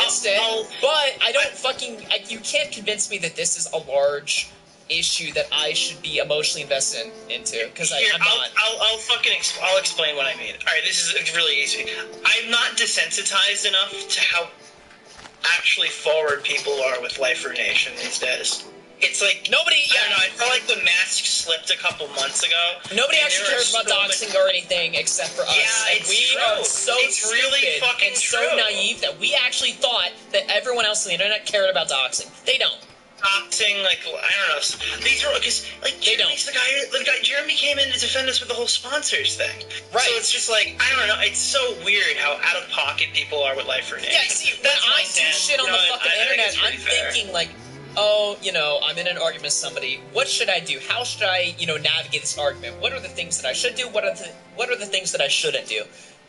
against it, but I don't fucking... you can't convince me that this is a large issue that I should be emotionally invested into, because I'm not. I'll explain what I mean. Alright, this is really easy. I'm not desensitized enough to how actually forward people are with life ruination these days. It's like nobody. I don't know. I felt like the mask slipped a couple months ago. Nobody actually cares about doxing or anything except for us. Yeah, and we are so stupid and so naive that we actually thought that everyone else on the internet cared about doxing. They don't. Doxing, like, I don't know. These are because like Jeremy's the guy. Jeremy came in to defend us with the whole sponsors thing. Right. So it's just like, I don't know. It's so weird how out of pocket people are with life ruination. Yeah. See, when I do shit on the fucking internet, I'm thinking like, oh, I'm in an argument with somebody. What should I do? How should I, navigate this argument? What are the things that I should do? What are the things that I shouldn't do?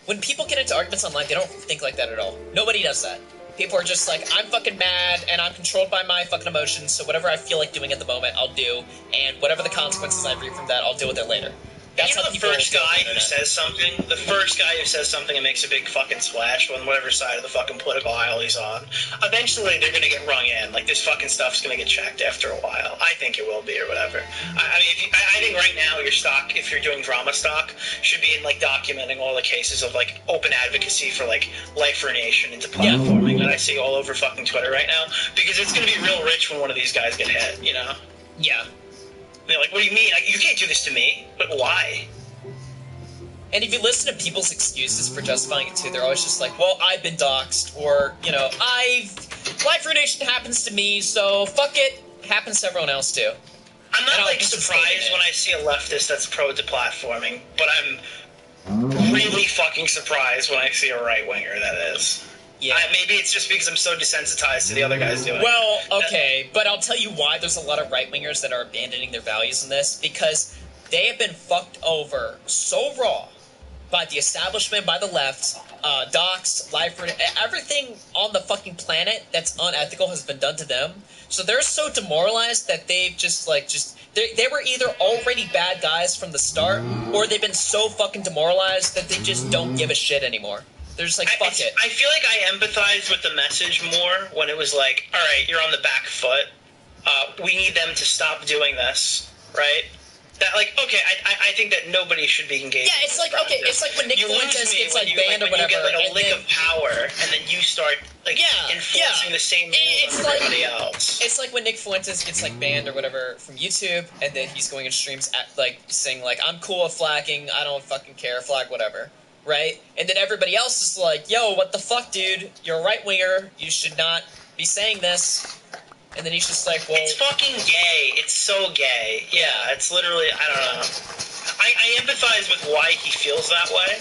When people get into arguments online, they don't think like that at all. Nobody does that. People are just like, I'm fucking mad, and I'm controlled by my fucking emotions, so whatever I feel like doing at the moment, I'll do, and whatever the consequences I reap from that, I'll deal with it later. That's how the first guy who says something, and makes a big fucking splash on whatever side of the fucking political aisle he's on, eventually they're gonna get rung in. Like, this fucking stuff's gonna get checked after a while. I think it will be, or whatever. I mean, I think right now your stock, if you're doing drama stock, should be in, like, documenting all the cases of, like, open advocacy for, like, life ruination into platforming that I see all over fucking Twitter right now, because it's gonna be real rich when one of these guys get hit, you know? Yeah. They're like, what do you mean? Like, you can't do this to me. But why? And if you listen to people's excuses for justifying it too, they're always just like, well, I've been doxxed, or, life ruination happens to me, so fuck it, happens to everyone else too. I'm not, surprised when I see a leftist that's pro-deplatforming, but I'm really fucking surprised when I see a right-winger that is. Yeah. Maybe it's just because I'm so desensitized to the other guys doing it. Well, okay, but I'll tell you why there's a lot of right-wingers that are abandoning their values in this, because they have been fucked over so raw by the establishment, by the left, docs, life, everything on the fucking planet that's unethical has been done to them. So they're so demoralized that they've they were either already bad guys from the start, or they've been so fucking demoralized that they just don't give a shit anymore. They're just like, fuck it. I feel like I empathized with the message more when it was like, all right, you're on the back foot. We need them to stop doing this, right? That, like, okay, I think that nobody should be engaged. Yeah, it's like, okay, it's like when Nick Fuentes gets, like, banned or whatever. You get, like, a lick of power, and then you start, like, enforcing the same rules on everybody else. It's like when Nick Fuentes gets, like, banned or whatever from YouTube, and then he's going in streams, saying, like, I'm cool with flagging, I don't fucking care, flag whatever. Right? And then everybody else is like, yo, what the fuck, dude? You're a right-winger. You should not be saying this. And then he's just like, well... It's fucking gay. It's so gay. Yeah, it's literally... I don't know. I empathize with why he feels that way,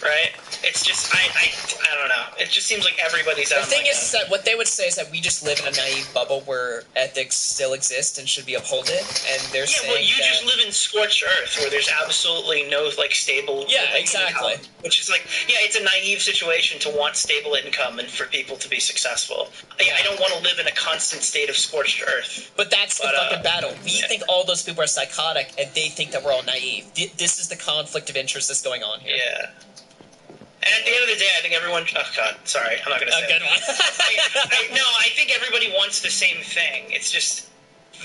right? It's just... I don't know. It just seems like everybody's out. The thing is that what they would say is that we just live in a naive bubble where ethics still exist and should be upheld. And they're saying well, you just live in scorched earth where there's absolutely no, like, stable... exactly. income, which is like... Yeah, it's a naive situation to want stable income and for people to be successful. I don't want to live in a constant state of scorched earth. But that's the fucking battle. We think all those people are psychotic, and they think that we're all naive. This is the conflict of interest that's going on here. Yeah. And at the end of the day, I think everyone... Oh, God. Sorry. I'm not going to say good one. No, I think everybody wants the same thing. It's just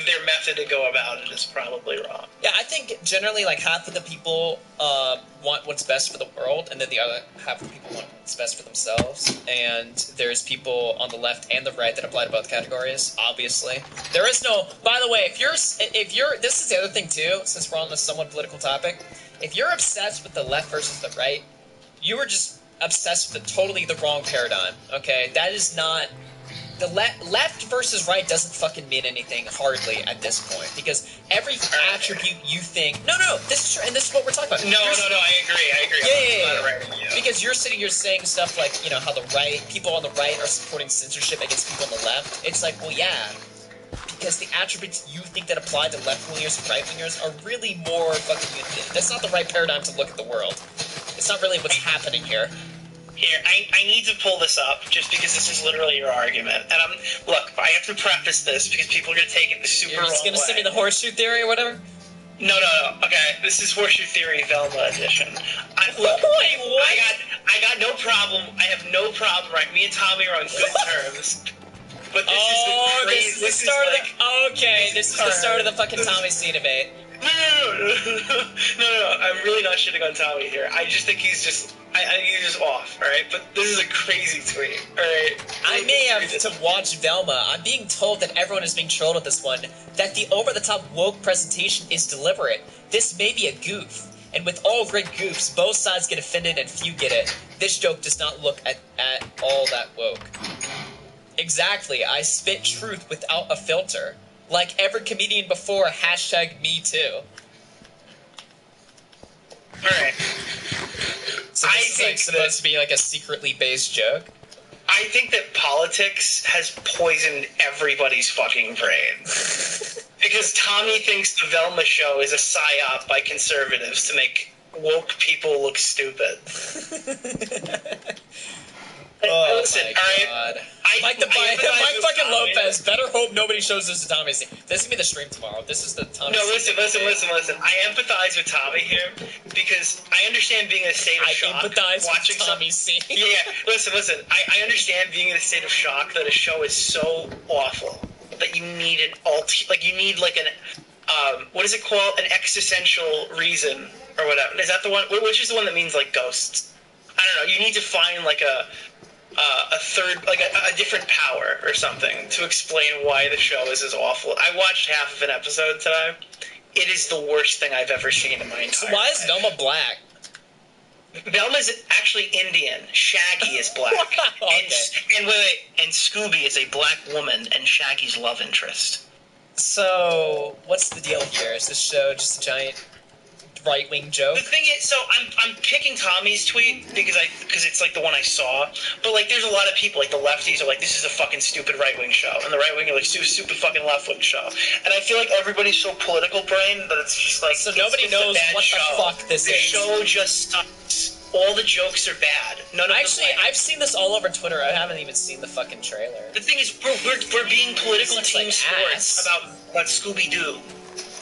their method to go about it is probably wrong. Yeah, I think generally, like, half of the people want what's best for the world, and then the other half of the people want what's best for themselves. And there's people on the left and the right that apply to both categories, obviously. There is no... By the way, if you're... This is the other thing, too, since we're on this somewhat political topic. If you're obsessed with the left versus the right, you are just obsessed with totally the wrong paradigm, okay? That is not... The left versus right doesn't fucking mean anything, hardly, at this point. Because every attribute you think... No, this is true, and this is what we're talking about. No, I agree. Yeah. Because you're sitting here saying stuff like, how the people on the right are supporting censorship against people on the left. It's like, well, yeah. Because the attributes you think that apply to left-wingers and right-wingers are really more fucking... That's not the right paradigm to look at the world. It's not really what's happening here. Here, I need to pull this up just because this is literally your argument. And look, I have to preface this because people are going to take it the super wrong way. You're just going to send me the horseshoe theory or whatever? No. Okay, this is Horseshoe Theory Velma edition. Look, Wait, what? I got no problem. I have no problem. Right, me and Tommy are on good terms. But this is the crazy. This is the start of the. Okay, this is the start of the fucking Tommy C debate. No. I'm really not shitting on Tommy here. I just think he's just. I think he's just off. All right, but this is a crazy tweet. All right. I may have to watch Velma. I'm being told that everyone is being trolled with this one. That the over-the-top woke presentation is deliberate. This may be a goof. And with all great goofs, both sides get offended and few get it. This joke does not look at all that woke. Exactly, I spit truth without a filter. Like every comedian before, #MeToo. Alright. So this is supposed to be like a secretly based joke? I think that politics has poisoned everybody's fucking brain. Because Tommy thinks the Velma show is a psyop by conservatives to make woke people look stupid. Oh, listen, my God. Mike fucking Lopez, better hope nobody shows this to Tommy. This is gonna be the stream tomorrow. This is the Tommy. No, listen. I empathize with Tommy here because I understand being in a state of shock. I empathize with Tommy C. Yeah, listen. I understand being in a state of shock that a show is so awful that you need an you need like an what is it called? An existential reason or whatever. Is that the one? Which is the one that means like ghosts? I don't know. You need to find like a third, like a different power or something to explain why the show is as awful. I watched half of an episode today. It is the worst thing I've ever seen in my entire life. So why is Velma black? Velma's actually Indian. Shaggy is black. Okay. And Scooby is a black woman and Shaggy's love interest. So, what's the deal here? Is this show just a giant right-wing joke? The thing is, so I'm picking Tommy's tweet because it's like the one I saw, but like there's a lot of people, like the lefties are like, this is a fucking stupid right-wing show, and the right-wing are like, stupid fucking left-wing show, and I feel like everybody's so political brain that it's just like, so nobody knows what the fuck this is. The show just sucks. All the jokes are bad. Actually, I've seen this all over Twitter. I haven't even seen the fucking trailer. The thing is, we're being political team sports about Scooby-Doo.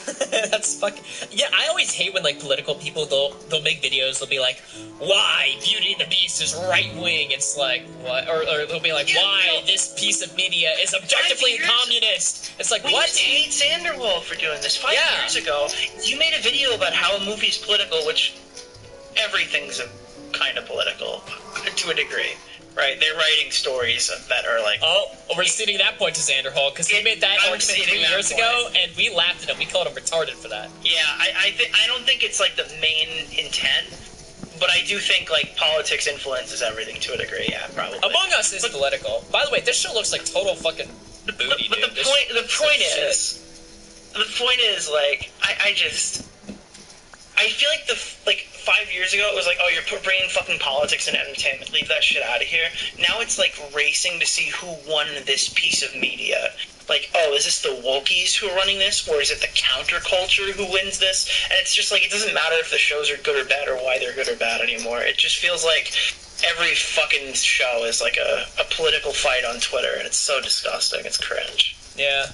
That's fucking. Yeah, I always hate when like political people they'll make videos. They'll be like, "Why Beauty and the Beast is right wing?" It's like what, or they'll be like, "Why this piece of media is objectively communist?" It's like, what? We hate Sanderwall for doing this. 5 years ago, you made a video about how a movie's political, which everything's kind of political to a degree. Right, they're writing stories that are like... Oh, we're ceding that point to Xander Hall, because he made that argument 3 years ago, and we laughed at him. We called him retarded for that. Yeah, I don't think it's, like, the main intent, but I do think, like, politics influences everything to a degree, yeah, probably. Among Us is political. By the way, this show looks like total fucking booty, But dude. the point is, like, I feel like 5 years ago it was like, oh, you're bringing fucking politics and entertainment, leave that shit out of here. Now it's like racing to see who won this piece of media. Like, oh, is this the wokies who are running this, or is it the counterculture who wins this? And it's just like, it doesn't matter if the shows are good or bad or why they're good or bad anymore. It just feels like every fucking show is like a political fight on Twitter, and it's so disgusting. It's cringe. Yeah.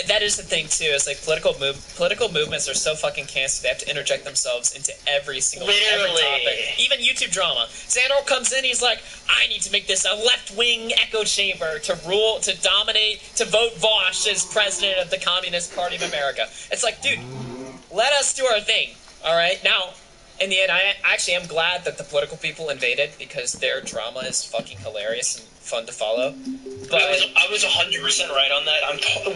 That is the thing too. It's like political movements are so fucking cancer. They have to interject themselves into every single every topic, even YouTube drama. Xander comes in, he's like, "I need to make this a left-wing echo chamber to rule, to dominate, to vote Vosh as president of the Communist Party of America." It's like, dude, let us do our thing. All right, now. In the end, I actually am glad that the political people invaded because their drama is fucking hilarious and fun to follow. But I was 100% right on that.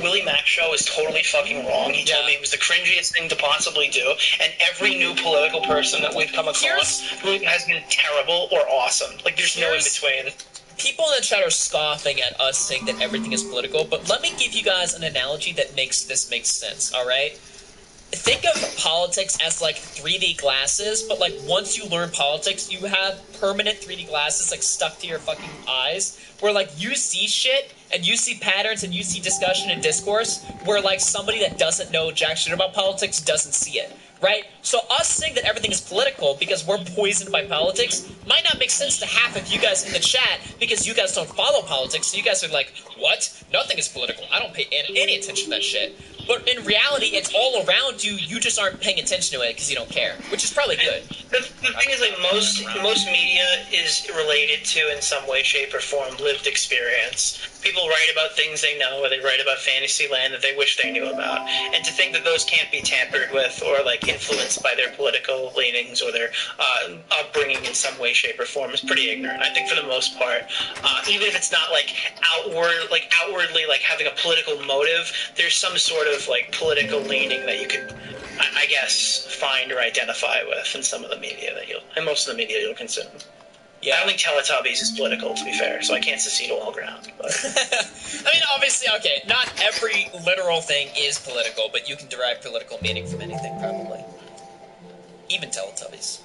Willie Mack's show is totally fucking wrong. He told me it was the cringiest thing to possibly do, and every new political person that we've come across who has been terrible or awesome. Like, there's no in between. People in the chat are scoffing at us saying that everything is political, but let me give you guys an analogy that makes this make sense, alright? Think of politics as like 3D glasses, but like once you learn politics, you have permanent 3D glasses like stuck to your fucking eyes, where like you see shit and you see patterns and you see discussion and discourse, where like somebody that doesn't know jack shit about politics doesn't see it. right? So us saying that everything is political because we're poisoned by politics might not make sense to half of you guys in the chat because you guys don't follow politics, so you guys are like, what? Nothing is political. I don't pay any attention to that shit. But in reality, it's all around you. You just aren't paying attention to it because you don't care, which is probably good. The thing is, like, most media is related to, in some way, shape, or form, lived experience. People write about things they know, or they write about fantasy land that they wish they knew about. And to think that those can't be tampered with or, like, influenced by their political leanings or their upbringing in some way, shape, or form is pretty ignorant. I think for the most part, even if it's not, like, outwardly, like, having a political motive, there's some sort of, like, political leaning that you could, I guess, find or identify with in some of the media and most of the media you'll consume. Yeah. I don't think Teletubbies is political, to be fair, so I can't secede all ground. But. I mean, obviously, okay, not every literal thing is political, but you can derive political meaning from anything, probably. Even Teletubbies.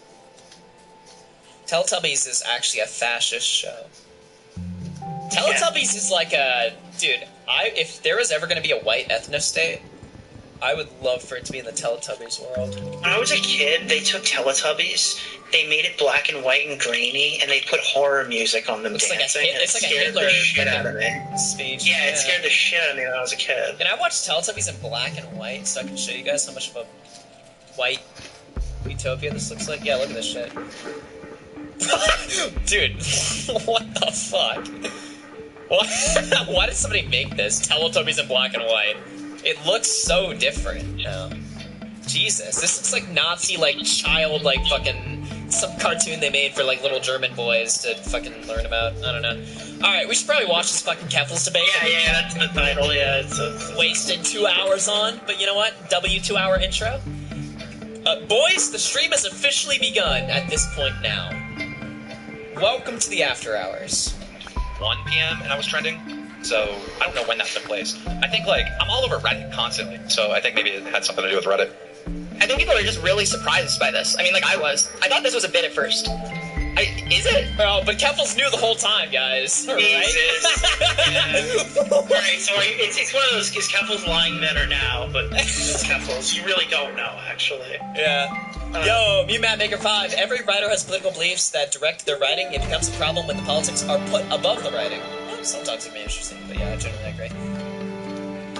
Teletubbies is actually a fascist show. Teletubbies is like a... Dude, if there was ever going to be a white ethno-state, I would love for it to be in the Teletubbies world. When I was a kid, they took Teletubbies, they made it black and white and grainy, and they put horror music on them dancing. It's like a Hitler speech. Yeah, it scared the shit out of me when I was a kid. And I watched Teletubbies in black and white, so I can show you guys how much of a white utopia this looks like. Yeah, look at this shit. Dude, what the fuck? Why did somebody make this? Teletubbies in black and white. It looks so different now. Jesus, this looks like Nazi, like, child, like, fucking, some cartoon they made for, like, little German boys to fucking learn about. I don't know. Alright, we should probably watch this fucking Keffel's debate. Yeah, that's the title, yeah. It's wasted 2 hours on, but you know what? 2-hour intro. Boys, the stream has officially begun at this point now. Welcome to the After Hours. 1 p.m. and I was trending, so I don't know when that took place. I think, like, I'm all over Reddit constantly, so I think maybe it had something to do with Reddit. I think people are just really surprised by this. I mean, like I was. I thought this was a bit at first. Is it? Well, but Keffel's knew the whole time, guys. Right? Right, so it's one of those, is Keffel's lying then or now, but it's Keffel's. You really don't know, actually. Yeah. Yo, me Matt Maker 5. Every writer has political beliefs that direct their writing. It becomes a problem when the politics are put above the writing. Well, sometimes it may be interesting, but yeah, I generally agree.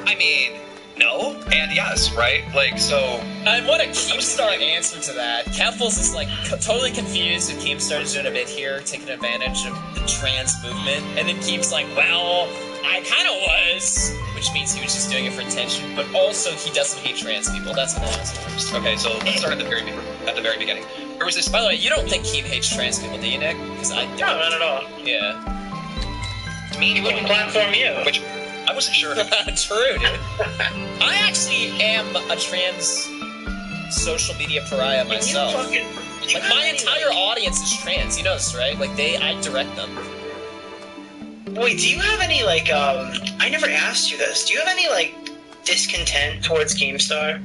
I mean, no and yes, right? Like, so... And what a Keemstar answer to that. Keffels is, like, totally confused if Keemstar is doing a bit here, taking advantage of the trans movement. And then Keem's like, well, I kind of was. Which means he was just doing it for attention. But also, he doesn't hate trans people. That's an answer. Okay, so let's start at the very beginning. There was this... By the way, you don't think Keem hates trans people, do you, Nick? Because I don't. No, not at all. Yeah. He wouldn't platform you. Which... I wasn't sure. True, dude. I actually am a trans social media pariah myself. Like, my entire audience is trans, you know this, right? Like, I direct them. Wait, do you have any, like, I never asked you this. Do you have any, like, discontent towards Keemstar?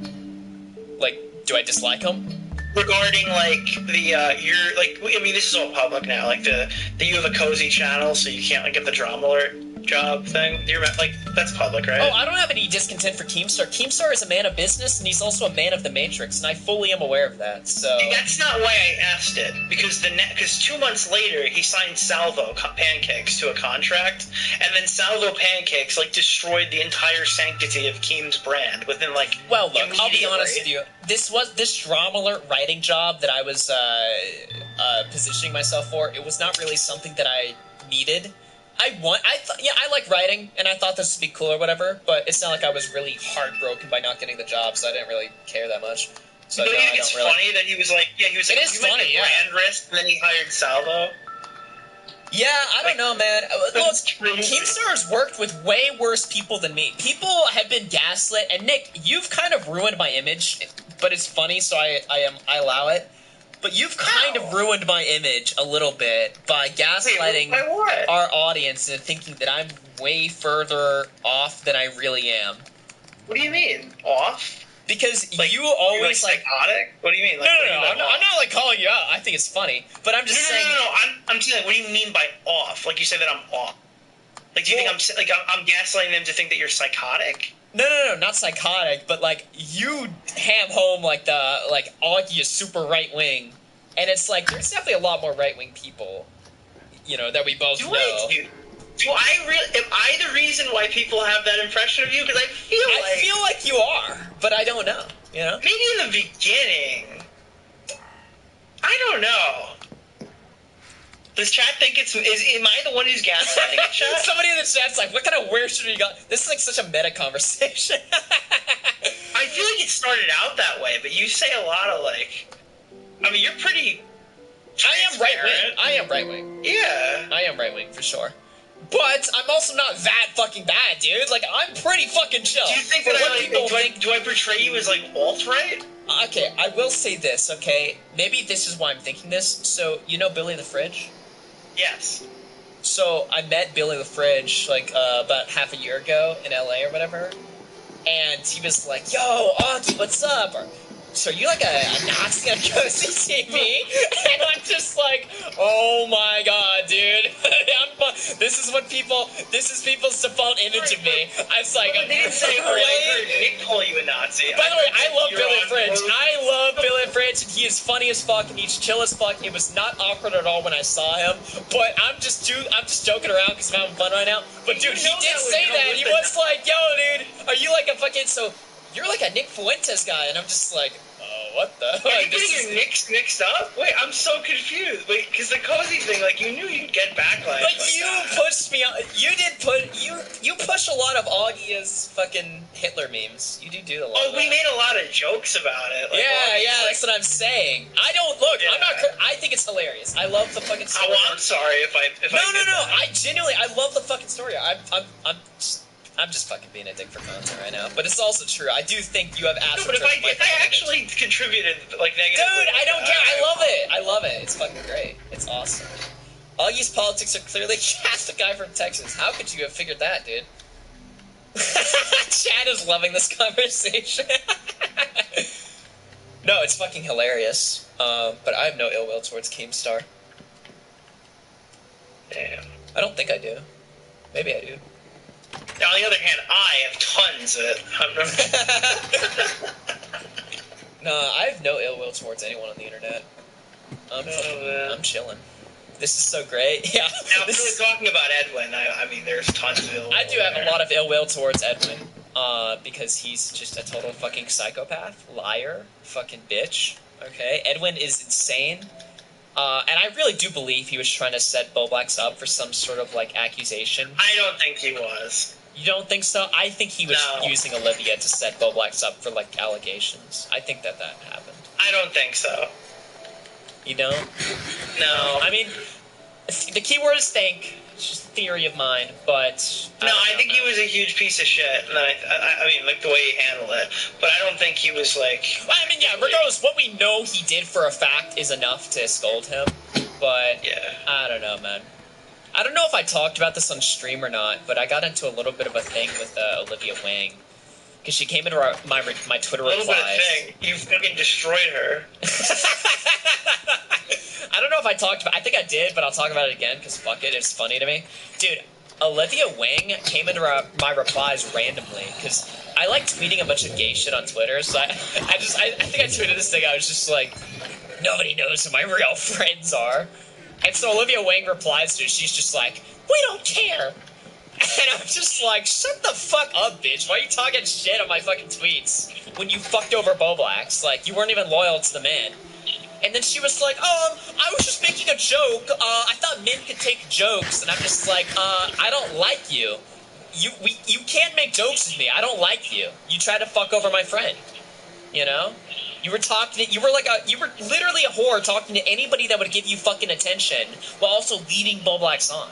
Like, do I dislike him? Regarding, like, you're, like, I mean, this is all public now, like, that you have a cozy channel, so you can't, like, get the drama alert job thing. You're, like, that's public, right? Oh, I don't have any discontent for Keemstar. Keemstar is a man of business, and he's also a man of the Matrix, and I fully am aware of that, so... That's not why I asked it, because 2 months later, he signed Salvo Pancakes to a contract, and then Salvo Pancakes, like, destroyed the entire sanctity of Keem's brand within, like, well, look, I'll be honest with you. This drama alert writing job that I was positioning myself for, it was not really something that I needed. I like writing, and I thought this would be cool or whatever, but it's not like I was really heartbroken by not getting the job, so I didn't really care that much. So, no, you think it's funny that he was like, it is funny, yeah. Brand risk, and then he hired Salvo? Yeah, I don't know, man. Look, Keemstar has worked with way worse people than me. People have been gaslit, and Nick, you've kind of ruined my image, but it's funny, so I allow it. But you've kind of ruined my image a little bit by gaslighting our audience and thinking that I'm way further off than I really am. What do you mean, off? Because like, you always like psychotic. What do you mean? Like, no. I'm not like calling you out. I think it's funny, but I'm just saying. No. I'm saying, what do you mean by off? Like you said that I'm off. Like, do you think I'm gaslighting them to think that you're psychotic? No, not psychotic, but like you ham home like Augie is super right wing, and it's like there's definitely a lot more right wing people, that we both know. Am I the reason why people have that impression of you? Because I feel like you are, but I don't know. Maybe in the beginning. I don't know. Does chat think am I the one who's gaslighting it, chat? Somebody in the chat's like, what kind of weird shit you got? This is like such a meta conversation. I feel like it started out that way, but you say a lot of you're pretty I am right wing. Yeah. I am right wing for sure. But I'm also not that fucking bad, dude. Like, I'm pretty fucking chill. Do you think do I portray you as alt-right? Okay, I will say this, okay? Maybe this is why I'm thinking this. So, Billy the Fridge? Yes. So, I met Billy the Fridge, about half a year ago in LA or whatever. And he was like, yo, Augie, what's up? Or, so are you like a Nazi on Cozy TV? And I'm just like, oh my god, dude. This is people's default image of me. I was like, they didn't say, really? Nick call you a Nazi. By the way, I love Billy Fridge. I love Billy Fridge, and he is funny as fuck, and he's chill as fuck. It was not awkward at all when I saw him, but I'm just joking around because I'm having fun right now. But dude, he did say that. He was like, yo, dude, are you like a fucking, you're like a Nick Fuentes guy, and I'm just like, what the? Are you getting your Knicks mixed up? Wait, I'm so confused. Wait, because the cozy thing, you knew you'd get backlash. But you pushed me. You push a lot of Augie's fucking Hitler memes. You do a lot. Oh, of that. We made a lot of jokes about it. That's what I'm saying. I don't look. Yeah. I'm not. I think it's hilarious. I love the fucking story. Oh, well, I'm sorry if I. No. I genuinely, I love the fucking story. I'm just fucking being a dick for content right now, but it's also true. I do think you have absolutely. No, but if I actually contributed negatively, dude, I don't care. I love it. It's fucking great. It's awesome. Augie's politics are clearly cast a guy from Texas. How could you have figured that, dude? Chad is loving this conversation. No, it's fucking hilarious. But I have no ill will towards Keemstar. Damn. I don't think I do. Maybe I do. Now, on the other hand, I have tons of it. No, I have no ill will towards anyone on the internet. I'm chilling. This is so great. Yeah. Now, if we're talking about Edwin, I mean, there's tons of ill will. I do have a lot of ill will towards Edwin, because he's just a total fucking psychopath, liar, fucking bitch. Okay? Edwin is insane. And I really do believe he was trying to set Boblax up for some sort of, accusation. I don't think he was. You don't think so? I think he was using Olivia to set Boblax up for, allegations. I think that happened. I don't think so. You don't? No. I mean, the key word is think. It's just a theory of mine, but... I think he was a huge piece of shit, and I mean, the way he handled it. But I don't think he was, I mean, yeah, regardless, what we know he did for a fact is enough to scold him, but... Yeah. I don't know, man. I don't know if I talked about this on stream or not, but I got into a little bit of a thing with Olivia Wang. Because she came into my Twitter replies. A little bit of thing. You fucking destroyed her. I don't know if I talked about... I think I did, but I'll talk about it again, because fuck it, it's funny to me. Dude, Olivia Wang came into my replies randomly, because I like tweeting a bunch of gay shit on Twitter, so I think I tweeted this thing, I was just like, nobody knows who my real friends are. And so Olivia Wang replies to it, she's just like, we don't care. And I'm just like, shut the fuck up, bitch. Why are you talking shit on my fucking tweets when you fucked over Boblax? You weren't even loyal to the man. And then she was like, I was just making a joke. I thought men could take jokes. And I'm just like, I don't like you. You can't make jokes with me. I don't like you. You tried to fuck over my friend. You know? You were literally a whore talking to anybody that would give you fucking attention while also leading Boblax on.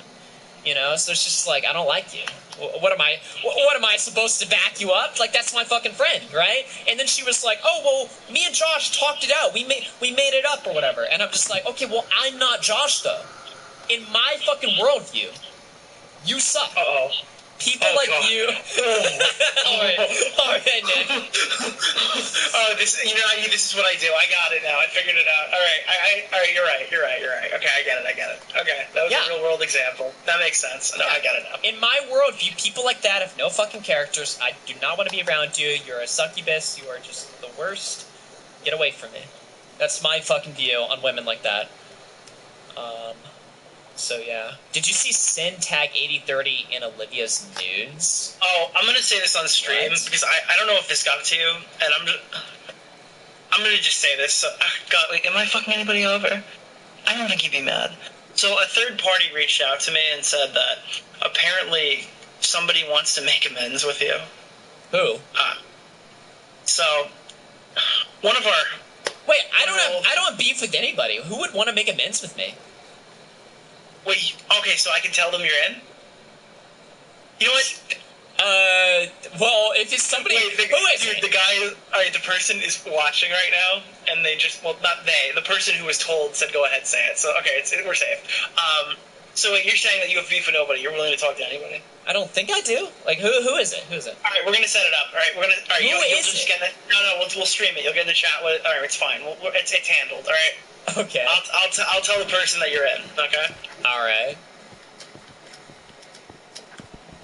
You know, so it's just I don't like you. What am I supposed to back you up? That's my fucking friend, right? And then she was like, oh, well, me and Josh talked it out. We made it up or whatever. And I'm just like, okay, well, I'm not Josh, though. In my fucking worldview, you suck. Uh-oh. People Oh, like God. you. All right, Nick. Oh, this is what I do. I got it now. I figured it out. All right. You're right. Okay, I get it. Okay, that was Yeah. a real world example. That makes sense. No, I got it now. In my worldview, people like that have no fucking characters. I do not want to be around you. You're a succubus. You are just the worst. Get away from me. That's my fucking view on women like that. So yeah. Did you see Sin tag 8030 in Olivia's nudes? Oh, I'm gonna say this on stream What? because I don't know if this got to you, and I'm gonna just say this. So, God, wait, am I fucking anybody over? I don't think you'd be mad. So a third party reached out to me and said that apparently somebody wants to make amends with you. Who? So one of our Wait, I don't have beef with anybody. Who would want to make amends with me? wait, okay, so I can tell them you're in. You know what? Well, if it's somebody, Wait, who is dude, it? the guy, the person is watching right now, and they just, well, not they, the person who was told said, go ahead, say it. So, okay, we're safe. So wait, you're saying that you have beef with nobody. You're willing to talk to anybody. I don't think I do. Like, who is it? Who is it? All right, we're gonna set it up. All right, Who you'll is just it? get it. No, we'll stream it. You'll get in the chat. All right, it's fine. It's handled. All right. Okay. I'll tell the person that you're in. Okay. All right.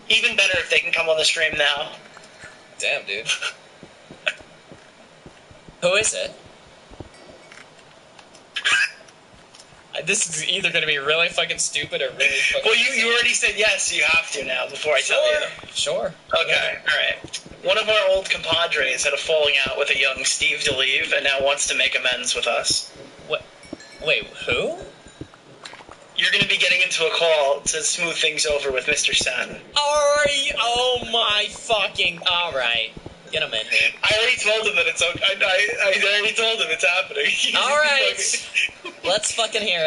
Even better if they can come on the stream now. Damn, dude. Who is it? This is either going to be really fucking stupid or really fucking... Well, you already said yes. So you have to now before I tell you. Sure. Okay, alright. One of our old compadres had a falling out with a young Steve DeLeve and now wants to make amends with us. What? Wait, who? You're going to be getting into a call to smooth things over with Mr. Sen. Alright. Oh my fucking... Alright. Get him in here. I already told him that it's okay. I already told him it's happening. Alright. Let's fucking hear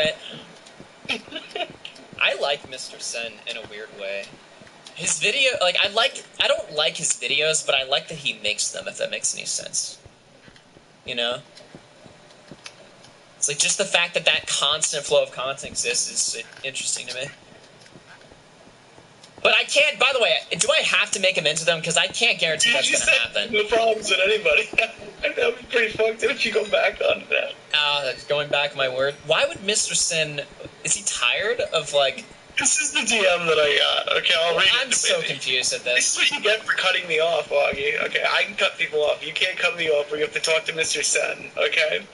it. I like Mr. Sen in a weird way. His video... I don't like his videos, but I like that he makes them, if that makes any sense. You know? It's like just the fact that that constant flow of content exists is interesting to me. But I can't, by the way, do I have to make amends with them? Because I can't guarantee that's going to happen. No problems with anybody. That would be pretty fucked if you go back on that. That's going back my word. Why would Mr. Sin, is he tired of like... This is the DM that I got. Okay, I'll read it. I'm so confused at This this. is what you get for cutting me off, Augie. Okay, I can cut people off. You can't cut me off, or you have to talk to Mr. Sen, okay?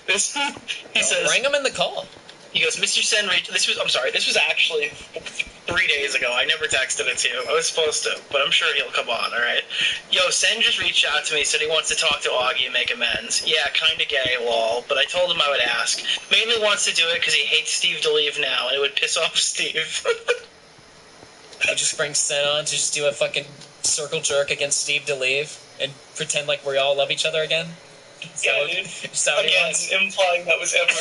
He says... Bring him in the call. He goes, Mr. Sen, this was actually 3 days ago. I never texted it to you. I was supposed to, but I'm sure he'll come on, alright? Yo, Sen just reached out to me, said he wants to talk to Augie and make amends. Yeah, kinda gay, lol, but I told him I would ask. Mainly wants to do it because he hates Steve DeLeve now, and it would piss off Steve. You just bring Sin on to just do a fucking circle jerk against Steve DeLeve and pretend like we all love each other again? Yeah, dude. Again, implying that was ever.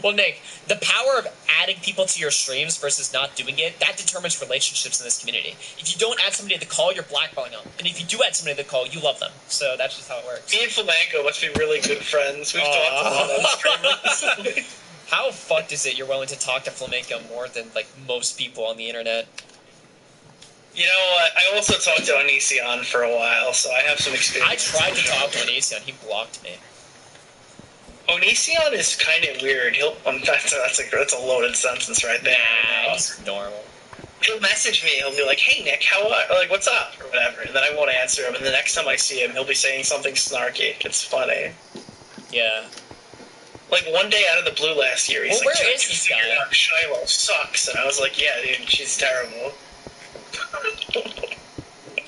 Well, Nick, the power of adding people to your streams versus not doing it, that determines relationships in this community. If you don't add somebody to the call, you're blackballing them. And if you do add somebody to the call, you love them. So that's just how it works. Me and Flamenco must be really good friends. We've talked a lot on stream recently. How fucked is it you're willing to talk to Flamenco more than, like, most people on the internet? You know what? I also talked to Onision for a while, so I have some experience. I tried to talk to Onision. He blocked me. Onision is kind of weird. That's a loaded sentence right there. Nah, he's normal. He'll message me. He'll be like, "Hey Nick, what's up?" or whatever, and then I won't answer him. And the next time I see him, he'll be saying something snarky. It's funny. Yeah. Like one day out of the blue last year, he's Well, like, where is this guy? Shiloh sucks, and I was like, "Yeah, dude, she's terrible."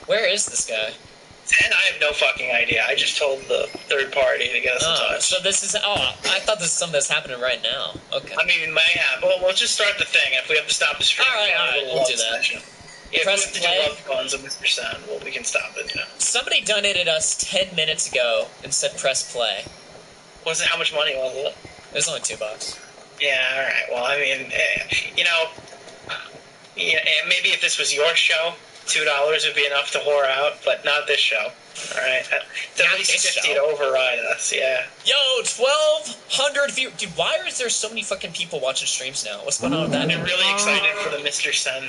Where is this guy? And I have no fucking idea. I just told the third party to get us in touch. So this is... Oh, I thought this is something that's happening right now. Okay. I mean, it may have. Well, we'll just start the thing. If we have to stop the stream, Alright, we'll do that. If Press we have to play. do love guns of Mr. Sen, well, we can stop it, you know. Somebody donated us 10 minutes ago and said press play. Was it, how much money was it? It was only $2. Yeah, alright. Well, I mean, maybe if this was your show, $2 would be enough to whore out, but not this show. All right. The Not least this 50 show. to override us, yeah. Yo, 1,200 views. Dude, why is there so many fucking people watching streams now? What's going on with that? I'm really excited for the Mr. Sun.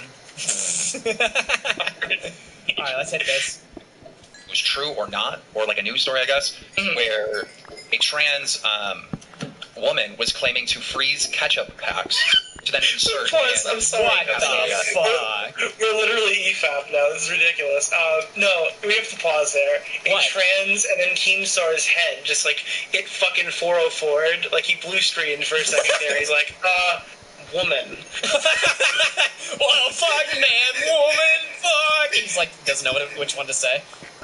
Alright, let's hit this. It was true or not, or like a news story, I guess, where a trans woman was claiming to freeze ketchup packs to then insert. Plus, I'm sorry. What I'm the sorry. fuck? We're literally EFAP now. This is ridiculous. No, we have to pause there. A What? trans and then Keemstar's head just like it fucking 404'd. Like he blue screened for a second there. He's like, woman. Well, fuck, man, woman, fuck. He's like, doesn't know which one to say.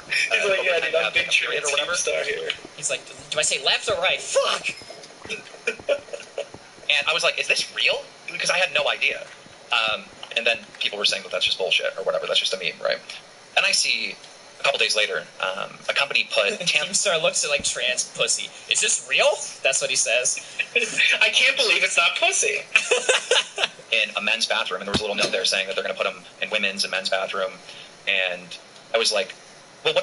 He's like, yeah, dude, I'm big trans or whatever. Keemstar here. He's like, do I say left or right? Fuck. And I was like, is this real? Because I had no idea. And then people were saying that that's just bullshit or whatever. That's just a meme, right? And I see a couple days later, a company put Keemstar looks at like trans pussy. Is this real? That's what he says. I can't believe it's not pussy. in a men's bathroom, and there was a little note there saying that they're going to put them in women's and men's bathroom. And I was like, well,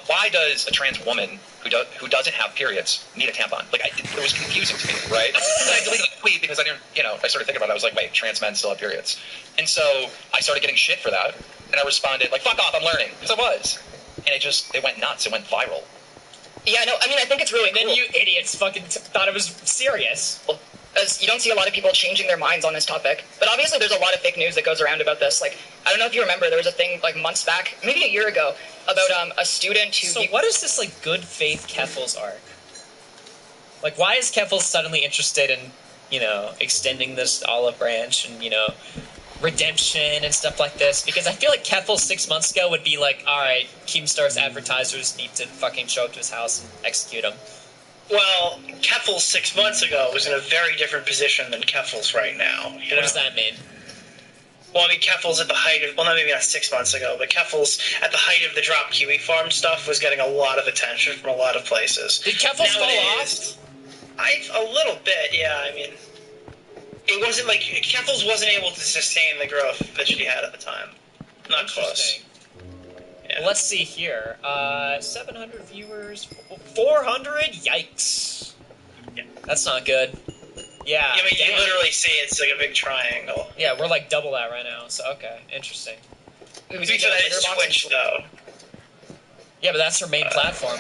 why does a trans woman who doesn't have periods need a tampon? Like, it was confusing to me, right? And I deleted the tweet because I didn't, I started thinking about it. I was like, wait, trans men still have periods. And so I started getting shit for that, and I responded like, fuck off, I'm learning, because I was. And it went nuts. It went viral. Yeah, no, I mean, I think it's really And then cool. you idiots fucking thought it was serious. As you don't see a lot of people changing their minds on this topic. But obviously there's a lot of fake news that goes around about this. Like, I don't know if you remember, there was a thing like months back, maybe a year ago, about a student who... So what is this, like, good faith Keffel's arc? Like, why is Keffel suddenly interested in, extending this olive branch and, redemption and stuff like this? Because I feel like Keffel 6 months ago would be like, alright, Keemstar's advertisers need to fucking show up to his house and execute him. Well, Keffel's 6 months ago was in a very different position than Keffel's right now. What does that mean? Well, I mean, Keffel's at the height of... Well, not maybe not 6 months ago, but Keffel's at the height of the Drop Kiwi Farm stuff was getting a lot of attention from a lot of places. Did Keffel fall Nowadays, off? A little bit, yeah. I mean, it wasn't like... Keffel's wasn't able to sustain the growth that she had at the time. Not close. Interesting. Yeah. Well, let's see here. 700 viewers, 400? Yikes. Yeah. That's not good. Yeah. I mean, you damn. literally see it's like a big triangle. Yeah, we're like double that right now, so okay, interesting. who was Speaking of that, litter it's boxes. Twitch, though. Yeah, but that's her main platform.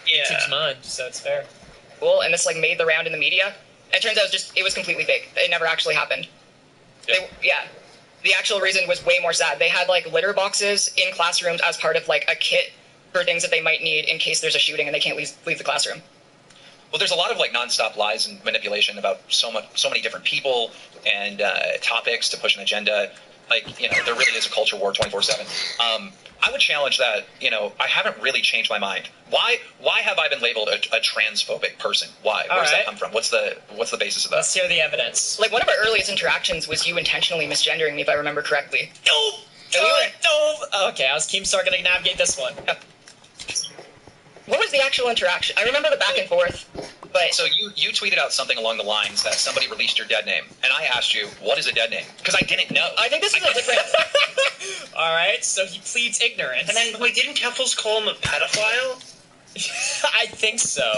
Yeah. YouTube's mine, so it's fair. Cool, and this like made the round in the media. It turns out it was completely fake. It never actually happened. Yeah. The actual reason was way more sad. They had like litter boxes in classrooms as part of like a kit for things that they might need in case there's a shooting and they can't leave the classroom. Well, there's a lot of like nonstop lies and manipulation about so many different people and topics to push an agenda. Like, there really is a culture war 24/7. I would challenge that. I haven't really changed my mind. Why have I been labeled a transphobic person? Why? Where does that come from? What's the basis of that? Let's hear the evidence. Like one of our earliest interactions was you intentionally misgendering me, if I remember correctly. Okay, I was Keemstar gonna navigate this one. What was the actual interaction? I remember the back and forth, but... So you tweeted out something along the lines that somebody released your dead name, and I asked you, what is a dead name? Because I didn't know. I think this is a different... Alright, so he pleads ignorance. And then, wait, didn't Keffels call him a pedophile? I think so.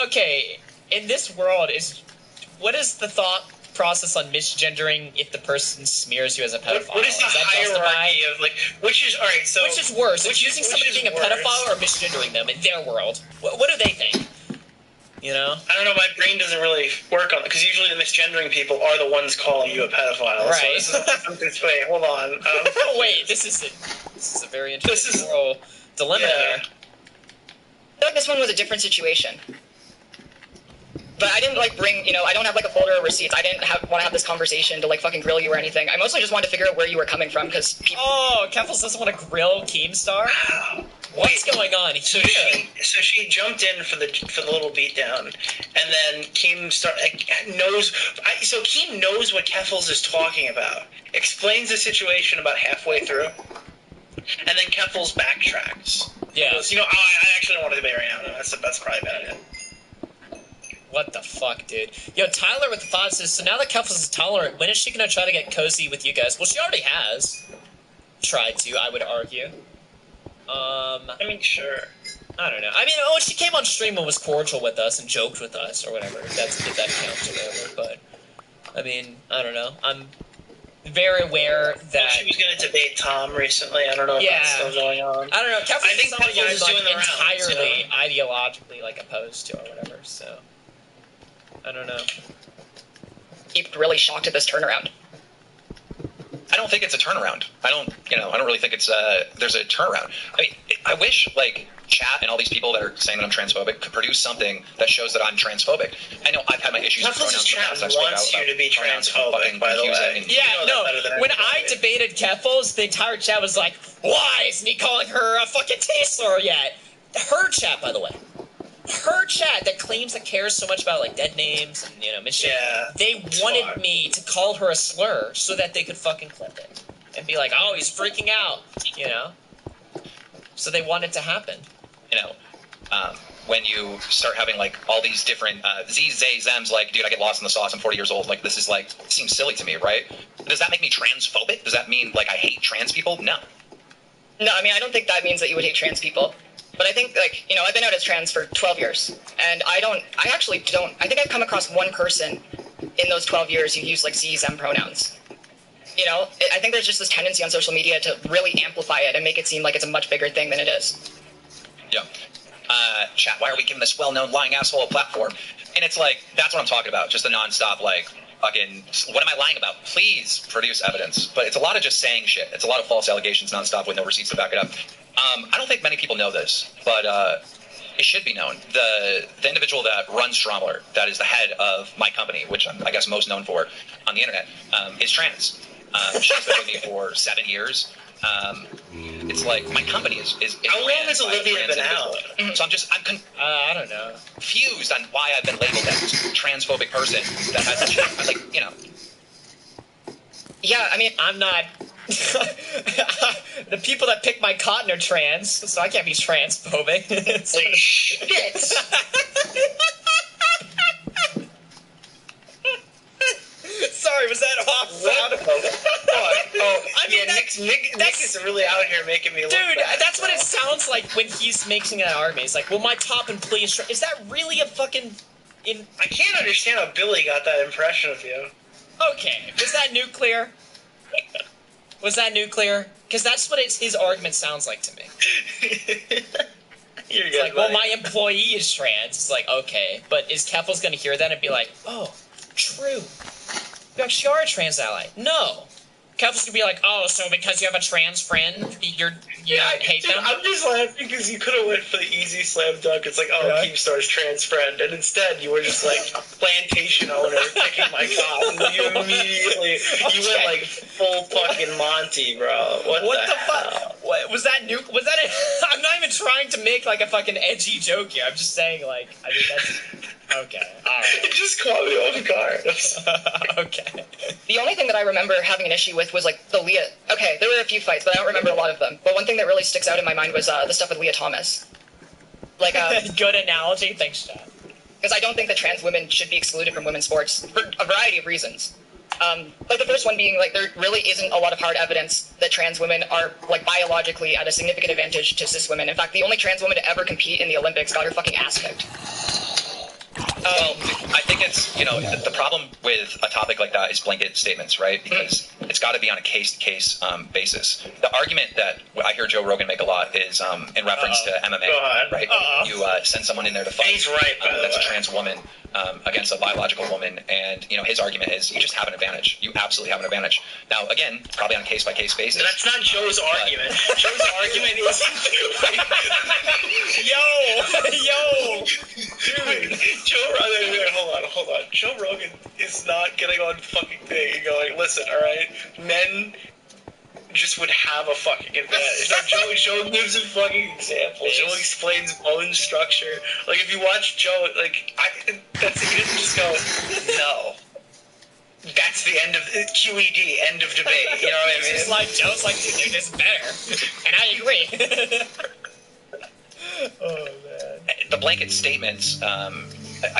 Okay, in this world, what is the thought process on misgendering if the person smears you as a pedophile? What is the hierarchy of, like, which is worse? Accusing somebody being a pedophile or misgendering them in their world? What do they think? I don't know, my brain doesn't really work on it, because usually the misgendering people are the ones calling you a pedophile. Right. So wait, hold on. Wait, this is a very interesting moral dilemma here. I feel like this one was a different situation. But I didn't, bring, I don't have, a folder of receipts. I didn't want to have this conversation to, fucking grill you or anything. I mostly just wanted to figure out where you were coming from, because people... Oh, Keffels doesn't want to grill Keemstar? What's going on here? So she jumped in for the little beatdown, and then Keemstar knows... So Keem knows what Keffels is talking about, explains the situation about halfway through, and then Keffels backtracks. Yeah. He goes, I actually don't want to debate right now. No, that's probably a bad idea. What the fuck, dude? Yo, Tyler with the 5 says, so now that Keffels is tolerant, when is she gonna try to get cozy with you guys? Well, she already has tried to, I would argue. I mean, sure. I don't know. I mean, she came on stream and was cordial with us and joked with us or whatever. If that counts or whatever. But I mean, I don't know. I'm very aware that she was going to debate Tom recently. I don't know if that's still going on. I don't know. I think Kefla was doing the rounds, entirely ideologically opposed to or whatever. So I don't know. Keep really shocked at this turnaround. I don't think it's a turnaround. I don't really think it's there's a turnaround. I mean, I wish chat and all these people that are saying that I'm transphobic could produce something that shows that I'm transphobic. I know I've had my issues with pronouns. Chat wants you to be transphobic, by the way. When I debated Keffels, the entire chat was like, "Why isn't he calling her a fucking T-slur yet?" Her chat, by the way. Her chat that claims that cares so much about dead names and mischief. Yeah, they wanted me to call her a slur so that they could fucking clip it and be like, "Oh, he's freaking out," So they want it to happen. When you start having all these different Z's, Z's, M's, dude, I get lost in the sauce. I'm 40 years old. This is seems silly to me, right? Does that make me transphobic? Does that mean I hate trans people? No. No, I mean, I don't think that means that you would hate trans people. But I think, I've been out as trans for 12 years, and I think I've come across one person in those 12 years who used, ze, them pronouns. I think there's just this tendency on social media to really amplify it and make it seem like it's a much bigger thing than it is. Yeah. Chat, why are we giving this well-known lying asshole a platform? And it's that's what I'm talking about, just the nonstop, fucking, what am I lying about? Please produce evidence. But it's a lot of just saying shit. It's a lot of false allegations nonstop with no receipts to back it up. I don't think many people know this, but it should be known. The individual that runs Stromler, that is the head of my company, which I'm, I guess, most known for on the internet, is trans. She's been with me for 7 years. It's my company is how long has Olivia been out? So I'm I don't know. confused on why I've been labeled as this transphobic person that has a Yeah, I mean, I'm not. The people that pick my cotton are trans, so I can't be transphobic. Shit. Sorry, was that off sound? I mean, Nick is really out here making me look bad. That's what it sounds like when he's making that argument. He's like, well, my top employee is that really a fucking... I can't understand how Billy got that impression of you. Okay, was that nuclear? Was that nuclear? Because that's what his argument sounds like to me. You're it's good, well, my employee is trans. It's okay, but is Keffel's going to hear that and be like, oh, true. You actually are a trans ally. No. Keffel's going to be like, oh, so because you have a trans friend, you hate them? I'm just laughing because you could have went for the easy slam dunk. It's Keemstar's trans friend, and instead you were just plantation owner picking my cotton. You immediately, you went full fucking Monty, bro. What the fuck? What, was that I'm not even trying to make a fucking edgy joke here. I'm just saying I mean that's... Okay, alright. It just caught me off guard. Okay. The only thing that I remember having an issue with was the Leah. Okay, there were a few fights, but I don't remember a lot of them. But one thing that really sticks out in my mind was the stuff with Leah Thomas. Good analogy. Thanks, Chad. Because I don't think that trans women should be excluded from women's sports for a variety of reasons. The first one being there really isn't a lot of hard evidence that trans women are biologically at a significant advantage to cis women. In fact, the only trans woman to ever compete in the Olympics got her fucking ass kicked. Well, I think it's, the problem with a topic like that is blanket statements, right? Because it's got to be on a case-to-case basis. The argument that I hear Joe Rogan make a lot is in reference to MMA, right? You send someone in there to fight. He's right, that's a trans woman against a biological woman, and, his argument is you just have an advantage. You absolutely have an advantage. Now, again, probably on a case-by-case basis. That's not Joe's argument. Joe's argument is... Yo! Dude, hold on. Joe Rogan is not getting on fucking thing and going, listen, alright, men just would have a fucking advantage. Joe gives a fucking example. Joe explains bone structure. If you watch Joe, he doesn't just go, no. That's the end of QED, end of debate. You know what I mean? It's just Joe's dude, this is better. And I agree. Oh, man. The blanket statements, I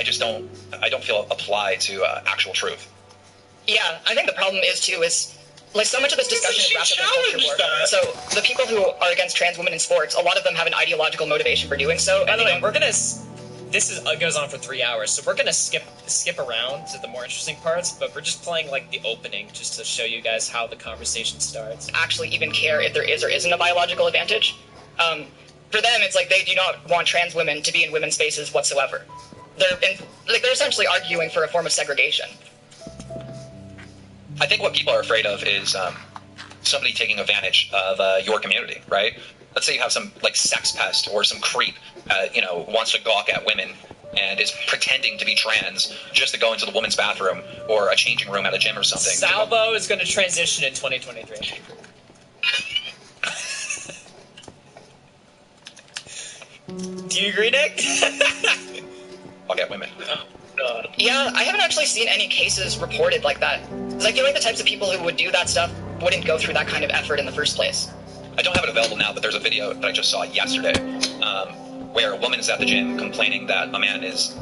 don't feel apply to actual truth. Yeah, I think the problem is like so much of this discussion is wrapped up in culture war. That. So the people who are against trans women in sports, a lot of them have an ideological motivation for doing so. By the way, we're gonna. This is goes on for 3 hours, so we're gonna skip around to the more interesting parts. But we're just playing like the opening, just to show you guys how the conversation starts. Actually, even care if there is or isn't a biological advantage. For them, it's like they do not want trans women to be in women's spaces whatsoever. They're essentially arguing for a form of segregation. I think what people are afraid of is somebody taking advantage of your community, right? Let's say you have some like sex pest or some creep, wants to gawk at women and is pretending to be trans just to go into the women's bathroom or a changing room at a gym or something. Salvo is going to transition in 2023. Do you agree, Nick? Gawk at women. Oh, God. Yeah, I haven't actually seen any cases reported like that. 'Cause I feel like the types of people who would do that stuff wouldn't go through that kind of effort in the first place. I don't have it available now, but there's a video that I just saw yesterday where a woman is at the gym complaining that a man is,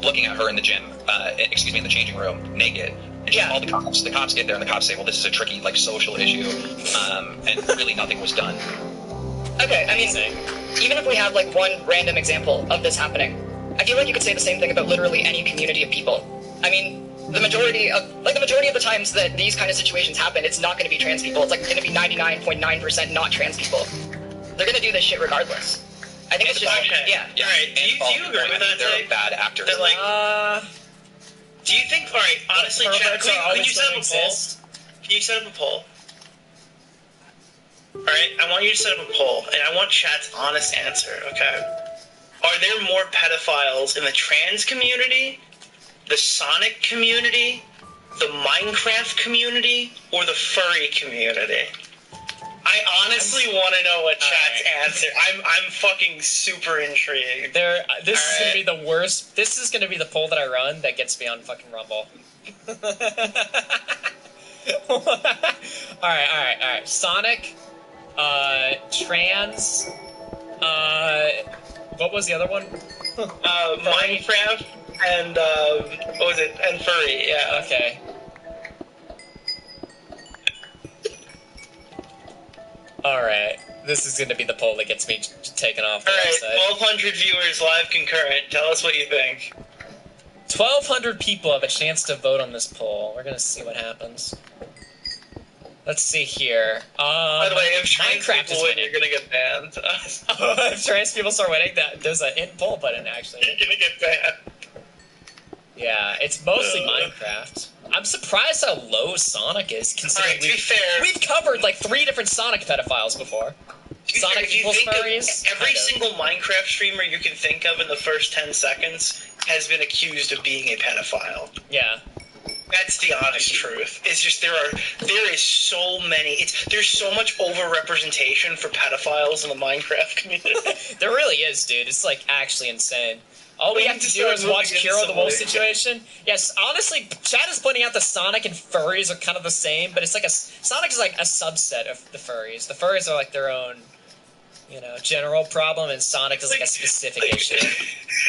looking at her in the gym, in the changing room, naked. And she called the cops. The cops get there, and the cops say, well, this is a tricky, social issue, and really nothing was done. Okay, I mean, even if we have, one random example of this happening, I feel like you could say the same thing about literally any community of people. I mean, the majority of the times that these kind of situations happen, it's not going to be trans people. It's going to be 99.9% not trans people. They're going to do this shit regardless. I think it's just yeah. All right. Do you agree with that? They're bad actors. Do you think? All right. Honestly, Chad, could you set up a poll? Can you set up a poll? All right. I want you to set up a poll, and I want Chad's honest answer. Okay. Are there more pedophiles in the trans community, the Sonic community, the Minecraft communthis or the furry community? I honestly want to know what Chad's answer. I'm fucking super intrigued. This is gonna be the worst. This is gonna be the poll that I run that gets me on fucking Rumble. All right. Sonic, trans, what was the other one? Minecraft and what was it? And furry. Yeah. Okay. Alright, this is gonna be the poll that gets me taken off the website. Alright, 1,200 viewers live concurrent. Tell us what you think. 1,200 people have a chance to vote on this poll. We're gonna see what happens. Let's see here. By the way, if trans Minecraft people win, you're gonna get banned. If trans people start winning, there's a hidden poll button, actually. You're gonna get banned. Yeah, it's mostly Minecraft. I'm surprised how low Sonic is, considering to be fair, we've covered 3 different Sonic pedophiles before. Sonic equals furries. Every single Minecraft streamer you can think of in the first 10 seconds has been accused of being a pedophile. Yeah. That's the honest truth. It's just there is so many. There's so much overrepresentation for pedophiles in the Minecraft community. There really is, dude. It's actually insane. All we have to do is watch Kiro the Wolf situation. Yes, honestly, Chad is pointing out the Sonic and furries are kind of the same, but it's Sonic is a subset of the furries. The furries are their own, general problem, and Sonic is a specific issue.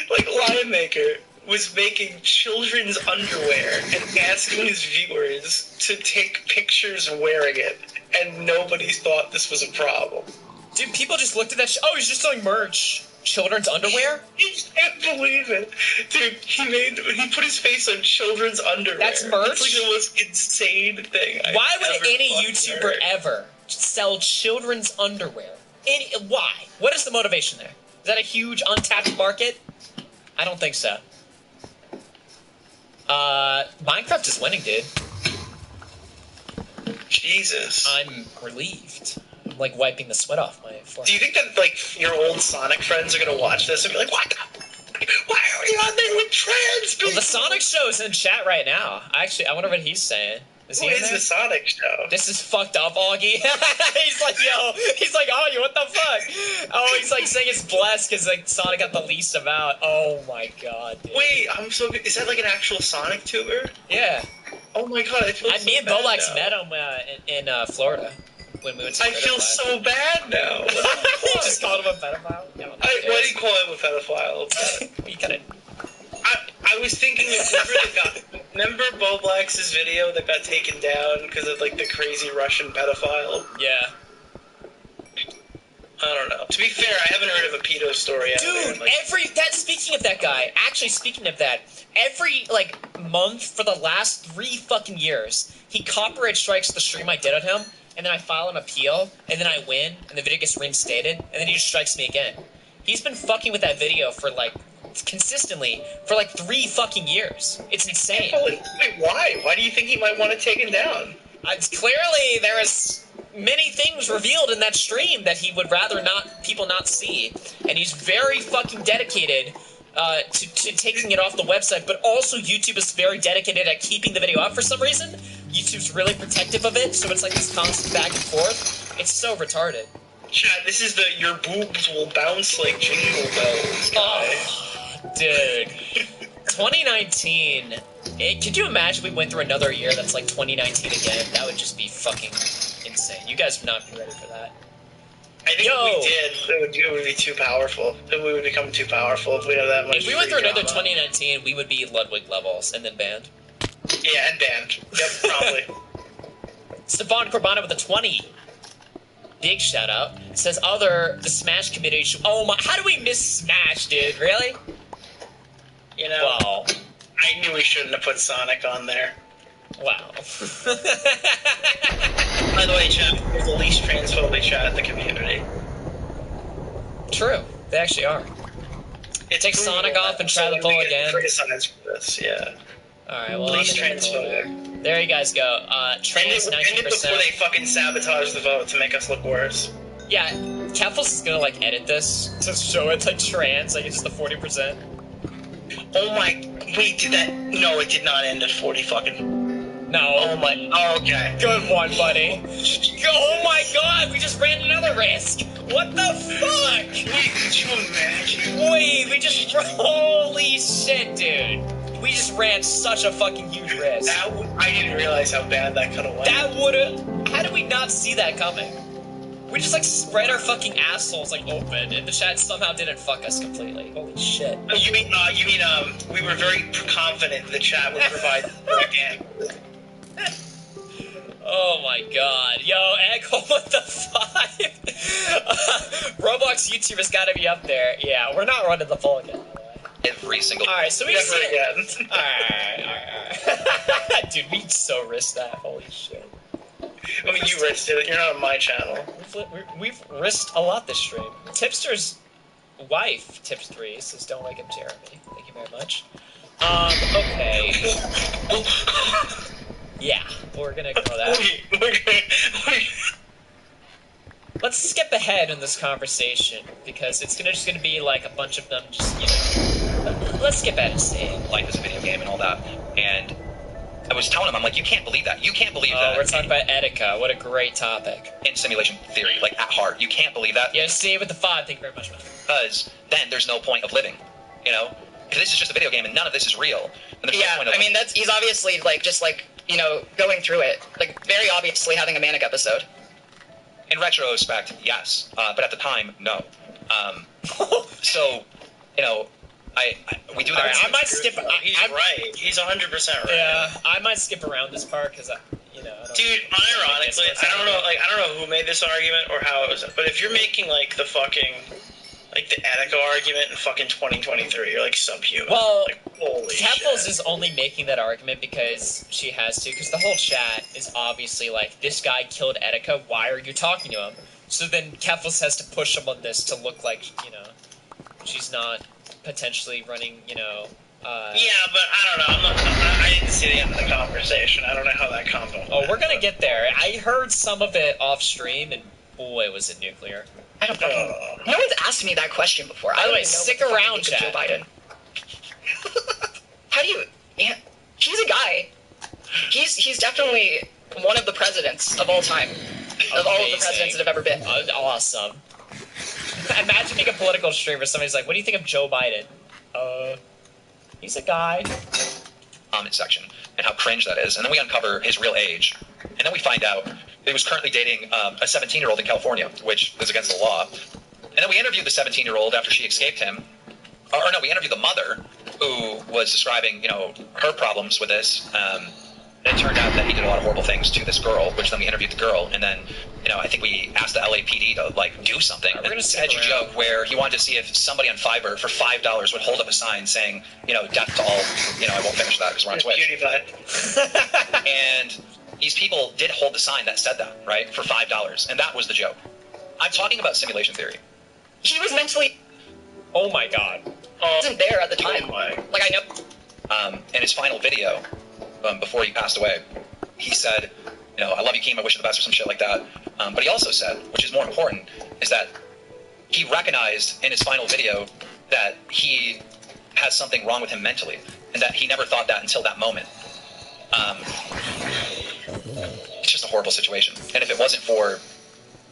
Lion Maker was making children's underwear and asking his viewers to take pictures wearing it, and nobody thought this was a problem. Dude, people just looked at that oh, he's just selling merch. Children's underwear? You can't believe it. Dude, he put his face on children's underwear. That's merch? It's the most insane thing Why would any YouTuber ever sell children's underwear? Why? What is the motivation there? Is that a huge untapped market? I don't think so. Minecraft is winning, dude. Jesus. I'm relieved. I'm wiping the sweat off my forehead. Do you think that your old Sonic friends are gonna watch this and be like, what the? Why are you on there with trans people? Well, the Sonic show is in chat right now. Actually, I wonder what he's saying. Who is the Sonic show? This is fucked up, Augie. He's Augie, what the fuck? Oh, he's saying it's blessed because Sonic got the least amount. Oh my god, dude. Wait, I'm so good. Is that an actual Sonic tuber? Yeah. Oh my god, I feel so me and bad Bolex now. met him in Florida when we went to I feel so bad now. You just called him a pedophile? Why do you call him a pedophile? You gotta... I was thinking of whoever the guy... Remember Bo Black's video that got taken down because of like the crazy Russian pedophile? Yeah. I don't know. To be fair, I haven't heard of a pedo story out there. Dude, speaking of that guy, actually speaking of that, every like month for the last 3 fucking years, he copyright strikes the stream I did on him, and then I file an appeal, and then I win, and the video gets reinstated, and then he just strikes me again. He's been fucking with that video for like consistently for like 3 fucking years. It's insane. Wait, why? Why do you think he might want to take it down? Clearly, there is many things revealed in that stream that he would rather people not see, and he's very fucking dedicated to taking it off the website. But also, YouTube is very dedicated at keeping the video up for some reason. YouTube's really protective of it, so it's like this constant back and forth. It's so retarded. Chat, this is the your boobs will bounce like jingle bells guy. Oh, dude. 2019. Could you imagine we went through another year that's like 2019 again? That would just be fucking insane. You guys would not be ready for that. I think if we did, it would be too powerful. We would become too powerful if we had that much. If we went through another 2019, we would be Ludwig levels and then banned. Yeah, and banned. Yep, probably. Stefan Corbana with a 20. Big shout out. Says the Smash community should. Oh my, how do we miss Smash, dude? Really? You know, wow. I knew we shouldn't have put Sonic on there. Wow. By the way, chat, we're the least transphobic chat in the community. True. They actually are. Take Sonic off and try the poll again. Criticize for this, yeah. Alright, well, least transphobic. There you guys go. Trans 19%. End it before they fucking sabotage the vote to make us look worse. Yeah, Keffels is gonna, like, edit this to show it's, like, trans, like, it's the 40%. Oh my, wait, did that, no, it did not end at 40 fucking. No. Oh my, oh, okay. Good one, buddy. Oh my god, we just ran another risk. What the fuck? Wait, could you imagine? Wait, we just, holy shit, dude. We just ran such a fucking huge risk. I didn't realize how bad that could have went. That would've, how did we not see that coming? We just, like, spread our fucking assholes, like, open, and the chat somehow didn't fuck us completely. Holy shit. You mean, we were very confident the chat would provide again. Oh my god. Yo, Egghole with the 5. Roblox YouTubers gotta be up there. Yeah, we're not running the poll again, by the way. Every single. Alright, so we Never just. again. Alright. Dude, we so risked that. Holy shit. I mean, you risked it. You're not on my channel. We've risked a lot this stream. Tipster's wife, Tips 3, says don't wake up Jeremy. Thank you very much. Okay. Yeah, we're gonna ignore that. Let's skip ahead in this conversation, because it's just gonna be like a bunch of them just, you know... Let's skip ahead and say life is a video game and all that. And I was telling him, I'm like, you can't believe that. You can't believe that. Oh, we're talking about Etika. What a great topic. In simulation theory, like, at heart. You can't believe that. Yeah, see with the 5. Thank you very much, man. Because then there's no point of living, you know? Because this is just a video game and none of this is real. And Yeah, I mean, he's obviously, like, just, like, you know, going through it. Like, very obviously having a manic episode. In retrospect, yes. But at the time, no. So, you know, we do that. Right, I might skip. He's right. He's 100% right. Yeah, I might skip around this part because you know. Dude, unironically, I don't know who made this argument or how it was, but if you're making like the fucking like the Etika argument in fucking 2023, you're like subhuman. Well, like, holy Keffels shit. is only making that argument because she has to, because the whole chat is obviously like, this guy killed Etika. Why are you talking to him? So then Keffels has to push him on this to look like, you know, she's not potentially running, you know. Yeah, but I don't know. I didn't see the end of the conversation. I don't know how that combo. Oh, we're gonna get there. I heard some of it off stream, and boy, was it nuclear. I don't fucking... No one's asked me that question before. By the way, don't even know stick what the fuck around, to think of chat. Joe Biden. How do you... Yeah, he's a guy. He's definitely one of the presidents of all time. Of all of the presidents that have ever been. Awesome. Imagine being a political streamer. Somebody's like, what do you think of Joe Biden? He's a guy. Comment section and how cringe that is. And then we uncover his real age. And then we find out he was currently dating a 17-year-old in California, which is against the law. And then we interviewed the 17-year-old after she escaped him. Or no, we interviewed the mother who was describing, her problems with this. It turned out that he did a lot of horrible things to this girl, which then we interviewed the girl, and then, I think we asked the LAPD to, do something. We're gonna Edgy joke where he wanted to see if somebody on Fiverr for $5 would hold up a sign saying, death to all, I won't finish that because we're on Twitch. And these people did hold the sign that said that, right, for $5, and that was the joke. I'm talking about simulation theory. He was mentally... Oh my god. wasn't there at the time. I know. In his final video, before he passed away, he said, I love you, Keem, I wish you the best, or some shit like that. But he also said, which is more important, is that he recognized in his final video that he has something wrong with him mentally, and that he never thought that until that moment. It's just a horrible situation. And if it wasn't for,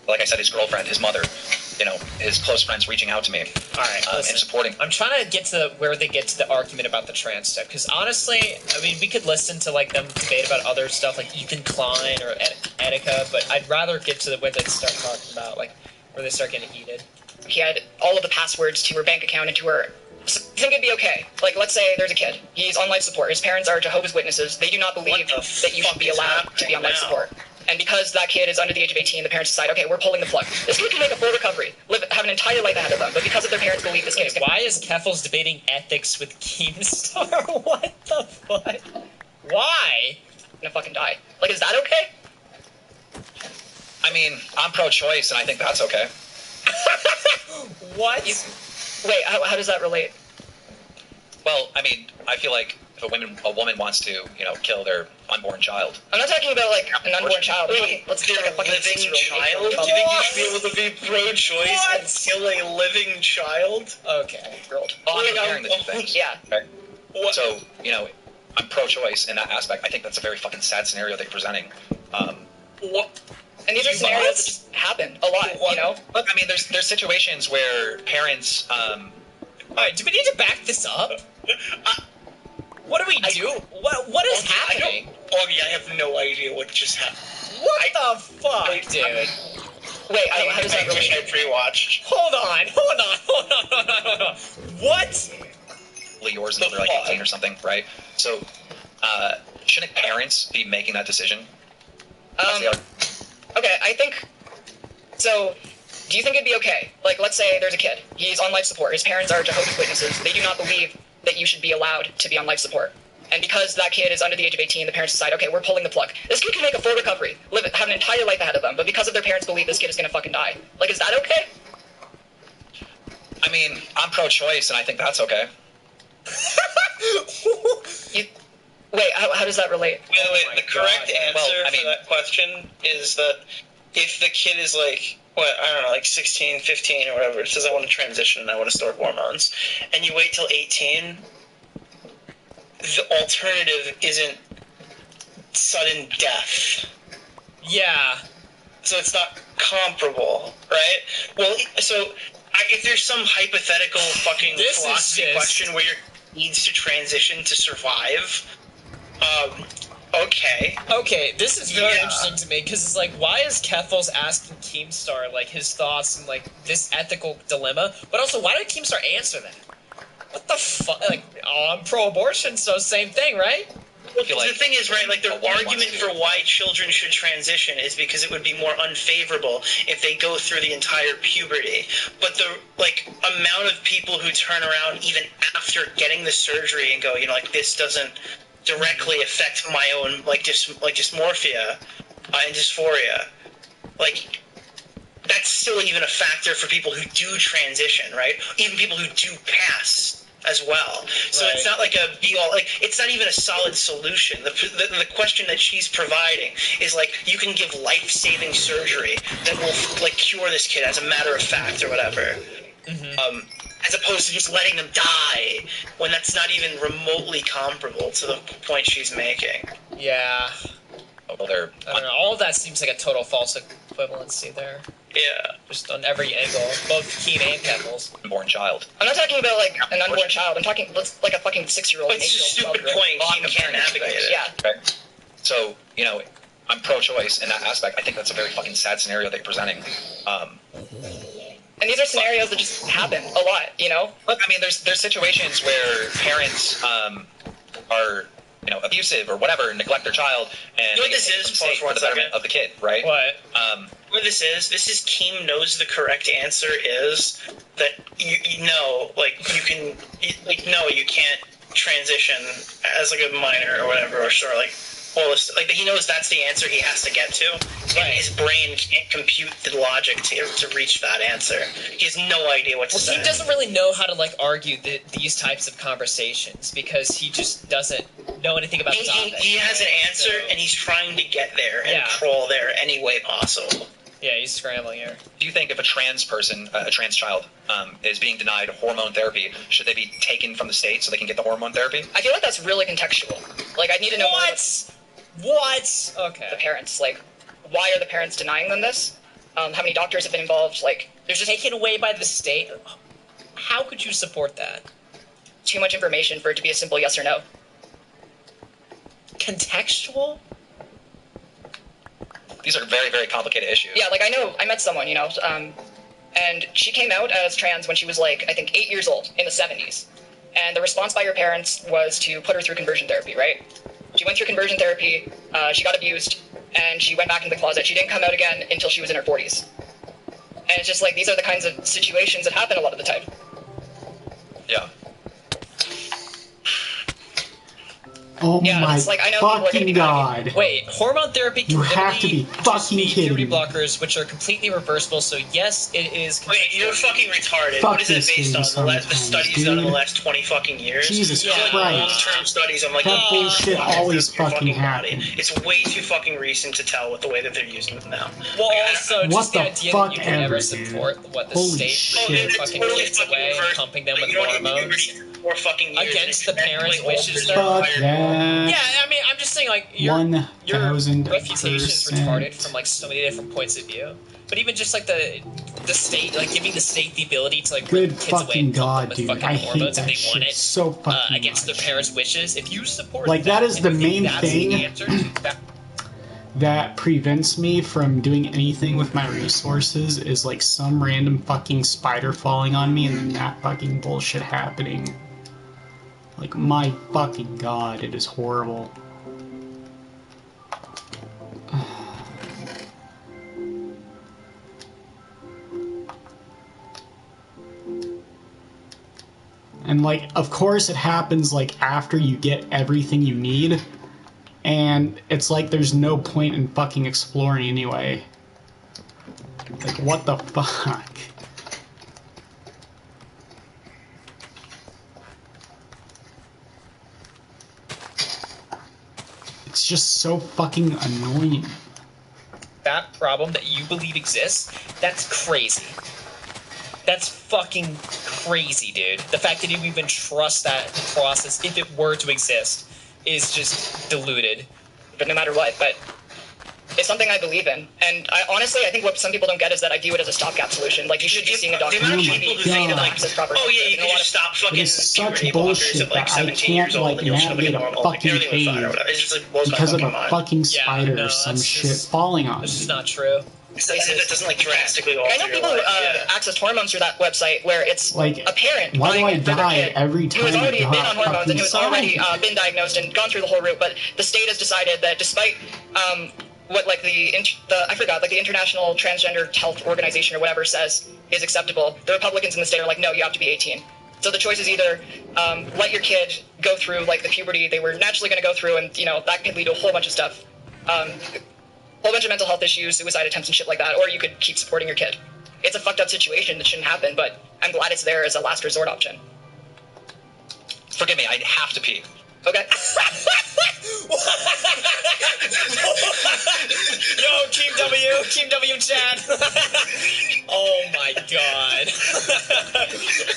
like I said, his girlfriend, his mother, his close friends reaching out to me, all right, and supporting. I'm trying to get to where they get to the argument about the trans stuff, because honestly, I mean, we could listen to them debate about other stuff like Ethan Klein or Etika, but I'd rather get to where they start talking about where they start getting heated. He had all of the passwords to her bank account and to her. So I think it'd be okay. Let's say there's a kid. He's on life support. His parents are Jehovah's Witnesses. They do not believe that you should be allowed to be on life support. And because that kid is under the age of 18, the parents decide, okay, we're pulling the plug. This kid can make a full recovery, have an entire life ahead of them, but because of their parents believe this kid is Why is Keffels debating ethics with Keemstar? What the fuck? Why? Gonna fucking die. Is that okay? I mean, I'm pro-choice, and I think that's okay. What? Wait, how does that relate? Well, I mean, I feel like if a woman wants to, kill their unborn child. I'm not talking about an unborn child. Let's do a living child. Do you think you should be able to be pro-choice and kill a living child? Okay. I'm comparing the two things. Yeah. Okay. So, I'm pro-choice in that aspect. I think that's a very fucking sad scenario that you're presenting. What? And these are scenarios that just happen a lot, Look, I mean, there's situations where parents. Alright, do we need to back this up? What do we do? What is happening? I have no idea what just happened. What the fuck, dude? Wait, how does that relate? I pre-watched. Hold on. What? Yours until they're 18 or something, right? So, shouldn't parents be making that decision? Okay, I think... So, do you think it'd be okay? Let's say there's a kid. He's on life support. His parents are Jehovah's Witnesses. They do not believe that you should be allowed to be on life support. And because that kid is under the age of 18, the parents decide, okay, we're pulling the plug. This kid can make a full recovery, have an entire life ahead of them, but because of their parents' belief, this kid is gonna fucking die. Is that okay? I mean, I'm pro-choice, and I think that's okay. Wait, how does that relate? Wait, the correct answer for that question is that if the kid is 16, 15 or whatever, says I want to transition and I want to store hormones, and you wait till 18, the alternative isn't sudden death. Yeah. So it's not comparable, right? Well, so if there's some hypothetical fucking philosophy question where your needs to transition to survive, okay. Okay, this is very interesting to me, because it's why is Keffels asking Keemstar, his thoughts and, this ethical dilemma? But also, why did Keemstar answer that? What the fuck? I'm pro-abortion, so same thing, right? Well, the thing is, right, the argument for why children should transition is because it would be more unfavorable if they go through the entire puberty. But the, amount of people who turn around even after getting the surgery and go, this doesn't directly affect my own, dysmorphia and dysphoria, that's still even a factor for people who do transition, right? Even people who do pass as well. So It's not a be-all, it's not even a solid solution. The question that she's providing is, you can give life-saving surgery that will, cure this kid as a matter of fact or whatever. Mm-hmm. As opposed to just letting them die when that's not even remotely comparable to the point she's making. Yeah. Well, I don't know. All of that seems like a total false equivalency there. Yeah. Just on every angle, both Keem and Keffels. Unborn child. I'm not talking about an unborn child. I'm talking a fucking 6-year-old. It's a stupid point. Keem can't navigate it. Yeah. Right. So I'm pro-choice in that aspect. I think that's a very fucking sad scenario that you're presenting. And these are scenarios that just happen a lot, you know? Look, I mean, there's situations where parents are, you know, abusive or whatever, neglect their child, and You know what they this take is? some state Pause for the betterment of the kid, right? What? What this is Keem knows the correct answer is that you know, like, you can, like, no, you can't transition as, like, a minor or whatever, or sure, like, all this, like, he knows that's the answer he has to get to, and his brain can't compute the logic to reach that answer. He has no idea what to say. He doesn't really know how to, like, argue these types of conversations because he just doesn't know anything about the topic. He has an answer, So- and he's trying to get there and Yeah. crawl there any way possible. Yeah, he's scrambling here. Do you think if a trans person, a trans child, is being denied hormone therapy, should they be taken from the state so they can get the hormone therapy? I feel like that's really contextual. Like, I need to know more about What? Okay. the parents. Like, why are the parents denying them this? How many doctors have been involved? Like, there's just Taken away by the state? How could you support that? too much information for it to be a simple yes or no. Contextual? These are very, very complicated issues. Yeah, like, I met someone, you know, and she came out as trans when she was, like, I think 8 years old in the 70s. And the response by her parents was to put her through conversion therapy, right? She went through conversion therapy, she got abused, and she went back into the closet. She didn't come out again until she was in her 40s. And it's just like, these are the kinds of situations that happen a lot of the time. Yeah. Oh Yeah, my it's like, I know people are gonna fucking be mad god. Wait, hormone therapy can You have to literally be just fucking be kidding puberty me. blockers, which are completely reversible, so yes, it is Wait, you're fucking retarded. Fuck What is it this based game on? The sometimes, studies done in the dude. last 20 fucking years? Jesus Yeah. Christ. Long-term studies. I'm like, That oh, bullshit fuck, always it's your fucking body. happens. It's way too fucking recent to tell with the way that they're using them now. Well, Like, also, What just the the idea fuck that you can ever, ever dude. support what the Holy state shit. really it's fucking totally takes fucking away and reversed. pumping them Like, with you don't need to hormones. puberty for 4 fucking years. Against and the it parents' dramatically wishes, alters though. Fuck their entire- that. Yeah, I mean, I'm just saying, like, your 1000%. refutation is retarded from, like, so many different points of view. But even just, like, the state, like, giving the state the ability to, like, rip Good kids away fucking and pump god, them with dude. fucking I hate hormones if that they want shit it so fucking against much. their parents' wishes. If you support Like, that is and the you think main that's thing. the answer to that, That prevents me from doing anything with my resources is like some random fucking spider falling on me and then that fucking bullshit happening. Like, my fucking god, it is horrible. And, like, of course it happens, like, after you get everything you need. And it's like there's no point in fucking exploring anyway. Like, what the fuck? It's just so fucking annoying. that problem that you believe exists, that's crazy. That's fucking crazy, dude. The fact that you even trust that process, if it were to exist, is just deluded. But no matter what, but it's something I believe in. And I think what some people don't get is that I view it as a stopgap solution. Like, you should be seeing a doctor. The amount of Oh my people who God. think that, like, Access proper oh yeah, you and a can lot just of- stop fucking It is such puberty blockers bullshit at like that I 17 years can't, old like, and you'll still be navigate a normal. Like, fucking everything will be fine or cave whatever. It just like blows because my of fucking a mind. fucking Yeah, spider no, or some that's shit just- falling on That's me. just not true. Places that doesn't like drastically alter I know your people life. accessed hormones through that website where it's Like, a parent why do buying I it for their die kid every who has time I already go been out on hormones and who has fucking already side? been diagnosed and gone through the whole route, but the state has decided that despite what like the International Transgender Health Organization or whatever says is acceptable, the Republicans in the state are like, no, you have to be 18. So the choice is either let your kid go through like the puberty they were naturally going to go through, and that could lead to a whole bunch of stuff, whole bunch of mental health issues, suicide attempts and shit like that, or you could keep supporting your kid. It's a fucked up situation that shouldn't happen, but I'm glad it's there as a last resort option. Forgive me, I have to pee. Okay. Yo, Team W Chad. Oh my god.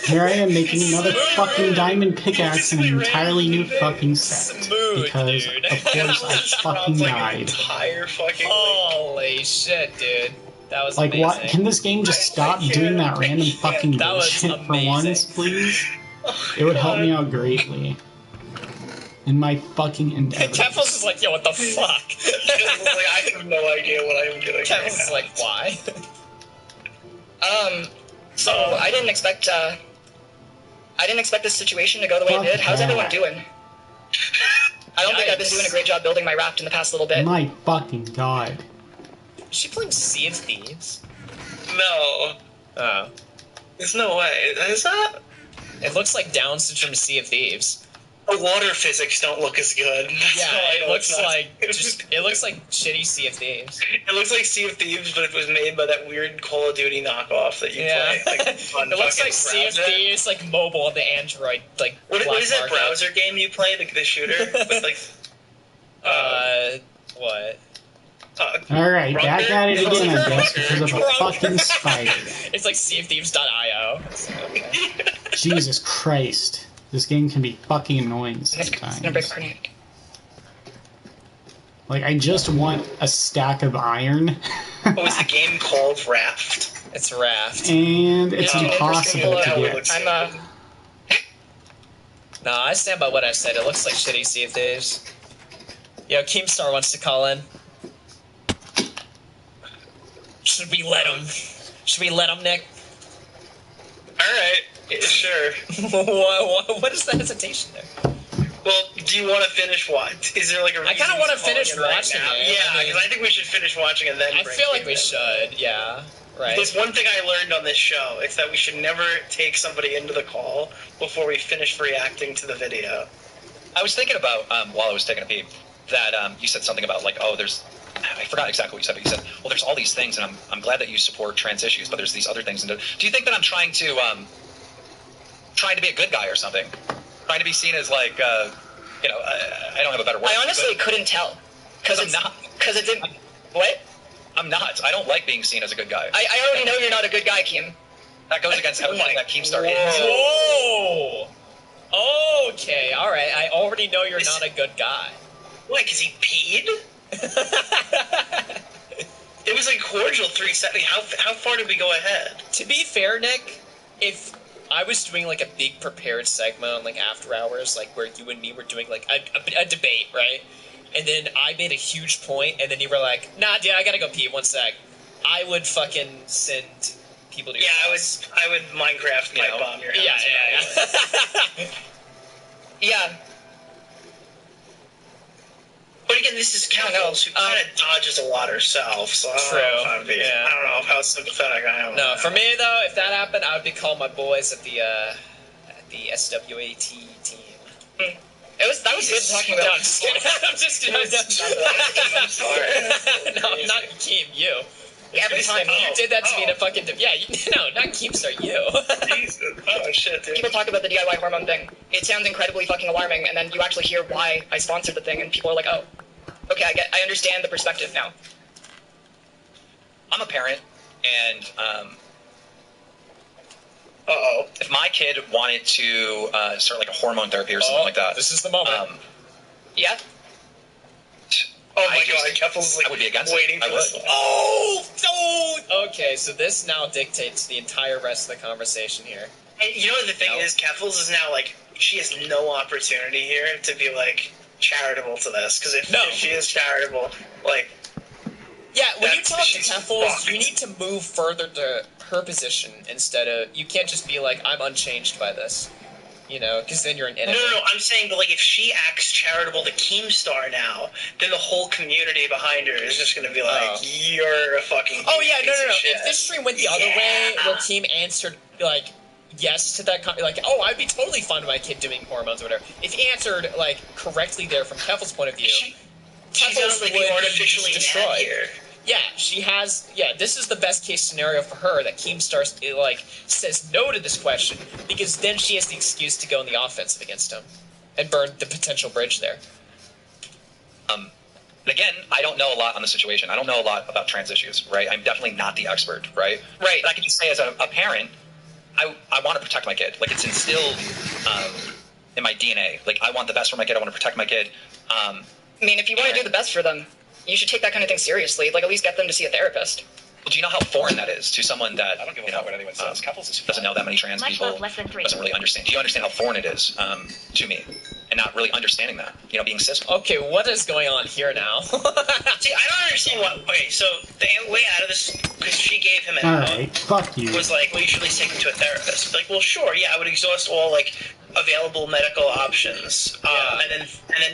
Here I am making another Smooth. fucking diamond pickaxe in an entirely new fucking set. Smooth, Because, dude. of course, I fucking Sounds like an died. entire fucking. Holy shit, dude. That was Like, amazing. what? Can this game just stop doing that random fucking That was bullshit for amazing. once, please? It would help me out greatly. In my fucking endeavor. Keffels is like, yo, what the fuck? Like, I have no idea what I'm doing. Keffels is like, why? So I didn't expect this situation to go the way it did. How's everyone doing? I don't think I've been doing a great job building my raft in the past little bit. My fucking god. Is she playing Sea of Thieves? No. Oh. There's no way. Is that? It looks like Down syndrome Sea of Thieves. The water physics don't look as good. That's Yeah, why I it know looks it's not. like it looks like shitty Sea of Thieves. It looks like Sea of Thieves, but it was made by that weird Call of Duty knockoff that you Yeah, play. Like, it looks like Sea of Thieves, like mobile on the Android, like. What black is that market. browser game you play? The shooter with like. What? Alright, back at it again, I guess, because of a Drunk. fucking spider. It's like SeaofThieves.io. Okay. Jesus Christ. This game can be fucking annoying It's gonna break sometimes. our neck. Like, I just want a stack of iron. What was the game called? Raft. It's Raft. And it's Yeah, impossible to interesting. get. I'm No, I stand by what I said. It looks like shitty Sea of Thieves. Yo, Keemstar wants to call in. Should we let him? Should we let him, Nick? Alright, yeah, sure. what is the hesitation there? Well, do you want to finish what? Is there like a reason I kinda wanna he's calling finish in right watching now? it. Yeah, I mean- because I think we should finish watching and then I bring feel like Keith we in. should, yeah. Right. There's one thing I learned on this show. It's that we should never take somebody into the call before we finish reacting to the video. I was thinking about, while I was taking a pee, that you said something about, like, oh, there's... I forgot exactly what you said, but you said, well, there's all these things, and I'm glad that you support trans issues, but there's these other things. And do you think that I'm trying to be a good guy or something? Trying to be seen as, like, you know, I don't have a better word. I honestly couldn't tell. Because I'm it's not. Because it didn't. What? I'm not. I don't like being seen as a good guy. I already know you're not a good guy, Kim. That goes against everything that Keemstar is. Whoa! Okay, alright. I already know you're not a good guy. Why, because he peed? It was like cordial 3 seconds. How far did we go ahead? To be fair, Nick, if I was doing like a big prepared segment on like After Hours, like where you and me were doing like a debate, right? And then I made a huge point, and then you were like, nah, dude, I gotta go pee, 1 sec. I would fucking send people to your house. I would Minecraft pipe bomb your house. Yeah. Yeah. But again, this is Kels, who kind of dodges a lot herself, so I don't know Yeah. I don't know how sympathetic I am. No, for me though, if that happened, I would be calling my boys at the SWAT team. That was good talking about. No, I'm just kidding. I'm just kidding. I'm sorry. No, not Keem, you. Every time. You did that to me in a fucking... Yeah, no, not Keemstar, you. Jesus. Oh, shit, dude. People talk about the DIY hormone thing. It sounds incredibly fucking alarming, and then you actually hear why I sponsored the thing, and people are like, oh, okay, I understand the perspective now. I'm a parent, and Uh-oh. if my kid wanted to start like a hormone therapy or something like that, This is the moment. Yeah? Oh my god, Keffels like I would be against waiting it. for I this. would. Oh! Okay, so this now dictates the entire rest of the conversation here. And you know what the thing is? Keffels is now like, she has no opportunity here to be like charitable to this, because if she is charitable, like... Yeah, when you talk to she's Keffels, fucked. you need to move further to her position instead of... You can't just be like, I'm unchanged by this. You know, because then you're an enemy. No, I'm saying, but like, if she acts charitable to Keemstar now, then the whole community behind her is just gonna be like, you're a fucking Oh yeah, piece of no. shit. If this stream went the other way, where Keem answered like yes to that, like, oh, I'd be totally fine with my kid doing hormones or whatever. If he answered like correctly there from Keffel's point of view, She's Keffels not like would artificially be mad destroyed. here. Yeah, she has. Yeah, this is the best case scenario for her, that Keemstar like says no to this question, because then she has the excuse to go in the offensive against him and burn the potential bridge there. Again, I don't know a lot on the situation. I don't know a lot about trans issues, right? I'm definitely not the expert, right? Right. But I can just say, as a parent, I want to protect my kid. Like, it's instilled in my DNA. Like, I want the best for my kid. I want to protect my kid. I mean, if you want to do the best for them, you should take that kind of thing seriously. Like, at least get them to see a therapist. Well, do you know how foreign that is to someone that I don't give a fuck what anyone says. Couples is doesn't know that many trans Much people, love, less than 3. doesn't really understand? Do you understand how foreign it is to me? and not really understanding that, being cis. Okay, what is going on here now? See, I don't understand what. Okay, so the way out of this, because she gave him an out, Alright, fuck you. was like, well, you should at least take him to a therapist. Like, well, sure, yeah, I would exhaust all like available medical options, and then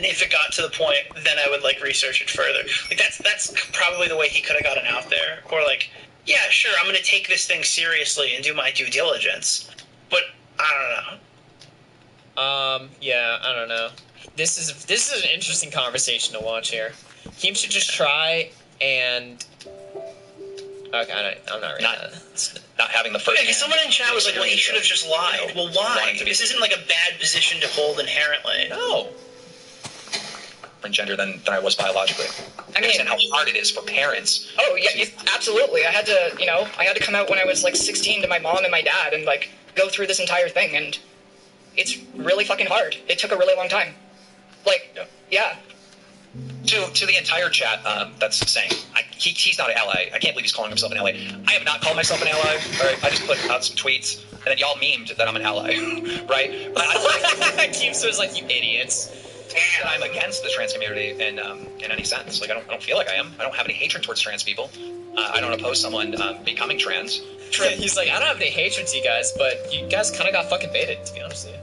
if it got to the point, then I would like research it further. Like that's probably the way he could have gotten out there, or like, yeah, sure, I'm gonna take this thing seriously and do my due diligence, but I don't know. Yeah, I don't know. This is an interesting conversation to watch here. Keem should just try and. Okay, I'm not reading that. Not having the first. Yeah, because someone in chat was like, "Well, he should have just lied." Well, why? This isn't like a bad position to hold inherently. No. Different gender than I was biologically. I mean, how hard it is for parents. Oh yeah, absolutely. I had to come out when I was like 16 to my mom and my dad and like go through this entire thing, and it's really fucking hard. It took a really long time. Like, yeah. To the entire chat that's saying he's not an ally. I can't believe he's calling himself an ally. I have not called myself an ally. All right, I just put out some tweets, and then y'all memed that I'm an ally, right? But Keemster's like, you idiots. I'm against the trans community in any sense. Like, I don't feel like I am. I don't have any hatred towards trans people. I don't oppose someone becoming trans. He's like, I don't have any hatred to you guys, but you guys kind of got fucking baited, to be honest with you.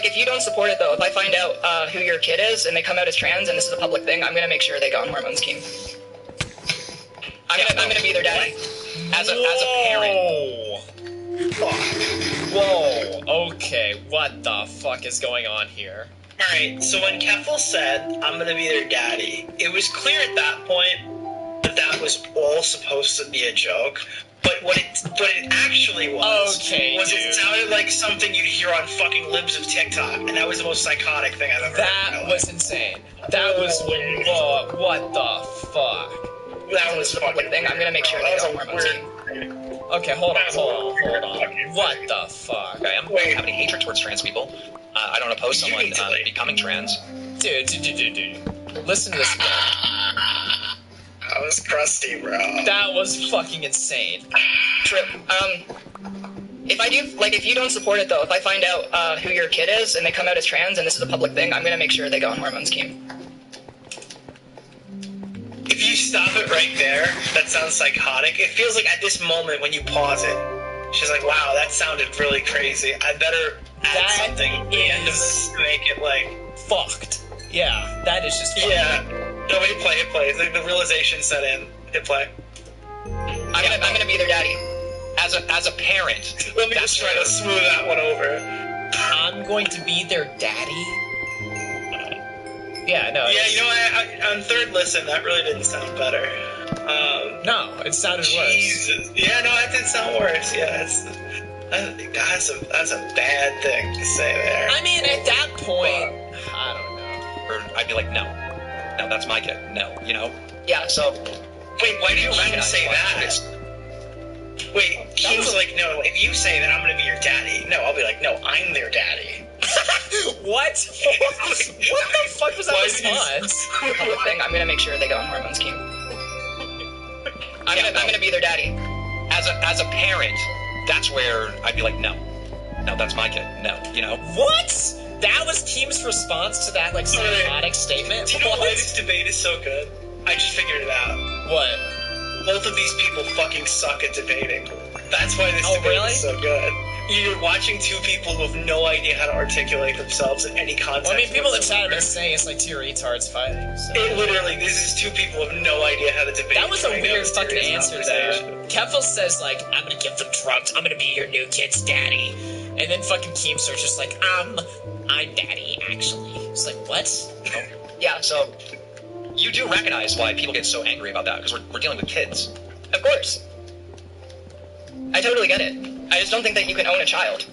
If you don't support it though, if I find out who your kid is and they come out as trans and this is a public thing, I'm gonna make sure they go on hormone scheme. I'm gonna be their daddy. As a parent. Whoa. Okay, what the fuck is going on here? Alright, so when Keffel said, I'm gonna be their daddy, it was clear at that point that was all supposed to be a joke. But what it actually was it sounded like something you'd hear on fucking libs of TikTok, and that was the most psychotic thing I've ever heard. That was insane. That was weird. What the fuck? That was the public thing. I'm gonna make sure they go on hormone scheme. Okay, hold on. What the fuck? Okay, I don't have any hatred towards trans people. I don't oppose someone becoming trans. Dude. Listen to this again. That was crusty, bro. That was fucking insane. Trip. If you don't support it though, if I find out who your kid is and they come out as trans and this is a public thing, I'm gonna make sure they go on hormone scheme. If you stop it right there, that sounds psychotic. It feels like at this moment when you pause it, she's like, wow, that sounded really crazy. I better add something at the end of this to make it like... fucked. Yeah, that is just fucked. Yeah. No, wait, it plays. The realization set in. Hit play. I'm gonna be their daddy. As a parent. Let me just try to smooth that one over. I'm going to be their daddy? Yeah, no. Yeah, you know what? On third listen, that really didn't sound better. No, it sounded Jesus. worse. Yeah, no, that did sound worse. Yeah, that's a bad thing to say there. I mean, at that point, I don't know. Or I'd be like, no, that's my kid. No, Yeah. So, wait, why did you say that? Wait, he was like, no, if you say that I'm gonna be your daddy, no, I'll be like, no, I'm their daddy. What? What the fuck was that response? Public thing. I'm gonna make sure they go on hormone scheme. I'm gonna be their daddy. As a parent, that's where I'd be like, no, that's my kid. No, What? That was Keem's response to that, like, psychotic statement? Do you know why this debate is so good? I just figured it out. What? Both of these people fucking suck at debating. That's why this debate is so good. You're watching two people who have no idea how to articulate themselves in any context. Well, I mean, people in the chat have been saying it's like two retards fighting. So. It literally, this is two people who have no idea how to debate. That was a weird fucking answer, though. Keffel says, like, I'm gonna give them drugs, I'm gonna be your new kid's daddy. And then fucking Keemster's just like, I'm daddy, actually. It's like, what? Yeah, so you do recognize why people get so angry about that, because we're dealing with kids. Of course. I totally get it. I just don't think that you can own a child.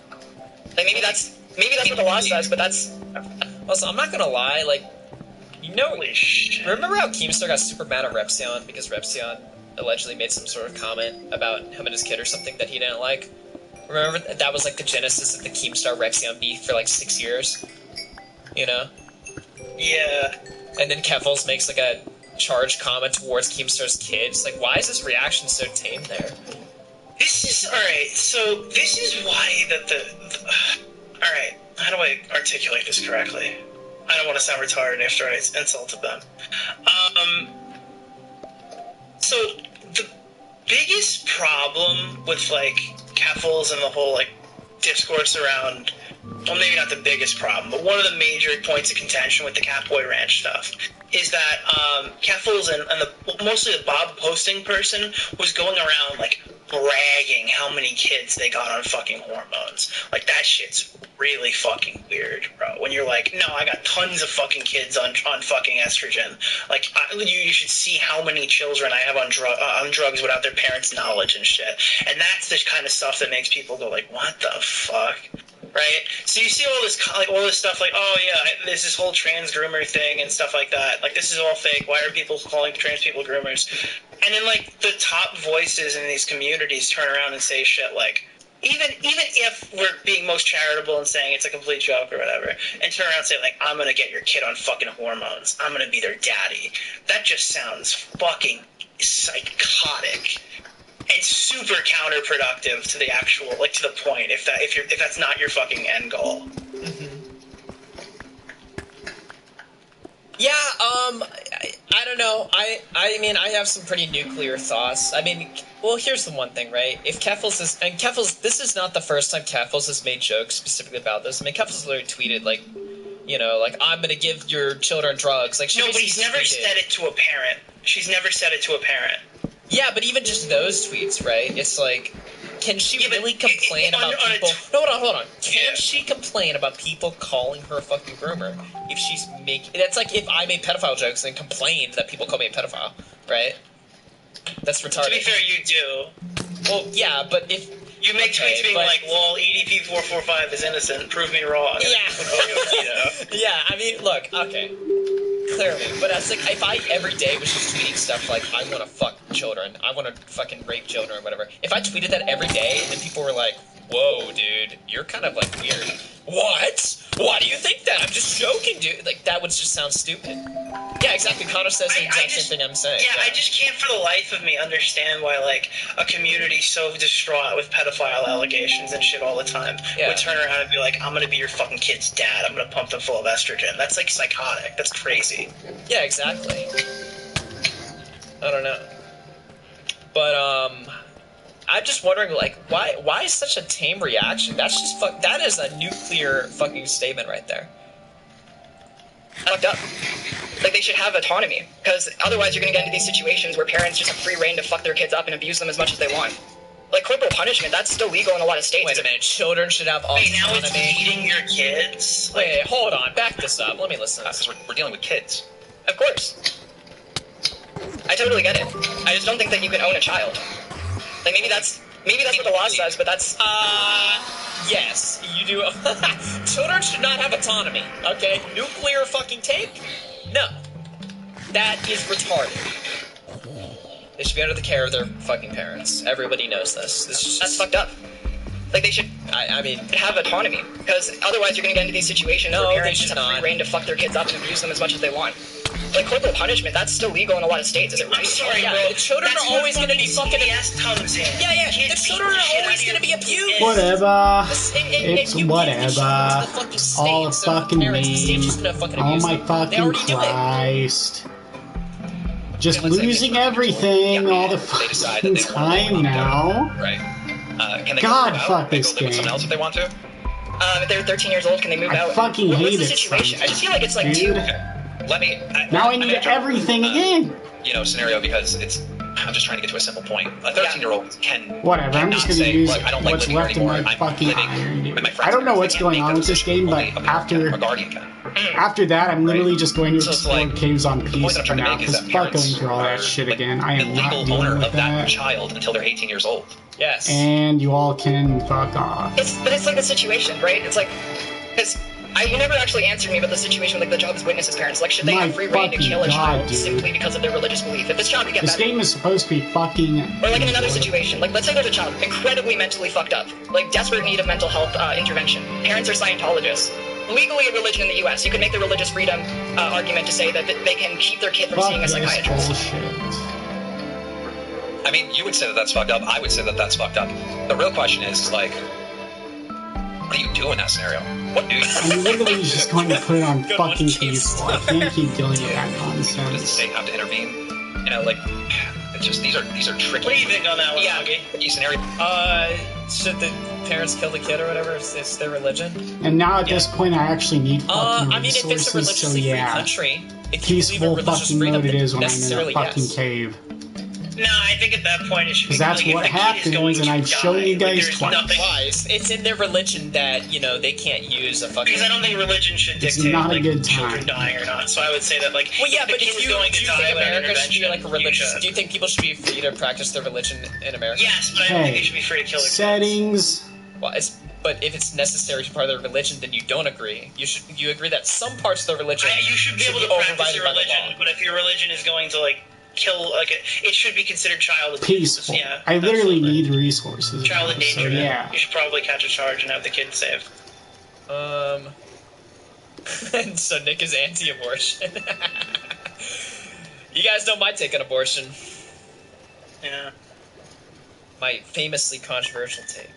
Like, maybe that's what the law says, but that's... Also, I'm not gonna lie, like, remember how Keemster got super mad at Repsion because Repsion allegedly made some sort of comment about him and his kid or something that he didn't like? Remember that was like the genesis of the Keemstar Repsion beef for like 6 years? Yeah. And then Keffels makes like a charged comment towards Keemstar's kids. Like, why is his reaction so tame there? This is alright. So this is why alright. How do I articulate this correctly? I don't want to sound retarded after I insulted them. So the biggest problem with like Keffals and the whole like discourse around, well, maybe not the biggest problem, but one of the major points of contention with the Catboy Ranch stuff is that Keffals and mostly the Bob posting person was going around like bragging how many kids they got on fucking hormones. Like, that shit's really fucking weird, bro. When you're like, no, I got tons of fucking kids on fucking estrogen. Like, you should see how many children I have on drugs without their parents' knowledge and shit. And that's the kind of stuff that makes people go like, what the fuck? Right? So you see all this stuff like, oh yeah, there's this whole trans groomer thing and stuff like that. Like, this is all fake. Why are people calling trans people groomers? And then like the top voices in these communities turn around and say shit like, even if we're being most charitable and saying it's a complete joke or whatever, and turn around and say like, I'm gonna get your kid on fucking hormones, I'm gonna be their daddy. That just sounds fucking psychotic. And super counterproductive to the actual, like, to the point, if that's not your fucking end goal. Mm-hmm. Yeah, I don't know. I mean, I have some pretty nuclear thoughts. I mean, well, here's the one thing, right? If Keffals this is not the first time Keffals has made jokes specifically about this. I mean, Keffals literally tweeted, like, you know, like, I'm gonna give your children drugs. Like, no, but he's never said it to a parent. She's never said it to a parent. Yeah, but even just those tweets, right? It's like, can she really complain about people? No, hold on. Can she complain about people calling her a fucking groomer if she's making? That's like if I made pedophile jokes and complained that people call me a pedophile, right? That's retarded. To be fair, you do. Well, yeah, but if you make tweets being like, "Lol, EDP 445 is innocent. Prove me wrong." Yeah. Yeah. I mean, look. Okay. Clearly, but that's like, if I every day was just tweeting stuff like, I want to fuck children, I want to fucking rape children or whatever, if I tweeted that every day and then people were like, whoa, dude, you're kind of like weird. What? Why do you think that? I'm just joking, dude. Like, that would just sound stupid. Yeah, exactly. Connor says the exact same thing I'm saying. Yeah, I just can't for the life of me understand why, like, a community so distraught with pedophile allegations and shit all the time would turn around and be like, I'm gonna be your fucking kid's dad. I'm gonna pump them full of estrogen. That's, like, psychotic. That's crazy. Yeah, exactly. I don't know. But, I'm just wondering, like, why is such a tame reaction? That's just that is a nuclear fucking statement right there. Fucked up. Like, they should have autonomy, because otherwise you're gonna get into these situations where parents just have free reign to fuck their kids up and abuse them as much as they want. Like, corporal punishment, that's still legal in a lot of states. Wait a minute, children should have autonomy. Wait, now it's beating your kids? Wait, hold on, back this up. Let me listen. Because we're dealing with kids. Of course. I totally get it. I just don't think that you can own a child. Like, maybe that's what the law says, but that's... Yes, you do. Children should not have autonomy, okay? Nuclear fucking take? No. That is retarded. They should be under the care of their fucking parents. Everybody knows this. That's fucked up. Like, they should... I mean... have autonomy, because otherwise you're gonna get into these situations where parents just have free reign to fuck their kids up and abuse them as much as they want. Like, corporal punishment, that's still legal in a lot of states. Is it right? I'm sorry, bro. The children are always going to be fucking... Yeah, the children are always going to be abused. Whatever. It's whatever. All a fucking meme. Oh my fucking Christ. Just losing everything all the fucking time now. Right. Can they God, go fuck this game. Live with someone else if they want to? If they're 13 years old, can they move out? I fucking hate What's the situation? I just feel like it's like, dude. Let me... Now I need everything again. You know, scenario, because it's... I'm just trying to get to a simple point. A 13-year-old can... Whatever, I'm just gonna use what's left in my fucking iron, dude. I don't know what's going on with this game, but after that, I'm literally just going to explore caves on peace for now, because fuck going through all that shit again. I am not dealing with that. Child until they're 18 years old. Yes. And you all can fuck off. But it's like the situation, right? It's like... Because... you never actually answered me about the situation with, like, the Jehovah's Witnesses parents. Like, should they have free reign to kill a child simply because of their religious belief? If this child could get better... This game is supposed to be fucking... Or, like, in another situation. Like, let's say there's a child incredibly mentally fucked up. Like, desperate need of mental health intervention. Parents are Scientologists. Legally a religion in the U.S. You could make the religious freedom argument to say that they can keep their kid from seeing a psychiatrist. Bullshit. I mean, you would say that that's fucked up. I would say that that's fucked up. The real question is like, what do you do in that scenario? What do you? I'm literally just going to put it on Good one, fucking Keith. peaceful. I can't keep dealing with that Does the nonsense. state have to intervene? You know, like, it's just these are tricky. What do you think on that one, Yeah. Augie? Tricky scenario. Should the parents kill the kid or whatever? It's their religion. And now at this point, I actually need fucking I mean, if it's a resources, so religiously free yeah. country, if you believe in Peaceful religious fucking freedom, mode it then is when I'm in a necessarily fucking yes. cave. No, I think at that point it should be Because that's like, what if the kid is going happens, and to I've shown die, you like, guys there's twice. nothing- Why? It's in their religion that, they can't use a fucking... Because I don't think religion should It's dictate not a like good children time. dying or not. So I would say that like Well, yeah, the but kid if is you, going do to you die think without America should be like a intervention, religious... you should. Do you think people should be free to practice their religion in America? Yes, but I don't think Hey, they should be free to kill their kids. settings. Well, but if it's necessary to part of their religion, then you don't agree. You agree that some parts of their religion You should be able to practice overridden your by the religion, law. but if your religion is going to like kill, like it should be considered child abuse. Peaceful. Yeah, I literally absolutely. need resources. child now, so endangerment. yeah. You should probably catch a charge and have the kid saved. And so Nick is anti-abortion. You guys know my take on abortion. Yeah. My famously controversial take.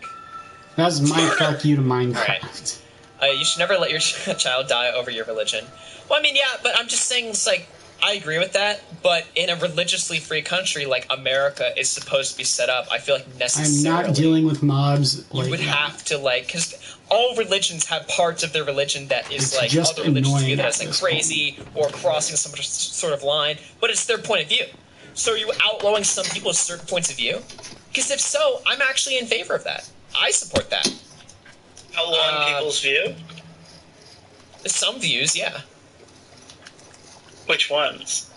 That's my fuck you to Minecraft. You should never let your child die over your religion. Well, I mean, yeah, but I'm just saying, it's like, I agree with that, but in a religiously free country like America is supposed to be set up, I feel like I'm necessarily... not dealing with mobs. You would have to, like, because all religions have parts of their religion that is, It's like, just other religions annoying view that at as, like, this crazy or crossing some sort of line, but it's their point of view. So are you outlawing some people's certain points of view? Because if so, I'm actually in favor of that. I support that. Outlawing people's view? Some views, yeah. Which ones?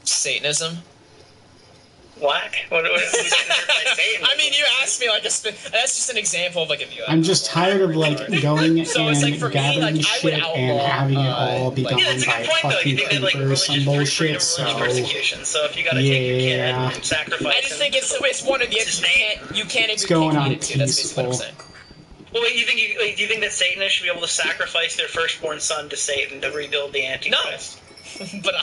Satanism. Why? Who's getting hurt by Satan? I mean, you asked me like that's just an example of like a view. I'm just tired of like going So and it's like, for me, gathering like, I would shit and outlaw, having it all be like- done Yeah, that's a by good point, though. fucking You think that, like, creepers or some freedom, bullshit. So religious persecution. So if you gotta take your kid Yeah. and sacrifice I just him- think it's one of the you can't It's going on it too. That's basically what I'm peaceful. saying. Well, wait, do you think that Satanists should be able to sacrifice their firstborn son to Satan to rebuild the Antichrist? but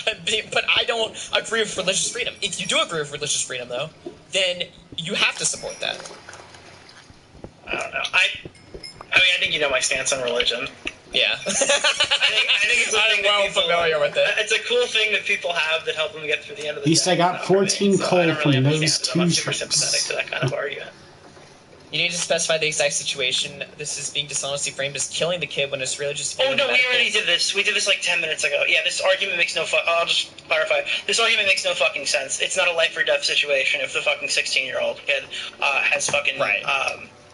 I don't agree with religious freedom. If you do agree with religious freedom, though, then you have to support that. I don't know. I mean, I think you know my stance on religion. Yeah. I think it's a I'm thing well that people, familiar with it. It's a cool thing that people have that help them get through the end of the At least day. I got Not for me, 14 so I coal don't from really those understand it. I'm not super two sympathetic to that kind of argument. You need to specify the exact situation. This is being dishonestly framed as killing the kid when it's really just... Oh, no, we already did this. We did this like 10 minutes ago. Yeah, this argument makes no I'll just clarify. This argument makes no fucking sense. It's not a life or death situation if the fucking 16-year-old kid has fucking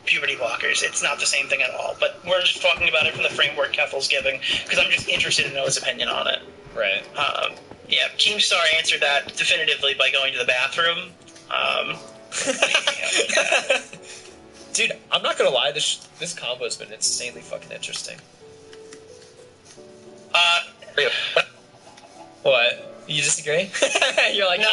puberty blockers. It's not the same thing at all. But we're just talking about it from the framework Keffel's giving, because I'm just interested to know his opinion on it. Right. Yeah, Keemstar answered that definitively by going to the bathroom. Dude, I'm not gonna lie, this combo's been insanely fucking interesting. What? You disagree? You're like, no.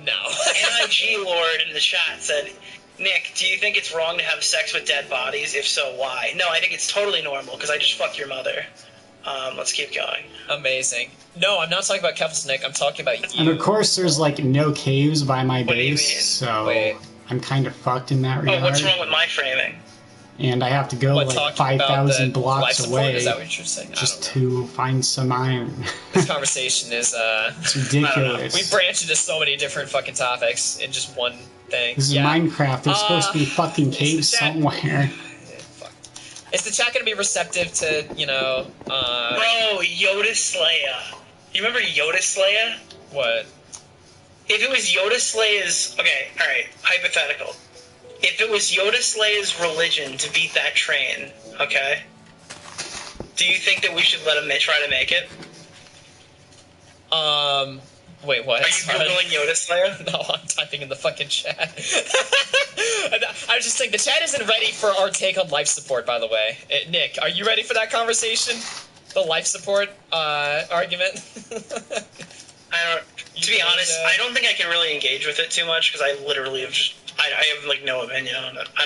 NIG Lord in the chat said, Nick, do you think it's wrong to have sex with dead bodies? If so, why? No, I think it's totally normal, because I just fucked your mother. Let's keep going. Amazing. No, I'm not talking about Keffels, Nick. I'm talking about you. And of course, there's like no caves by my What do you base, mean? so Wait. I'm kind of fucked in that Oh, regard. what's wrong with my framing? And I have to go What, like talking about 5,000 the life blocks support? away Is that what you're saying? just I don't know. to find some iron. This conversation is, It's ridiculous. we branched into so many different fucking topics in just one thing. This is Minecraft. There's supposed to be fucking caves that- somewhere. Fuck. Is the chat gonna be receptive to, Bro, Yoda Slayer. You remember Yoda Slayer? what? If it was Yoda Slayer's... Okay, alright, hypothetical. If it was Yoda Slayer's religion to beat that train, okay? Do you think that we should let him try to make it? Wait, what? Are you Googling Yoda Slayer? No, I'm typing in the fucking chat. I was just saying, the chat isn't ready for our take on life support, by the way. Nick, are you ready for that conversation? The life support argument? To be honest, I don't think I can really engage with it too much, because I literally have just... I have, like, no opinion on it. I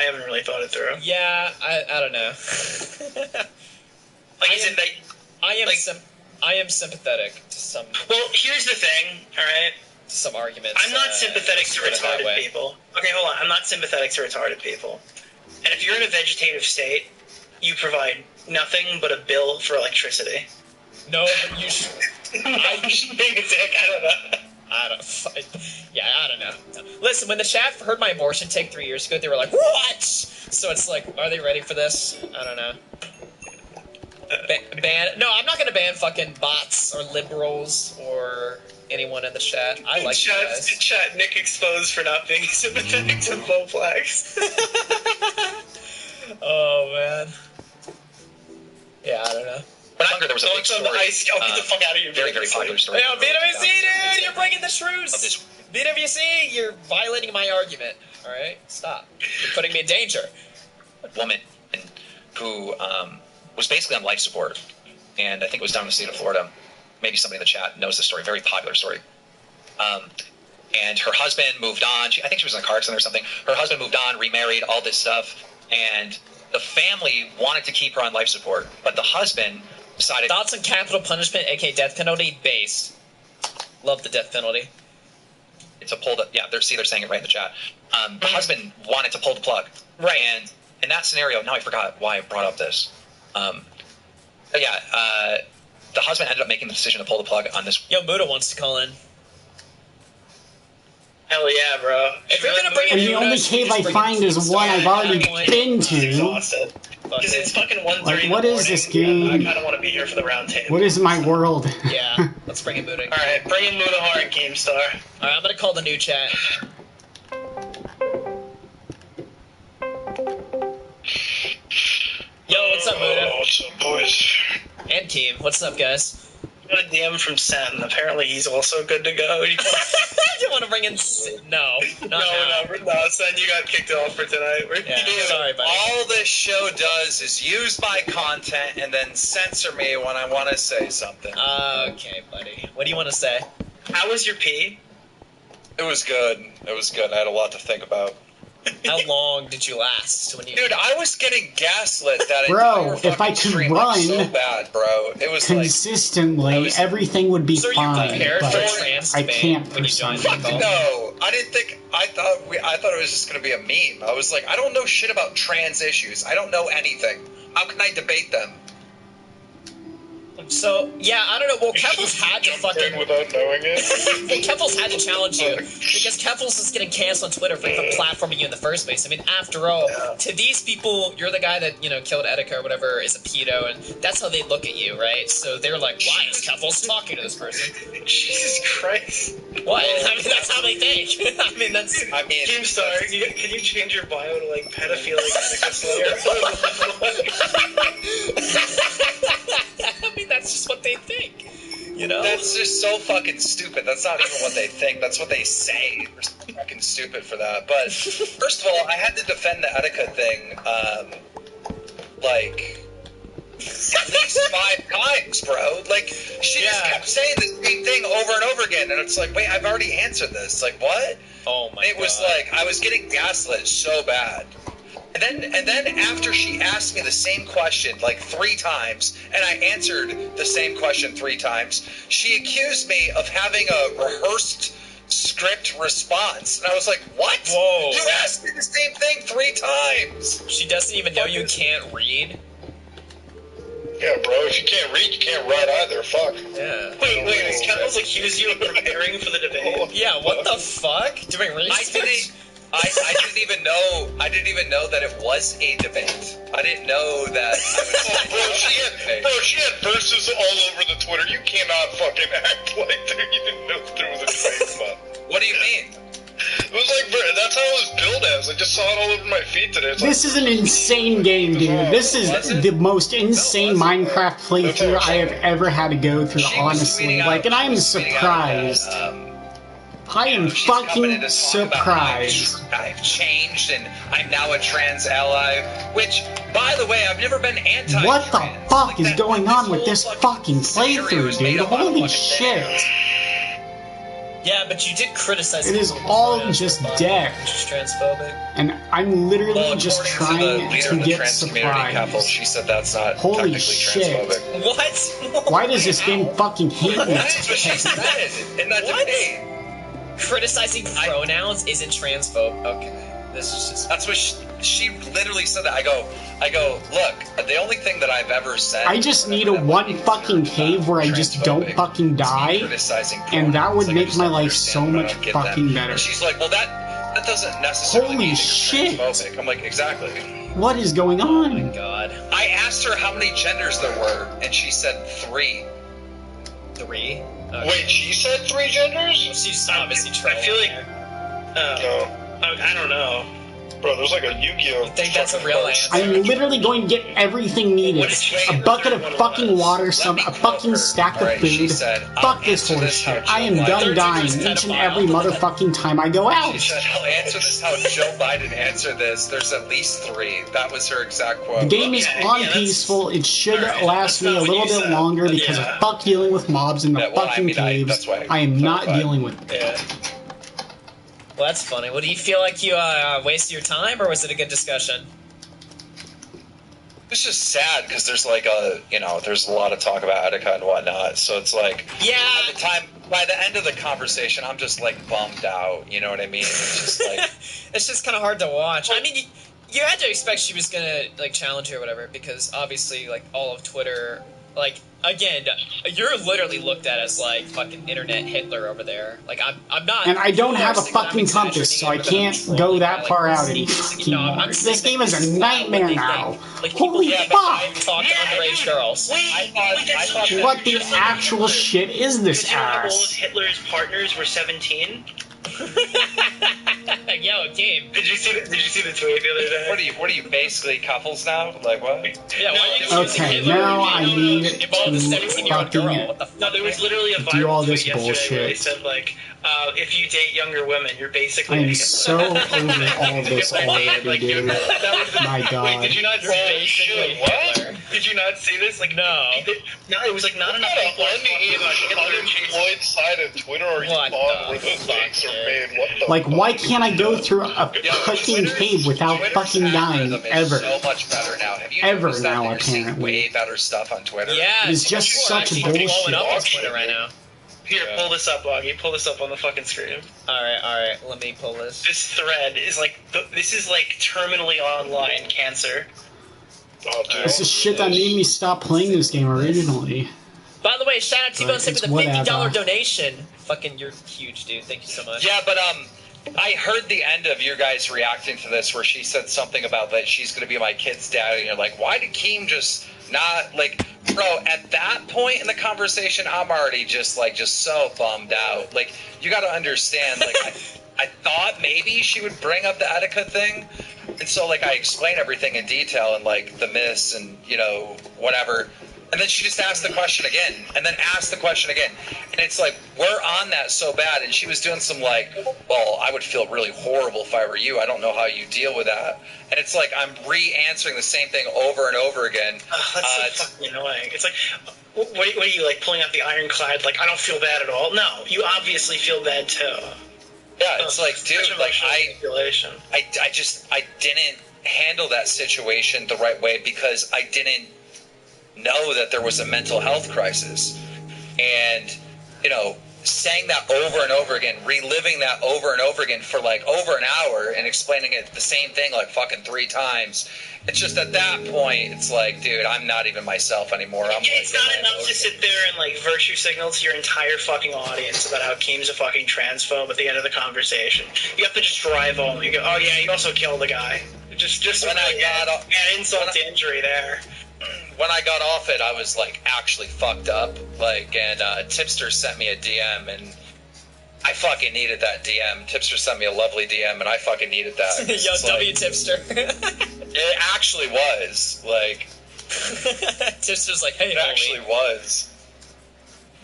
haven't really thought it through. Yeah, I don't know. Like, is it that... I am sympathetic to some... Well, here's the thing, alright? some arguments. I'm not sympathetic to put it that retarded way. people. Okay, hold on. I'm not sympathetic to retarded people. And if you're in a vegetative state, you provide nothing but a bill for electricity. No, but you should. I'm just being a dick. I don't know. I don't know. Listen, when the chat heard my abortion take 3 years ago, they were like, "What?" So it's like, are they ready for this? I don't know. Ban? No, I'm not gonna ban fucking bots or liberals or anyone in the chat. I like you guys. Chat, Nick exposed for not being sympathetic to Bowflex. Oh man. Yeah, I don't know. When I heard there was a big story. Get the fuck out of here. Very, very popular story. Yo, BWC, dude, you're breaking the truce. Of this- BWC, you're violating my argument. All right, stop. You're putting me in danger. Woman who was basically on life support, and I think it was down in the state of Florida. Maybe somebody in the chat knows the story. Very popular story. And her husband moved on. I think she was in a car accident or something. Her husband moved on, remarried, all this stuff, and the family wanted to keep her on life support, but the husband decided. Thoughts on capital punishment, aka death penalty, based. Love the death penalty. To pull the they're saying it right in the chat. The husband wanted to pull the plug, Right. And in that scenario, now I forgot why I brought up this. The husband ended up making the decision to pull the plug on this. Yo, Muda wants to call in. Hell yeah, bro. If you're gonna bring in And the Muda, only should cave just I bring find in is one I've already been to. Exhausted. Because it's fucking 1:30 Like, in what the is morning, this and game? I kind of want to be here for the round table. What is my world? Yeah, let's bring in Muda. Alright, bring in Mudahar and Keemstar. Alright, I'm gonna call the new chat. Yo, what's up, Muda? What's up, boys? And Keem, what's up, guys? Got a DM from Sen. Apparently he's also good to go. You want to bring in? No, No, Sen, you got kicked off for tonight. Yeah, sorry, buddy. All this show does is use my content and then censor me when I want to say something. Okay, buddy. What do you want to say? How was your pee? It was good. It was good. I had a lot to think about. How long did you last when you? Dude, I was getting gaslit that Bro, entire if I fucking could stream, run like, so bad, bro. It was consistently, I was- everything would be So are you fine, prepared for but trans I debate can't when for you some join like, reason. no, I didn't think. I thought it was just gonna be a meme. I was like, I don't know shit about trans issues. I don't know anything. How can I debate them? So yeah, I don't know. Well, Keffels had to fucking. without knowing it. Well, Keffels had to challenge you because Keffels is getting canceled on Twitter for even platforming you in the first place. I mean, after all, to these people, you're the guy that killed Etika or whatever, is a pedo, and that's how they look at you, right? So they're like, why is Keffels talking to this person? Jesus Christ. What? I mean, that's how they think. I mean, that's. I mean, Keemstar, can you change your bio to like pedophilic Etika slayer? I mean, that's just what they think. You know? that's just so fucking stupid. That's not even what they think. That's what they say. They're so fucking stupid for that. But first of all, I had to defend the Etika thing, like at least 5 times, bro. Like she just kept saying the same thing over and over again, and it's like, wait, I've already answered this. Like what? Oh my And it was like I was getting gaslit so bad. And then after she asked me the same question like 3 times, and I answered the same question 3 times, she accused me of having a rehearsed script response. And I was like, what? Whoa. You asked me the same thing 3 times. She doesn't even know you can't read. Yeah, bro, if you can't read, you can't write either. Fuck. Yeah. Wait, is Keffels accused you of preparing for the debate? Yeah. What the fuck? Doing research? I didn't even know. I didn't even know that it was a debate. I didn't know that. Bro, she had verses all over the Twitter. You cannot fucking act like you didn't know there was a debate about. What do you mean? It was like, that's how it was billed as. I just saw it all over my feed today. It's This is an insane game, dude. This is the most insane Minecraft playthrough I have ever had to go through, She was honestly. tweeting out- Like, and I am she was tweeting out that, surprised. I am she's coming fucking in to talk about how surprised. I've changed and I'm now a trans ally. Which, by the way, I've never been anti-trans. What the fuck is that- going on with whole this fucking fucking scenario playthrough, is made dude? up out of Holy fucking shit. things. Yeah, but you did criticize. It is people all for it, just fuck, death. Which is transphobic. And I'm literally Well, just according to the trying leader to of the get trans community, Capital, surprised. she said that's not Holy technically shit. transphobic. What? Why does this game fucking hate me? That's what she said in that What? debate. Criticizing pronouns isn't transphobe. Okay. This is just... That's what she literally said that. I go, look, the only thing that I've ever said... I just need a one fucking cave where I just don't fucking die, and that would make my life so much fucking better. And she's like, well, that doesn't necessarily mean transphobic. I'm like, exactly. What is going on? Oh my god. I asked her how many genders there were, and she said 3. 3? Okay. Wait, she said 3 genders? She's obviously trolling. I feel like... No. I don't know. Bro, there's like a Yu-Gi-Oh! I think that's a real answer. I'm literally going to get everything needed. A bucket of fucking water, a fucking stack of food. Fuck this horse shit. I am done dying each and every motherfucking time I go out. She said, I'll answer this how Joe Biden answered this. There's at least 3. That was her exact quote. The game is unpeaceful. It should last me a little bit longer because of fuck dealing with mobs in the fucking caves. I am not dealing with it. Well, that's funny. Well, do you feel like you wasted your time, or was it a good discussion? It's just sad because there's like there's a lot of talk about etiquette and whatnot. So it's like, yeah. By the end of the conversation, I'm just like bummed out. You know what I mean? It's just like, it's just kind of hard to watch. I mean, you had to expect she was gonna like challenge you or whatever, because obviously, like all of Twitter, like again, you're literally looked at as like fucking internet Hitler over there. Like I'm not. And I don't have a fucking compass, so I can't go that far out anymore. This game is a nightmare now. Holy fuck! Talk to underage girls. I thought What the actual shit is this Did you know all of ass? Hitler's partners were 17? Yo, game. Did you see the tweet the other day? What are you basically couples now? Like what? Yeah, why are you using Okay, Hitler? now I need Involved a to 17-year-old girl. fucking What the fuck? No, there was literally a do viral all this tweet yesterday where they bullshit. said like, if you date younger women, you're basically. I am making- so over all this already, dude. That was the- My God. Wait, did you not You're see basically Hitler. Did you not see this? Like, No. No, it was like not enough people. Unemployed side of Twitter are you What on the where those fuck, links are dude? made? What the Like, fuck? why can't I go through a fucking cave without Twitter's fucking dying algorithm is ever? So much better now. Have you Ever noticed that now, you're seeing apparently. way better stuff on Twitter? Yeah, It's just people are such actually blowing bullshit. up on Twitter right now. Here, pull this up, Boggy. Pull this up on the fucking screen. All right. Let me pull this. This thread is like this is like terminally online cancer. Oh, dude. This is shit that made me stop playing this game originally. By the way, shout out to But T-Bone Sip it's with a $50 whatever. donation. Fucking, you're huge, dude. Thank you so much. Yeah, but I heard the end of your guys reacting to this where she said something about that she's going to be my kid's dad, and you're like, why did Keem just not, like, bro, at that point in the conversation, I'm already just so bummed out. Like, you got to understand, like, I thought maybe she would bring up the etiquette thing, and so, like, I explained everything in detail and, like, the myths and, you know, whatever. And then she just asked the question again, and then asked the question again. And it's like, we're on that so bad. And she was doing some like, well, I would feel really horrible if I were you. I don't know how you deal with that. And it's like, I'm re-answering the same thing over and over again. That's so fucking annoying. It's like, what are you, like, pulling out the ironclad, like, I don't feel bad at all? No, you obviously feel bad, too. Yeah, it's like, dude, like, I didn't handle that situation the right way because I didn't know that there was a mental health crisis. And, you know, saying that over and over again, reliving that over and over again for like over an hour and explaining it the same thing like fucking 3 times. It's just at that point, it's like, dude, I'm not even myself anymore. It's not enough to sit there and like virtue signal to your entire fucking audience about how Keem's a fucking transphobe at the end of the conversation. You have to just drive home. You go, oh yeah, you also killed a guy. Just when I got add insult to injury there. When I got off it, I was like actually fucked up. Like, and Tipster sent me a DM, and I fucking needed that DM. Tipster sent me a lovely DM, and I fucking needed that. Yo, It's W like, Tipster. it actually was like. Tipster's like, hey, It actually homie. was.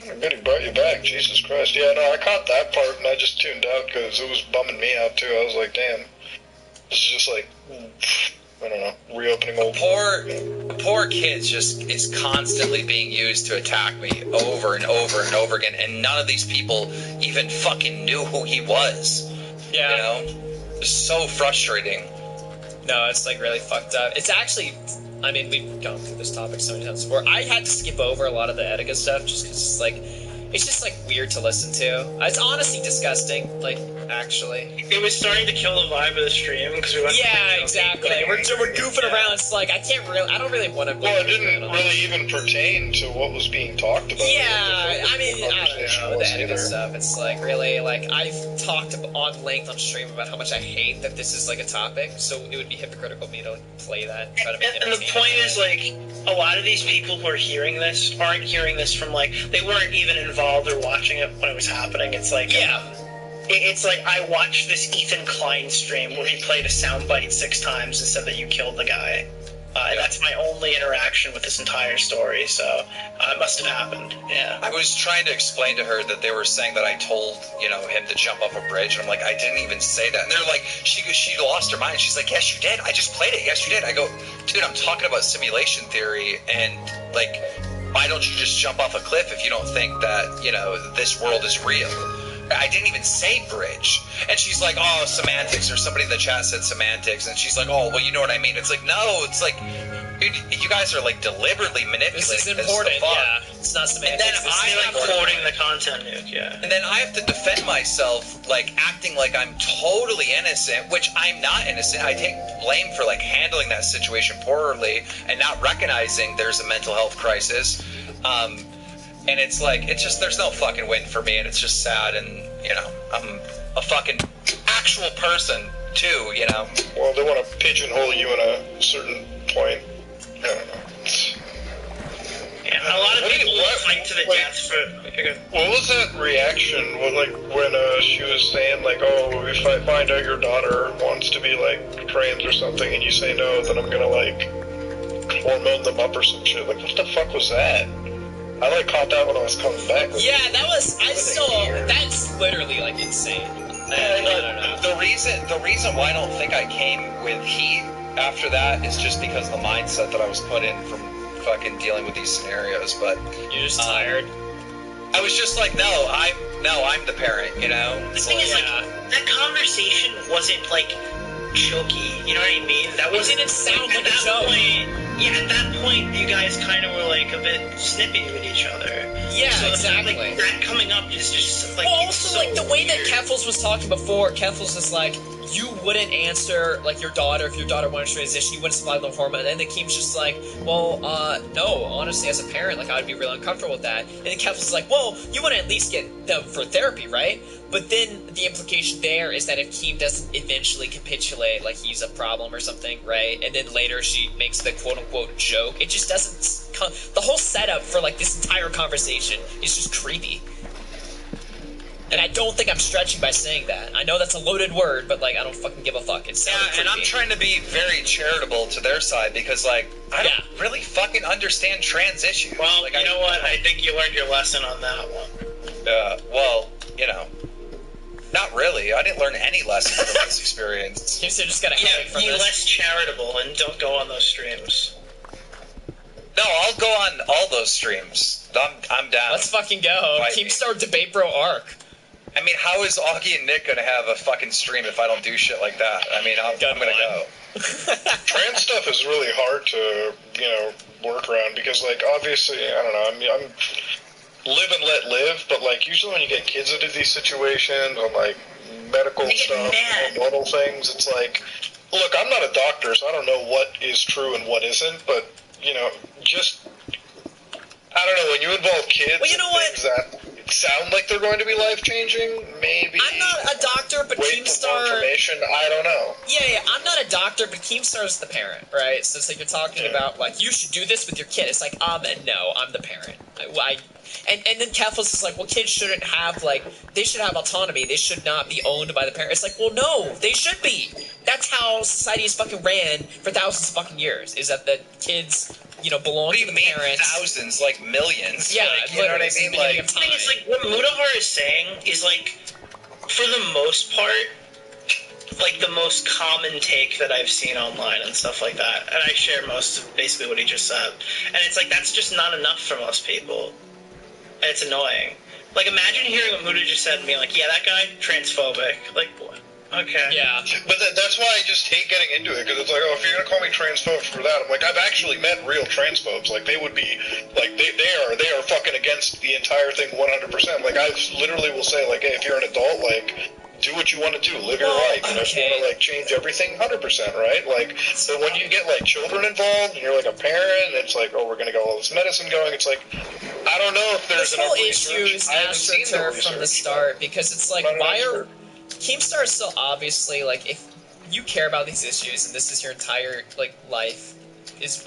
I'm gonna brought you back, Jesus Christ. Yeah, no, I caught that part and I just tuned out because it was bumming me out too. I was like, damn. This is just like, I don't know, reopening old. Poor kid's just is constantly being used to attack me over and over and over again, and none of these people even fucking knew who he was. Yeah. You know? It's so frustrating. No, it's like really fucked up. It's actually, I mean, we've gone through this topic so many times before. I had to skip over a lot of the etiquette stuff just because it's like, It's just like weird to listen to. It's honestly disgusting. Like, actually. It was starting to kill the vibe of the stream because we went. Yeah, exactly. We're goofing around. It's like I don't really want to. Well, it didn't really even pertain to what was being talked about. Yeah, I mean, I don't know, the etiquette either. stuff. It's like, really, like, I've talked on length on stream about how much I hate that this is, like, a topic, so it would be hypocritical of me to like, play that and try to make it And the point is, like, a lot of these people who are hearing this aren't hearing this from, like, they weren't even involved or watching it when it was happening. It's like, yeah. It's like I watched this Ethan Klein stream where he played a soundbite 6 times and said that you killed the guy. And that's my only interaction with this entire story, so it must have happened. Yeah. I was trying to explain to her that they were saying that I told, him to jump off a bridge, and I'm like, I didn't even say that. And they're like, she lost her mind. She's like, yes, you did. I just played it. Yes, you did. I go, dude, I'm talking about simulation theory, and, like, why don't you just jump off a cliff if you don't think that, this world is real? I didn't even say bridge. And she's like, oh, semantics, or somebody in the chat said semantics, and she's like, oh, well, you know what I mean. It's like, no, it's like, dude, you guys are, like, deliberately manipulating this is important, yeah. It's not semantics. And then It's like quoting the content nuke, yeah. And then I have to defend myself, like, acting like I'm totally innocent, which I'm not innocent. I take blame for, like, handling that situation poorly and not recognizing there's a mental health crisis. And it's like, there's no fucking win for me, and it's just sad, and, I'm a fucking actual person, too, Well, they want to pigeonhole you in a certain point. I don't know. Yeah, a lot of people fight to the death for... What was that reaction, when she was saying, like, oh, if I find out your daughter wants to be, like, trans or something, and you say no, then I'm gonna, like, hormone them up or some shit. Like, what the fuck was that? I, like, caught that when I was coming back. Yeah, that's literally, like, insane. I don't know. The reason why I don't think I came with heat after that is just because of the mindset that I was put in from fucking dealing with these scenarios, but... You're just tired? I was just like, no, I'm the parent, The thing is, like, that conversation wasn't, like, jokey, you know what I mean? It didn't sound like a joke. At that point, you guys kind of were, like, a bit snippy with each other. Yeah, so exactly. Like, that coming up is just, like... Well, also, so like, the way that weird. Keffels was talking before, Keffels is like, you wouldn't answer, like, your daughter, if your daughter wanted to transition, you wouldn't supply them hormone. And then Keem's just like, well, no, honestly, as a parent, like, I would be really uncomfortable with that. And then Keffels is like, well, you wouldn't at least get them for therapy, right? But then the implication there is that if Keem doesn't eventually capitulate, like, he's a problem or something, right? And then later she makes the quote-unquote joke, it just doesn't come... The whole setup for, like, this entire conversation is just creepy. And I don't think I'm stretching by saying that. I know that's a loaded word, but, like, I don't fucking give a fuck. It sounds creepy. And I'm trying to be very charitable to their side because, like, I don't really fucking understand trans issues. Well, like, you know what? I think you learned your lesson on that one. Well, not really. I didn't learn any lessons from this experience. You're just gonna from be this. less charitable and don't go on those streams. No, I'll go on all those streams. I'm down. Let's fucking go. Keemstar Debate Bro arc. I mean, how is Augie and Nick gonna have a fucking stream if I don't do shit like that? I mean, I'm gonna go. Trans stuff is really hard to, work around because, like, obviously, I don't know, I'm live and let live, but, like, usually when you get kids into these situations on, like, medical stuff, hormonal things, it's like, look, I'm not a doctor, so I don't know what is true and what isn't, but, just, I don't know, when you involve kids well, you know things that sound like they're going to be life-changing, maybe... I'm not a doctor, but wait Keemstar... for more information, I don't know. Yeah, I'm not a doctor, but Keemstar's the parent, right? So it's like you're talking about, like, you should do this with your kid. It's like, and no, I'm the parent. And then Keffels is like, well, kids shouldn't have, like, they should have autonomy. They should not be owned by the parent. It's like, well, no, they should be. That's how society is fucking ran for thousands of fucking years, is that the kids, belong to the parents. Thousands, like millions. Yeah, like, you know what I mean? Like, the thing is, like, what Mudahar is saying is, like, for the most part, like, the most common take that I've seen online and stuff like that. And I share most of basically what he just said. And it's like, that's just not enough for most people. And it's annoying. Like, imagine hearing what Muda just said and being like, yeah, that guy, transphobic. Like, Okay. Yeah. But that's why I just hate getting into it, because it's like, oh, if you're gonna call me transphobe for that, I'm like, I've actually met real transphobes. Like, they would be, like, they are fucking against the entire thing 100%. Like, I literally will say, like, hey, if you're an adult, like, do what you want to do, live your life, and if you want to, like, change everything, 100%, right? Like, but when you get, like, children involved, and you're, like, a parent, and it's like, oh, we're gonna get all this medicine going, it's like, I don't know if there's This whole enough issue research. is I haven't seen the astroturf research. from the start, because it's like, I'm not why sure. are... Keemstar is so obviously, like, if you care about these issues, and this is your entire, like, life, is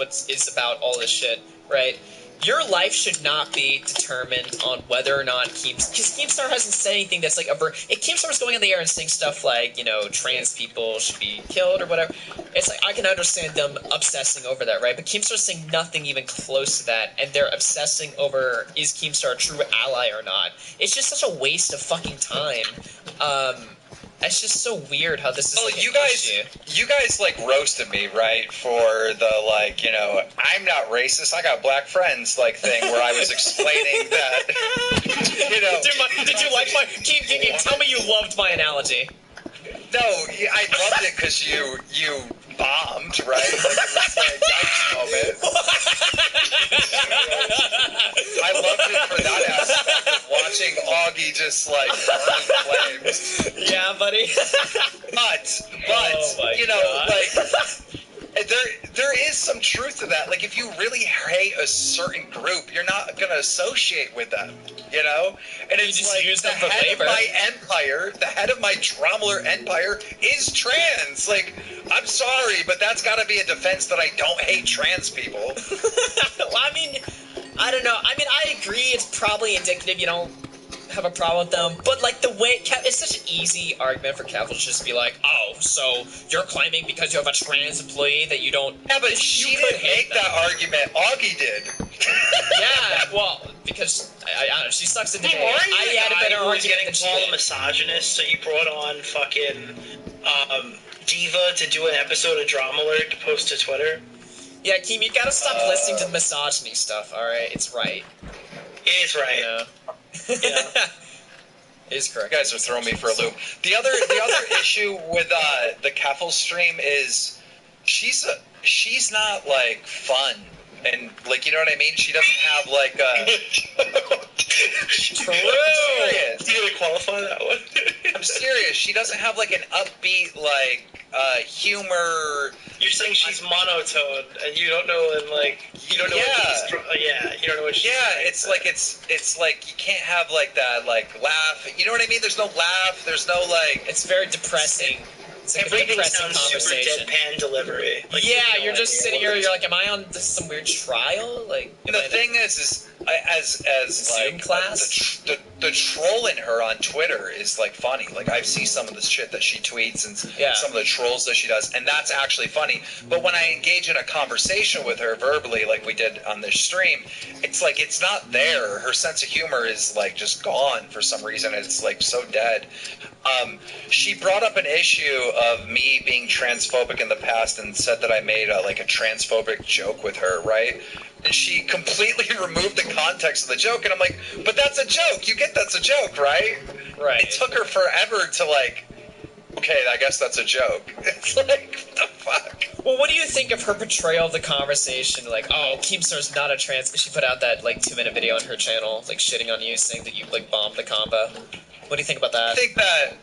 about all this shit, right? Your life should not be determined on whether or not because Keemstar hasn't said anything that's like if Keemstar was going in the air and saying stuff like, you know, trans people should be killed or whatever, it's like, I can understand them obsessing over that, right? But Keemstar's saying nothing even close to that, and they're obsessing over, is Keemstar a true ally or not? It's just such a waste of fucking time. It's just so weird how this is Well, like you an guys, issue. like roasted me, right, for the, like, you know, I'm not racist, I got black friends, like, thing, where I was explaining that, you know. Did you like my... Keem, tell me you loved my analogy. No, I loved it because you bombed, right? Like, it was like a yikes moment. I loved it for that aspect of watching Augie just, like, burn in flames. Yeah, buddy. But Oh my you know, God. like, there is some truth to that. Like, if you really hate a certain group, you're not gonna associate with them, you know? And You it's just like, use the them for head labor. of my empire, the head of my Dromler empire is trans. Like, I'm sorry, but that's gotta be a defense that I don't hate trans people. Well, I mean, I don't know. I mean, I agree. It's probably indicative. You don't have a problem with them, but like the way it's such an easy argument for Cavill to just be like, oh, so you're claiming because you have a trans employee that you don't? Yeah, but she could didn't make that argument. Augie did. Yeah, well, because I don't know, she sucks at the Hey, debate. weren't you I the had a guy better who was argument getting than she called a did. misogynist, so you brought on fucking Diva to do an episode of Drama Alert to post to Twitter? Yeah, Keem, you gotta stop listening to the misogyny stuff. All right, it's right. It is right. You know? Yeah. It is correct. You guys are throwing me for a loop. The other issue with the Keffel stream is she's not like fun and like, you know what I mean. She doesn't have like True. I'm serious. Do you really qualify that one? I'm serious. She doesn't have like an upbeat like humor. You're saying she's monotone, and you don't know, and like you don't know what she's. Yeah, you don't know what she's. Yeah, saying, it's like it's like you can't have like that like laugh. You know what I mean? There's no laugh. There's no like. It's very depressing. It's like a everything depressing sounds super conversation. deadpan delivery. Like, Yeah, you have no you're just idea sitting what here. it's- You're like, am I on some weird trial? Like, And the thing is as Zoom like class? the troll in her on Twitter is like funny. Like I see some of the shit that she tweets and some of the trolls that she does, and that's actually funny. But when I engage in a conversation with her verbally, like we did on this stream, it's like it's not there. Her sense of humor is like just gone for some reason. It's like so dead. She brought up an issue of me being transphobic in the past and said that I made like a transphobic joke with her, right? And she completely removed the context of the joke, and I'm like, but that's a joke. You get that's a joke, right? Right. It took her forever to like, okay, I guess that's a joke. It's like, what the fuck? Well, what do you think of her portrayal of the conversation? Like, oh, Keemstar's not a trans. She put out that like 2-minute video on her channel, like shitting on you, saying that you like bombed the combo. What do you think about that?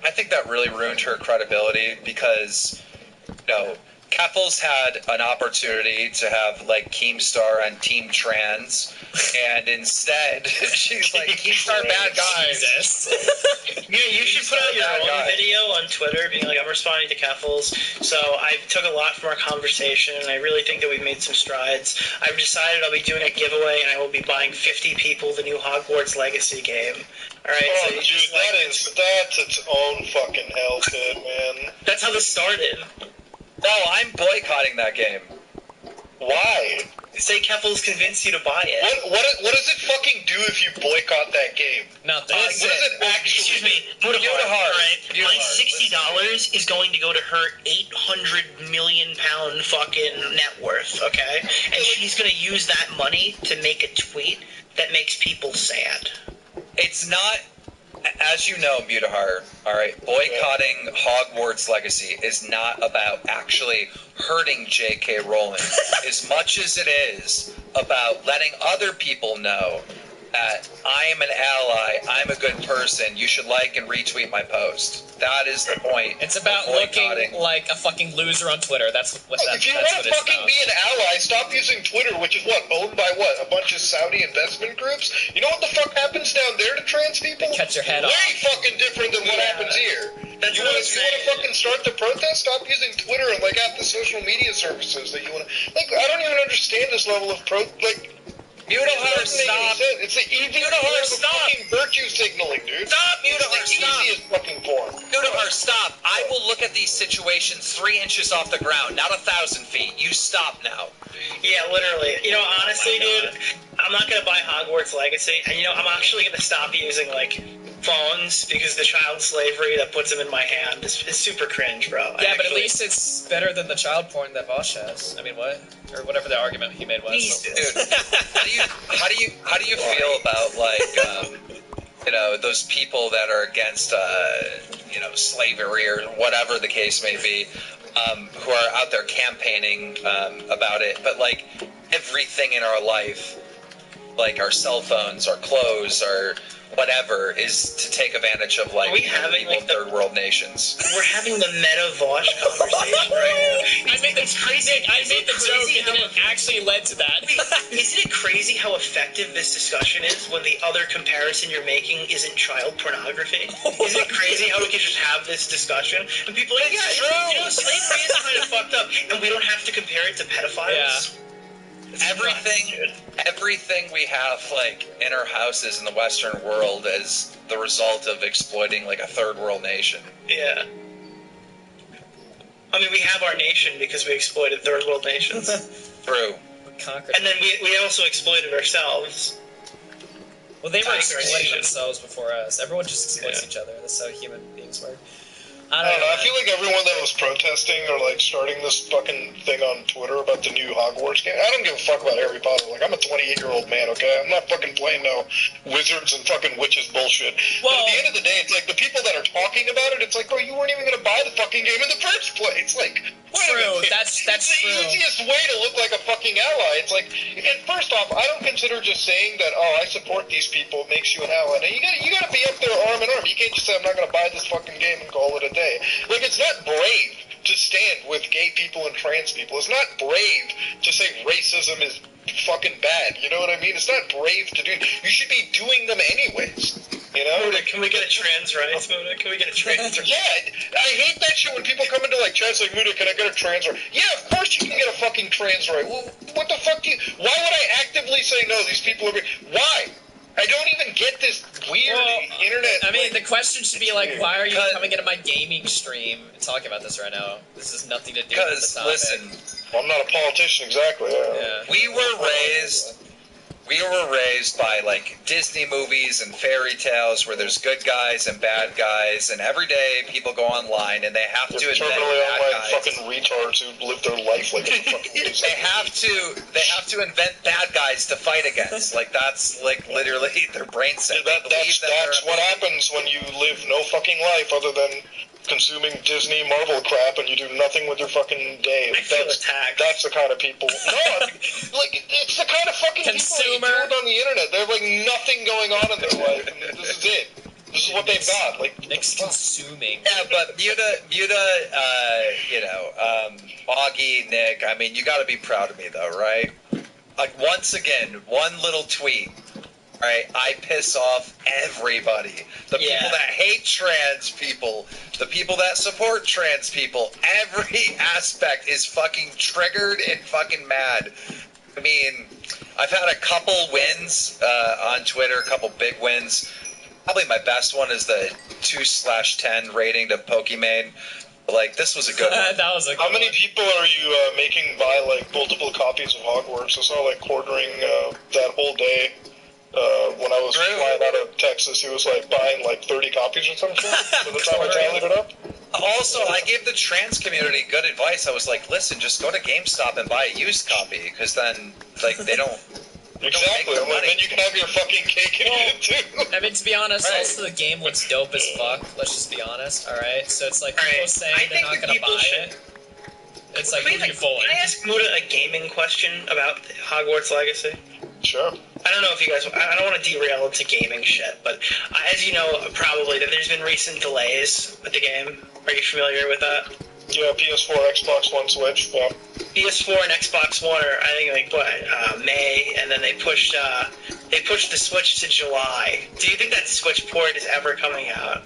I think that really ruined her credibility because, you know, Keffels had an opportunity to have like Keemstar on Team Trans, and instead she's like Keemstar bad guys. Jesus. Yeah, you should put out your Bad own guy. video on Twitter being like, I'm responding to Keffels. So I took a lot from our conversation, and I really think that we've made some strides. I've decided I'll be doing a giveaway, and I will be buying 50 people the new Hogwarts Legacy game. Alright, Oh, so you dude, just, like, that's its own fucking hell pit, man. that's how this started. No, I'm boycotting that game. Why? Say Keffels convinced you to buy it. What does it fucking do if you boycott that game? Nothing. What does it actually? Excuse me, Beautiful Beautiful Heart. Heart. Alright, my Beautiful $60 is going to go to her 800 million pound fucking net worth, okay? And she's gonna use that money to make a tweet that makes people sad. It's not As you know, Mutahar, all right, boycotting Hogwarts Legacy is not about actually hurting J.K. Rowling as much as it is about letting other people know that I am an ally, I'm a good person, you should like and retweet my post. That is the point. It's about of boycotting. looking like a fucking loser on Twitter. That's what If you want to fucking be an ally, stop using Twitter, which is owned by a bunch of Saudi investment groups. You know what the fuck happens down there to trans people? They cut your head off. Way fucking different than what happens here. That's you what want I'm to saying. fucking start the protest? Stop using Twitter and have the social media services that you want to. I don't even understand this level of Mutahar, stop. It's the easiest Mutahar, form of stop. fucking virtue signaling, dude. Stop, Mutahar, It's the stop. easiest fucking form. Mutahar, stop. I will look at these situations 3 inches off the ground, not 1,000 feet. You stop now. Yeah, literally. Honestly, dude, I'm not gonna buy Hogwarts Legacy, and I'm actually gonna stop using phones because the child slavery that puts them in my hand is super cringe, bro. Yeah, but at least it's better than the child porn that Vosh has. I mean, what? Or whatever the argument he made was. Jesus. Dude, how do you feel about those people that are against slavery or whatever the case may be, who are out there campaigning about it, but everything in our life, our cell phones, our clothes, our whatever, is to take advantage of we having people in third world nations. We're having the meta Vosh conversation right now. I made the joke and then it actually led to that. Isn't it crazy how effective this discussion is when the other comparison you're making isn't child pornography? Isn't it crazy how we can just have this discussion and people are like, yeah, slavery is kind of fucked up, and we don't have to compare it to pedophiles? Yeah. Everything we have in our houses in the Western world is the result of exploiting a third world nation. Yeah. I mean, we have our nation because we exploited third world nations. True. And then we also exploited ourselves. Well, they were exploiting Nation. themselves before us. Everyone just exploits each other. That's how human beings work. I don't know. I feel like everyone that was protesting or starting this fucking thing on Twitter about the new Hogwarts game. I don't give a fuck about Harry Potter. I'm a 28-year-old man, okay? I'm not fucking playing no wizards and fucking witches bullshit. But at the end of the day, it's the people that are talking about it. It's bro, you weren't even gonna buy the fucking game in the first place. True. That's it's true. the easiest way to look like a fucking ally. It's and first off, I don't consider just saying that, I support these people makes you an ally. Now, you gotta be up there arm in arm. You can't just say, I'm not gonna buy this fucking game and call it a day. It's not brave to stand with gay people and trans people. It's not brave to say racism is fucking bad. You know what I mean? It's not brave to do. You should be doing them anyways. Muda, can we get a trans rights, Muda? Can we get a trans rights? Yeah, I hate that shit when people come into trans Muda, can I get a trans right? Yeah, of course you can get a fucking trans right. Well, what the fuck do you... Why would I actively say no, these people are... Why? I don't even get this weird internet... I mean, the question should be why are you coming into my gaming stream and talking about this right now? This has nothing to do with the topic. Listen, well, I'm not a politician, exactly. Yeah. we were raised by Disney movies and fairy tales where there's good guys and bad guys, and every day people go online and they have to invent terminally bad online guys. fucking retards who live their life like a fucking They have to invent bad guys to fight against. That's literally their brain set. That's what happens when you live no fucking life other than consuming Disney Marvel crap and you do nothing with your fucking day. I feel attacked. That's the kind of people. No, it's the kind of fucking people you deal with on the internet. They have nothing going on in their life, and this is it. This is what they've got. Nick's consuming. Yeah, but Muta, Augie, Nick. I mean, you got to be proud of me though, right? Once again, one little tweet. Right, I piss off everybody. The people that hate trans people, the people that support trans people, every aspect is fucking triggered and fucking mad. I mean, I've had a couple wins on Twitter, a couple big wins. Probably my best one is the 2/10 rating to Pokimane. This was a good one. That was a good How many one. people are you making buy multiple copies of Hogwarts? I saw quartering that whole day. When I was flying out of Texas, he was buying 30 copies or something. So the time I tallied it up. Also, I gave the trans community good advice. I was listen, just go to GameStop and buy a used copy, because then they don't Exactly. Make the money. Then you can have your fucking cake and eat it too. I mean, to be honest, Right. also the game looks dope as fuck. Let's just be honest, alright? So it's like people Alright, saying I they're think not that gonna people buy should- it. It's like, who Can are you fooling? I ask Muda a gaming question about Hogwarts Legacy? Sure. I don't know if you guys. I don't want to derail into gaming shit, but as you know, probably that there's been recent delays with the game. Are you familiar with that? Yeah, PS4, Xbox One, Switch. Yeah. PS4 and Xbox One are, I think, like what, May, and then they pushed the Switch to July. Do you think that Switch port is ever coming out?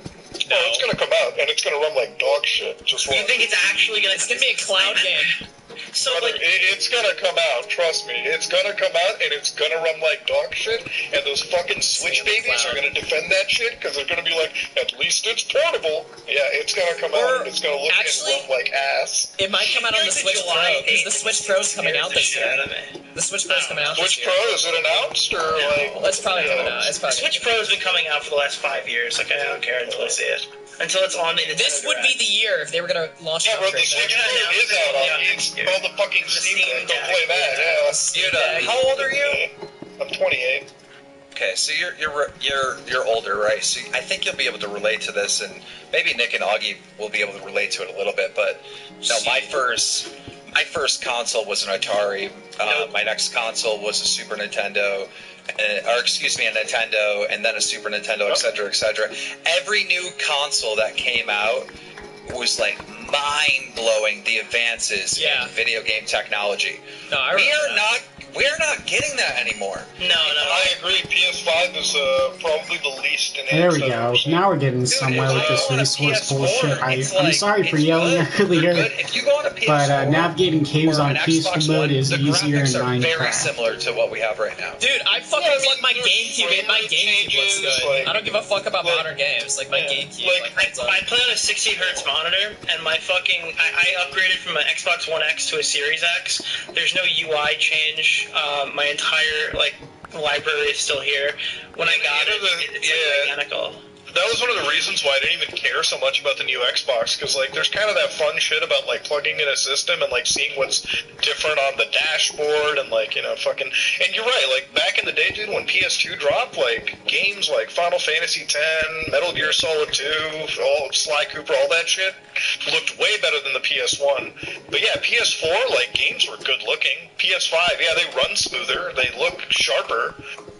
No, it's gonna come out, and it's gonna run like dog shit. Just Do you watch. think it's actually gonna? It's gonna be a cloud game. So Brother, like, it's gonna come out, trust me. It's gonna come out, and it's gonna run like dog shit, and those fucking Switch babies are gonna defend that shit, because they're gonna be like, at least it's portable. Yeah, it's gonna come out, and it's gonna look actually- and run like ass. It might come out on the Switch Pro, because the Switch Pro's coming out this year. The Switch Pro's coming out this Switch year. Pro, is it announced, or like... Well, it's probably coming out. It's probably Switch Pro has been coming out for the last 5 years. Like, I don't care until I see it. Until it's on the Nintendo This would be Direct. the year if they were gonna launch Yeah, an bro, the upgrade. Switch then. Pro is out on it's called the fucking Steam Deck. Go play that, yeah. Dude, how old are you? I'm 28. Okay, so you're older, right? So I think you'll be able to relate to this, and maybe Nick and Augie will be able to relate to it a little bit. But no, my first console was an Atari. My next console was a Super Nintendo, or excuse me, a Nintendo, and then a Super Nintendo, etc., etc. Every new console that came out was like mind blowing. The advances Yeah. in video game technology. No, I We remember are that. we're not getting that anymore. No. I agree, PS5 is probably the least enhanced. There we I've go. ever seen. Now we're getting Dude, somewhere if with you this go on a resource PS4, bullshit. it's I'm like- sorry for it's yelling good. They're earlier, good. If you go on a PS4, but navigating caves or on an Xbox peaceful mode One, is the easier in graphics are very Minecraft. similar to what we have right now. Dude, I fucking Yeah, I mean, like my there's GameCube. frame My rate GameCube looks changes, good. like- I don't give a fuck about like- modern games. Like my yeah, GameCube. like, Like, I play on a 60 hertz monitor, and my fucking I upgraded from an Xbox One X to a Series X. There's no UI change. My entire library is still here. When I got You it, know it's yeah. identical. That was one of the reasons why I didn't even care so much about the new Xbox, because like there's kind of that fun shit about like plugging in a system and like seeing what's different on the dashboard and like, you know, fucking. And you're right, like back in the day, dude, when PS2 dropped, like games like Final Fantasy X, Metal Gear Solid 2, all Sly Cooper, all that shit looked way better than the PS1. But yeah, PS4, like games were good looking. PS5, yeah, they run smoother, they look sharper.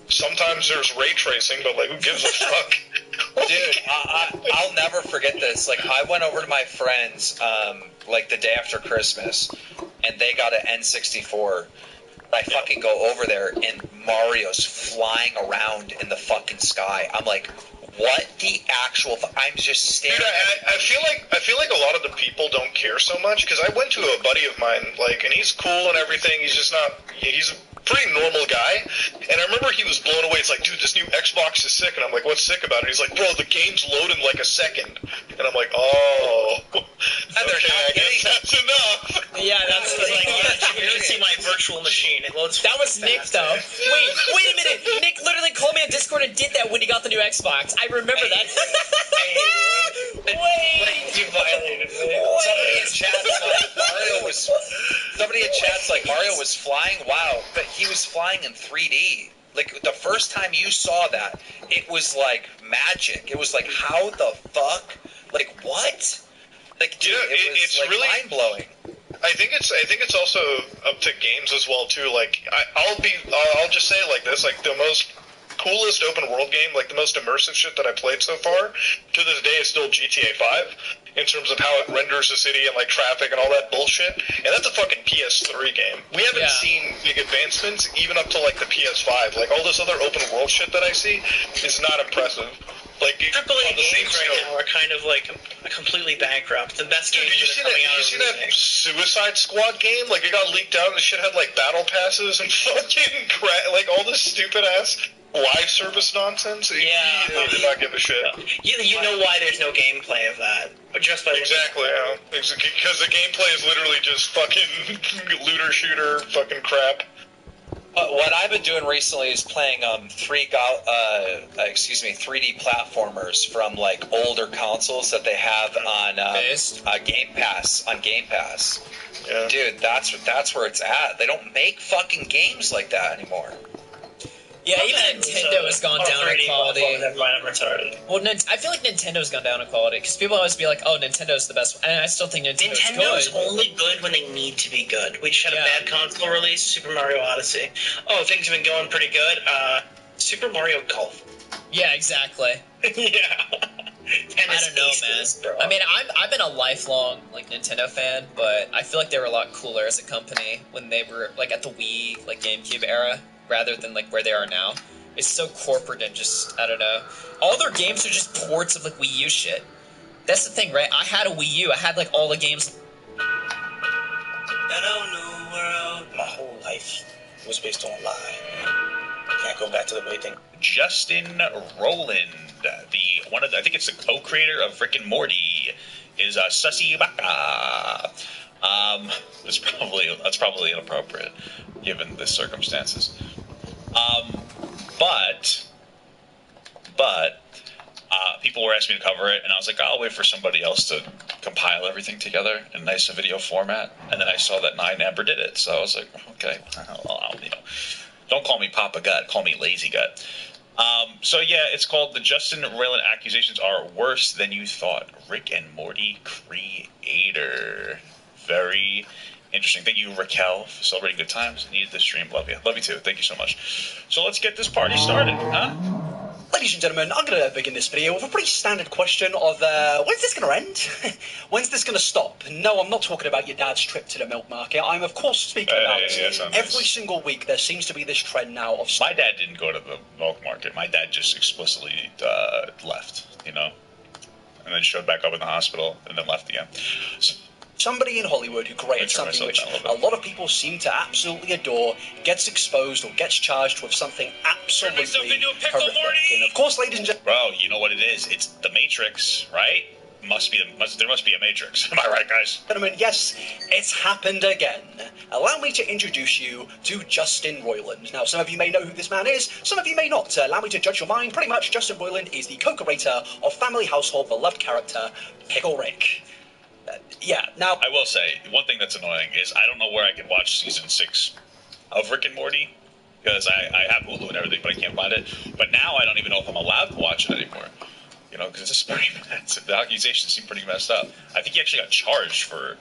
Sometimes there's ray tracing, but like who gives a fuck? Dude, I'll never forget this. Like, I went over to my friends, like the day after Christmas, and they got an N64. I fucking go over there, and Mario's flying around in the fucking sky. I'm like, what the actual? I'm just staring. Dude, I feel like a lot of the people don't care so much, because I went to a buddy of mine, like, and he's cool and everything. He's just not. He's a pretty normal guy, and I remember he was blown away. It's like, dude, this new Xbox is sick, and I'm like, what's sick about it? He's like, bro, the games load in like a second, and I'm like, oh, okay, I guess that's enough. yeah, that's It's like, like. you should see my virtual machine. It loads. That was Nick, fast. though. Wait a minute. Nick literally called me on Discord and did that when he got the new Xbox. I remember that. Wait. You violated me. Somebody in chat's like Mario was flying. Wow, but he was flying in 3D. Like the first time you saw that, it was like magic. It was like, how the fuck? Like what? Like, dude, Yeah, it was it's like really- mind blowing. I think it's also up to games as well too. Like I'll just say it like this: like the most coolest open world game, like the most immersive shit that I played so far to this day is still GTA 5 in terms of how it renders the city and like traffic and all that bullshit. And that's a fucking PS3 game. We haven't Yeah. seen big advancements even up to like the PS5. Like all this other open world shit that I see is not impressive. Like AAA on the same games right scope. now are kind of like completely bankrupt. The best Dude, games did you that see are that? coming Did out you see are that remakes. Suicide Squad game? Like it got leaked out, and the shit had like battle passes and fucking like all this stupid ass live service nonsense. Yeah. He did not give a shit. You know why there's no gameplay of that? Just by Exactly, yeah. Because the gameplay is literally just fucking looter shooter fucking crap. What I've been doing recently is playing 3D platformers from like older consoles that they have on Based. Game Pass. On Game Pass, Yeah. dude, that's where it's at. They don't make fucking games like that anymore. Yeah, even Nintendo has gone down in quality. Never mind, I'm retarded. Well, I feel like Nintendo's gone down in quality because people always be like, "Oh, Nintendo's the best," and I still think Nintendo's good. Only good when they need to be good. We just had a bad console release, Super Mario Odyssey. Oh, things have been going pretty good. Super Mario Golf. Yeah, exactly. Yeah. I don't know, man. Bro. I mean, I've been a lifelong like Nintendo fan, but I feel like they were a lot cooler as a company when they were like at the Wii, like GameCube era, rather than like where they are now. It's so corporate and just I don't know. All their games are just ports of like Wii U shit. That's the thing, right? I had a Wii U. I had like all the games. I don't know world. My whole life was based on a lie. Can't go back to the way thing. Justin Roiland, I think it's the co-creator of Rick and Morty, is Sussy Baka. That's probably inappropriate given the circumstances. But people were asking me to cover it, and I was like, I'll wait for somebody else to compile everything together in nice video format. And then I saw that Amber did it, so I was like, okay, I'll don't call me Papa Gut, call me Lazy Gut. So yeah, it's called The Justin Roiland Accusations Are Worse Than You Thought. Rick and Morty creator. Very interesting. Thank you, Raquel, for celebrating good times. Needed this stream. Love you. Love you too. Thank you so much. So let's get this party started, huh? Ladies and gentlemen, I'm going to begin this video with a pretty standard question of, when's this going to end? When's this going to stop? No, I'm not talking about your dad's trip to the milk market. I'm, of course, speaking about every single week there seems to be this trend now of... My dad didn't go to the milk market. My dad just explicitly left, and then showed back up in the hospital and then left again. So, somebody in Hollywood who created something which a lot of people seem to absolutely adore gets exposed or gets charged with something absolutely horrific. And of course, ladies and gentlemen... Bro, you know what it is? It's the Matrix, right? There must be a Matrix. Am I right, guys? Gentlemen, yes, it's happened again. Allow me to introduce you to Justin Roiland. Now, some of you may know who this man is, some of you may not. Allow me to judge your mind. Pretty much, Justin Roiland is the co-creator of family household beloved character Pickle Rick. Now I will say, one thing that's annoying is I don't know where I can watch season 6 of Rick and Morty, because I have Hulu and everything, but I can't find it. But now I don't even know if I'm allowed to watch it anymore, because it's pretty messed. The accusations seem pretty messed up. I think he actually got charged for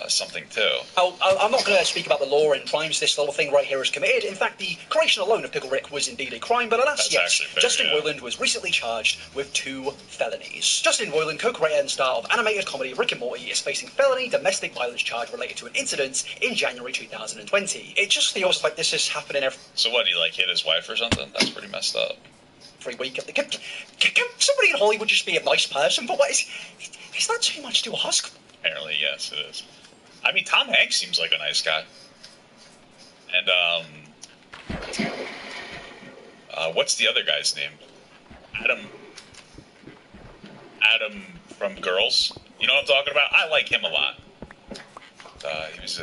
something too. I'm not going to speak about the law and crimes this little thing right here is committed. In fact, the creation alone of Pickle Rick was indeed a crime, but alas, yes, Justin Roiland was recently charged with 2 felonies. Justin Roiland, co-creator and star of animated comedy Rick and Morty, is facing felony domestic violence charge related to an incident in January 2020. It just feels like this is happening every... So what, he hit his wife or something? That's pretty messed up. Every week. Can somebody in Hollywood just be a nice person? But what is that too much to ask? Apparently, yes, it is. I mean, Tom Hanks seems like a nice guy. And, what's the other guy's name? Adam from Girls. You know what I'm talking about? I like him a lot.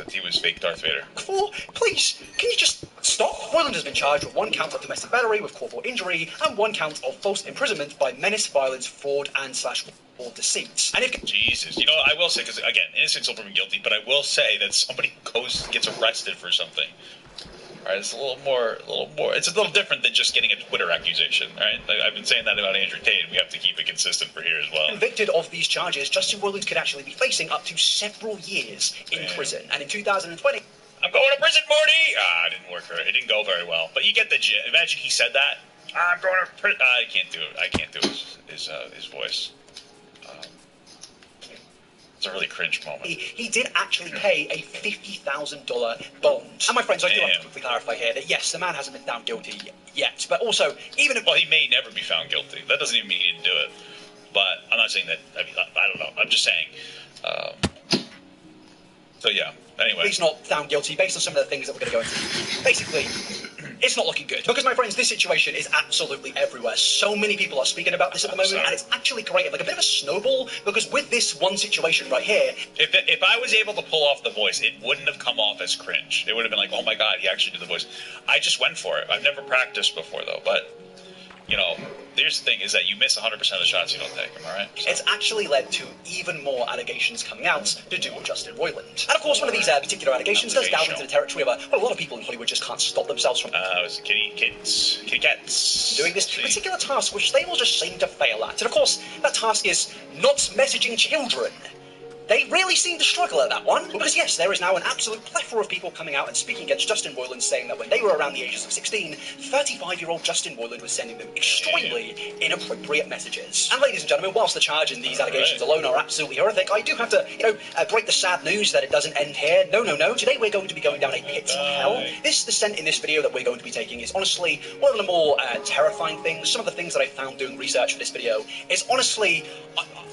He was fake Darth Vader. Cool. Please, can you just stop? Roiland has been charged with 1 count of domestic battery with corporal injury and 1 count of false imprisonment by menace, violence, fraud, and / or deceit. And if... Jesus. I will say, because, again, innocent until proven guilty, but I will say that somebody gets arrested for something. Right, it's a little more. It's a little different than just getting a Twitter accusation. Right, I've been saying that about Andrew Tate. We have to keep it consistent for here as well. Convicted of these charges, Justin Roiland could actually be facing up to several years in prison. And in 2020, I'm going to prison, Morty. It didn't work. It didn't go very well. But you get the gist. Imagine he said that. I'm going to prison. I can't do it. I can't do his voice. It's a really cringe moment. He did actually pay a $50,000 bond. And my friends, I do have to quickly clarify here that yes, the man hasn't been found guilty yet, but also, even if... Well, he may never be found guilty. That doesn't even mean he didn't do it. But I'm not saying that... I don't know. I'm just saying. So, yeah. Anyway. He's not found guilty based on some of the things that we're going to go into. Basically... It's not looking good. Because, my friends, this situation is absolutely everywhere. So many people are speaking about this at the moment, and it's actually created like a bit of a snowball, because with this one situation right here... If I was able to pull off the voice, it wouldn't have come off as cringe. It would have been like, oh my god, he actually did the voice. I just went for it. I've never practiced before, though, but... you know, here's the thing, is that you miss 100% of the shots you don't take, am I right? So. It's actually led to even more allegations coming out to do with Justin Roiland. And of course, one of these particular allegations does delve into the territory of a lot of people in Hollywood just can't stop themselves from it was kitty cats doing this particular task, which they will just seem to fail at. And of course, that task is not messaging children. They really seem to struggle at that one, because yes, there is now an absolute plethora of people coming out and speaking against Justin Roiland, saying that when they were around the ages of 16, 35-year-old Justin Roiland was sending them extremely inappropriate messages. And ladies and gentlemen, whilst the charge in these allegations alone are absolutely horrific, I do have to, break the sad news that it doesn't end here. No. Today we're going to be going down a pit of hell. This descent in this video that we're going to be taking is honestly one of the more terrifying things. Some of the things that I found doing research for this video is honestly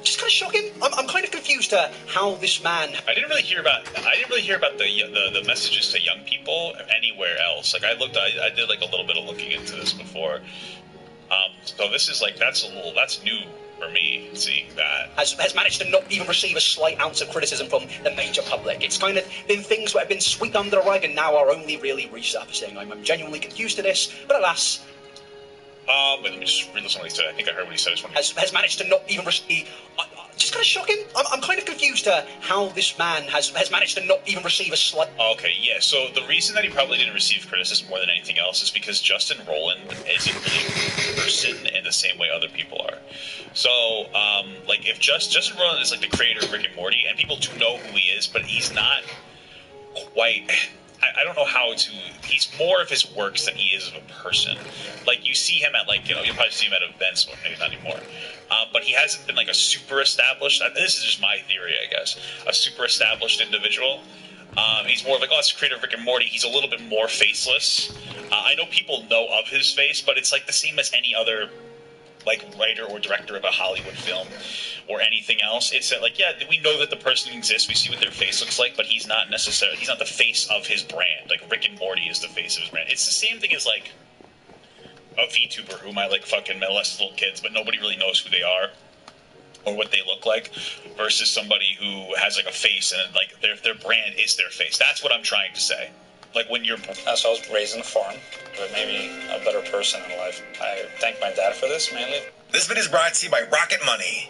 just kind of shocking. I'm kind of confused to how this man. I didn't really hear about the messages to young people anywhere else. Like I did like a little bit of looking into this before. So this is like that's new for me, seeing that. Has managed to not even receive a slight ounce of criticism from the major public. It's kind of been things that have been swept under the rug and now are only really resurfacing. I'm genuinely confused to this, but alas. Wait, let me just read what he said. I think I heard what he said. Has managed to not even receive. Just kind of shocking. I'm kind of confused to how this man has managed to not even receive a slight. Okay, yeah. So the reason that he probably didn't receive criticism more than anything else is because Justin Roiland isn't really a person in the same way other people are. So, like, if Justin Roiland is like the creator of Rick and Morty, and people do know who he is, but he's not quite. I don't know how to. He's more of his works than he is of a person. Like, you see him at, like, you'll probably see him at events, well, maybe not anymore. But he hasn't been like a super established. This is just my theory, I guess. A super established individual. He's more of like, it's the creator of Rick and Morty. He's a little bit more faceless. I know people know of his face, but it's like the same as any other like writer or director of a Hollywood film or anything else. It's that, like, yeah, we know that the person exists, we see what their face looks like, but he's not the face of his brand. Like, Rick and Morty is the face of his brand. It's the same thing as, like, a VTuber who might, like, fucking molest little kids, but nobody really knows who they are or what they look like, versus somebody who has, like, a face and, like, their brand is their face. That's what I'm trying to say. Like, when you're... So I was raised in a farm, but maybe a better person in life. I thank my dad for this, mainly. This video is brought to you by Rocket Money.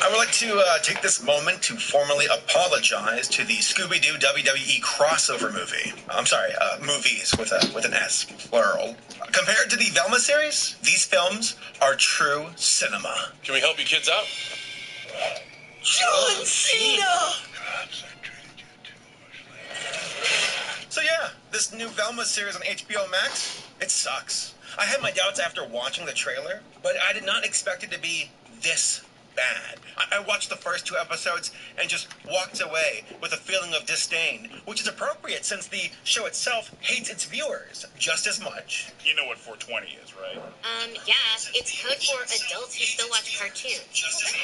I would like to take this moment to formally apologize to the Scooby-Doo WWE crossover movie. I'm sorry, movies with an S, plural. Compared to the Velma series, these films are true cinema. Can we help you kids out? John Cena! So yeah, this new Velma series on HBO Max, it sucks. I had my doubts after watching the trailer, but I did not expect it to be this bad. I watched the first 2 episodes and just walked away with a feeling of disdain, which is appropriate since the show itself hates its viewers just as much. You know what 420 is, right? Yeah, it's code for adults who still watch cartoons.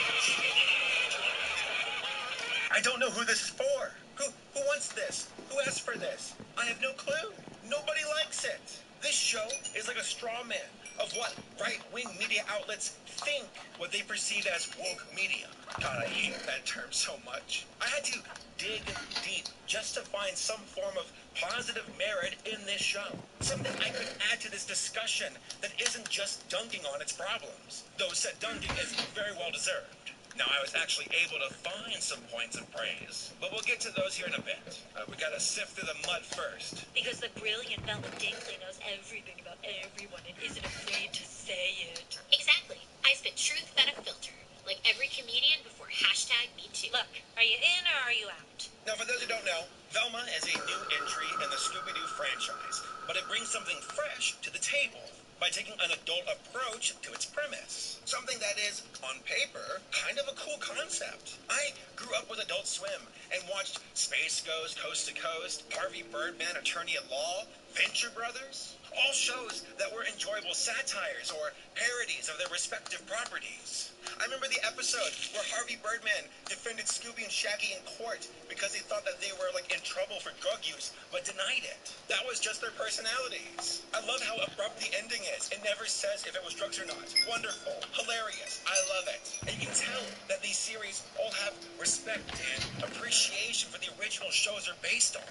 I don't know who this is for. Who wants this? Who asked for this? I have no clue. Nobody likes it. This show is like a straw man of what right-wing media outlets think, what they perceive as woke media. God, I hate that term so much. I had to dig deep just to find some form of positive merit in this show. Something I could add to this discussion that isn't just dunking on its problems, though said dunking is very well deserved. Now, I was actually able to find some points of praise, but we'll get to those here in a bit. We gotta sift through the mud first. Because the brilliant Velma Dinkley knows everything about everyone and isn't afraid to say it. Exactly. I spit truth without a filter, like every comedian before #MeToo. Look, are you in or are you out? Now, for those who don't know, Velma is a new entry in the Scooby-Doo franchise, but it brings something fresh to the table by taking an adult approach to its premise. Something that is, on paper, kind of a cool concept. I grew up with Adult Swim and watched Space Ghost, Coast to Coast, Harvey Birdman, Attorney at Law, Venture Brothers, all shows that were enjoyable satires or parodies of their respective properties. I remember the episode where Harvey Birdman defended Scooby and Shaggy in court because he thought that they were in trouble for drug use, but denied it. That was just their personalities. I love how abrupt the ending is. It never says if it was drugs or not. Wonderful. Hilarious. I love it. And you can tell that these series all have respect and appreciation for the original shows they're based on.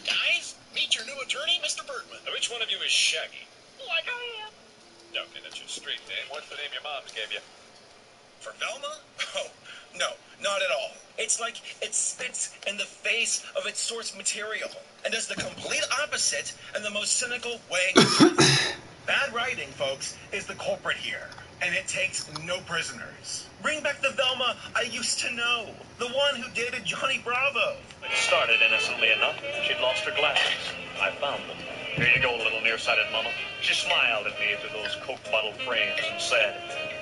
Guys, Meet your new attorney, Mr. Bergman. Now, which one of you is Shaggy? Like I am. Okay, that's your street name. What's the name your mom gave you? For Velma? Oh, no, not at all. It's like it spits in the face of its source material and does the complete opposite in the most cynical way. Bad writing, folks, is the culprit here, and it takes no prisoners. Bring back the Velma I used to know, the one who dated Johnny Bravo. It started innocently enough. She'd lost her glasses. I found them. Here you go, little nearsighted mama. She smiled at me through those Coke bottle frames and said,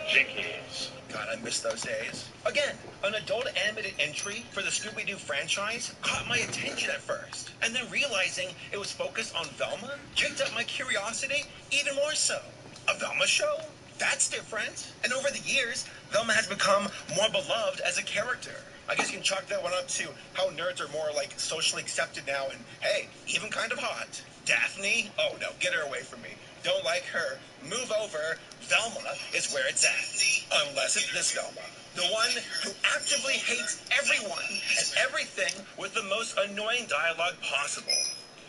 Jinkies. God, I miss those days. Again, an adult animated entry for the Scooby-Doo franchise caught my attention at first, and then realizing it was focused on Velma kicked up my curiosity even more so. A Velma show? That's different. And over the years, Velma has become more beloved as a character. I guess you can chalk that one up to how nerds are more, like, socially accepted now and, hey, even kind of hot. Daphne? Oh, no, get her away from me. Don't like her. Move over. Velma is where it's at. Unless it's this Velma. The one who actively hates everyone and everything with the most annoying dialogue possible.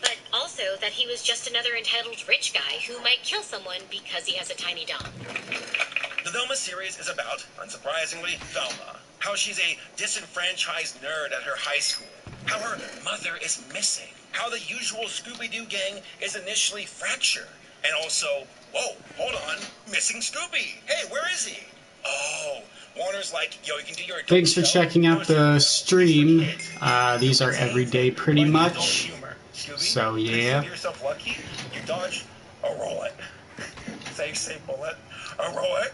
But also that he was just another entitled rich guy who might kill someone because he has a tiny dog. The Velma series is about, unsurprisingly, Velma. How she's a disenfranchised nerd at her high school. How her mother is missing. How the usual Scooby-Doo gang is initially fractured. And also, whoa, hold on, missing Scooby. Hey, where is he? Oh, Warner's like, yo, you can do your adult Thanks for show. checking out the stream. These are every day pretty much. So yeah. Consider yourself lucky. You dodge a rollet. Say bullet. A rollet.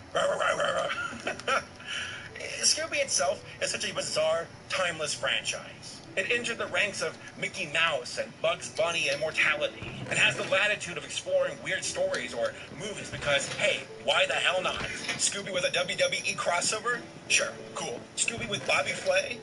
Scooby itself is such a bizarre, timeless franchise. It entered the ranks of Mickey Mouse and Bugs Bunny immortality, and has the latitude of exploring weird stories or movies because, hey, why the hell not? Scooby with a WWE crossover? Sure, cool. Scooby with Bobby Flay?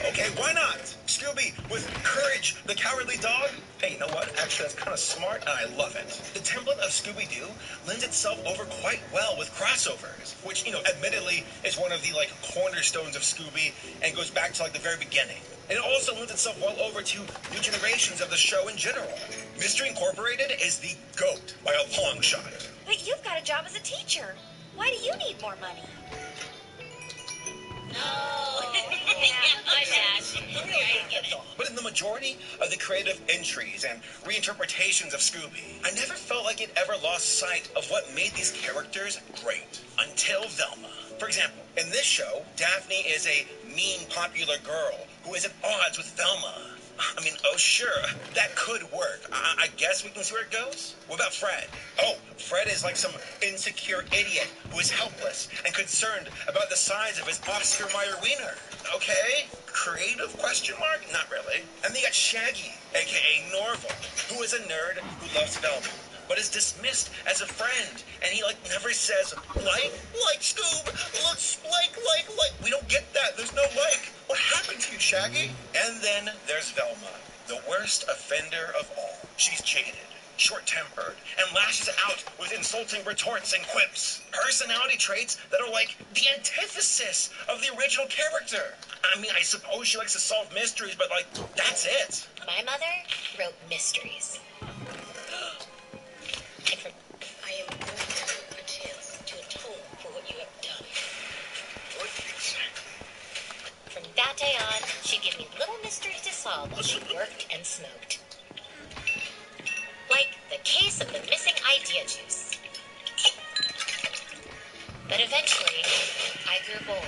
Okay, why not? Scooby with Courage the Cowardly Dog? Hey, you know what? Actually, that's kind of smart, and I love it. The template of Scooby-Doo lends itself over quite well with crossovers, which, you know, admittedly is one of the, like, cornerstones of Scooby and goes back to, like, the very beginning. And it also lends itself well over to new generations of the show in general. Mystery Incorporated is the GOAT by a long shot. But you've got a job as a teacher. Why do you need more money? But in the majority of the creative entries and reinterpretations of Scooby, I never felt like it ever lost sight of what made these characters great. Until Velma. For example, in this show, Daphne is a mean, popular girl who is at odds with Velma. I mean, oh sure, that could work. I guess we can see where it goes. What about Fred? Oh, Fred is like some insecure idiot who is helpless and concerned about the size of his Oscar Mayer wiener. Okay, creative question mark? Not really. And then you got Shaggy, aka Norval, who is a nerd who loves Velma, but is dismissed as a friend, and he, like, never says, like Scoob, looks like. We don't get that. There's no like. What happened to you, Shaggy? And then there's Velma, the worst offender of all. She's jaded, short-tempered, and lashes out with insulting retorts and quips. Personality traits that are like the antithesis of the original character. I mean, I suppose she likes to solve mysteries, but, like, that's it. My mother wrote mysteries. I am going to atone for what you have done. From that day on, she'd give me little mysteries to solve while she worked and smoked. Like the case of the missing idea juice. But eventually, I grew bold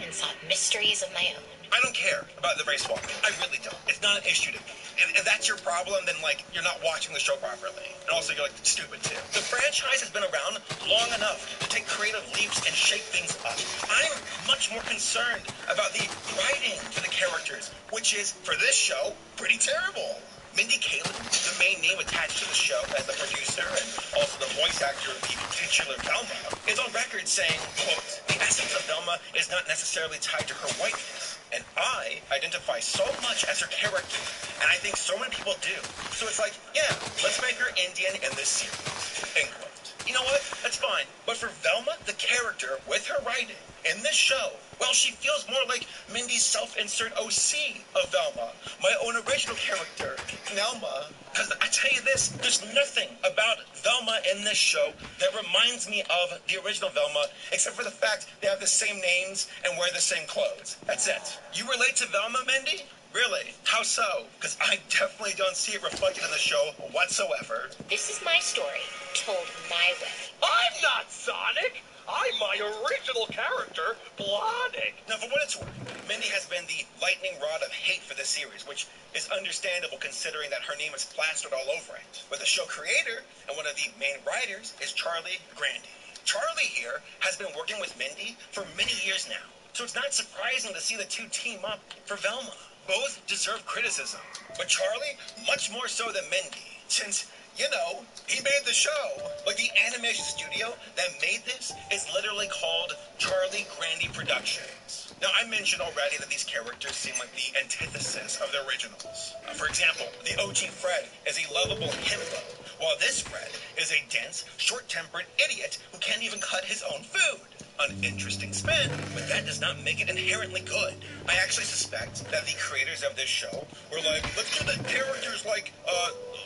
and sought mysteries of my own. I don't care about the race swap. I really don't. It's not an issue to me. If that's your problem, then, like, you're not watching the show properly. And also, you're, like, stupid, too. The franchise has been around long enough to take creative leaps and shake things up. I'm much more concerned about the writing to the characters, which is, for this show, pretty terrible. Mindy Kaling, the main name attached to the show as the producer and also the voice actor of the titular Velma, is on record saying, quote, the essence of Velma is not necessarily tied to her whiteness. And I identify so much as her character, and I think so many people do. So it's like, yeah, let's make her Indian in this series. End quote. You know what? That's fine. fine. But for Velma, the character, with her writing, in this show, well, she feels more like Mindy's self-insert OC of Velma, my own original character, Nelma. Because I tell you this, there's nothing about Velma in this show that reminds me of the original Velma, except for the fact they have the same names and wear the same clothes. That's it. You relate to Velma, Mindy? Really? How so? Because I definitely don't see it reflected in the show whatsoever. This is my story, told my way. I'm not Sonic! I'm my original character, Blonic. Now, for what it's worth, Mindy has been the lightning rod of hate for this series, which is understandable considering that her name is plastered all over it. But the show creator and one of the main writers is Charlie Grandy. Charlie here has been working with Mindy for many years now, so it's not surprising to see the two team up for Velma. Both deserve criticism, but Charlie much more so than Mindy, since, you know, he made the show. Like, the animation studio that made this is literally called Charlie Grandy Productions. Now, I mentioned already that these characters seem like the antithesis of the originals. For example, the OG Fred is a lovable himbo, while this Fred is a dense, short-tempered idiot who can't even cut his own food. An interesting spin, but that does not make it inherently good. I actually suspect that the creators of this show were like, let's do the characters like,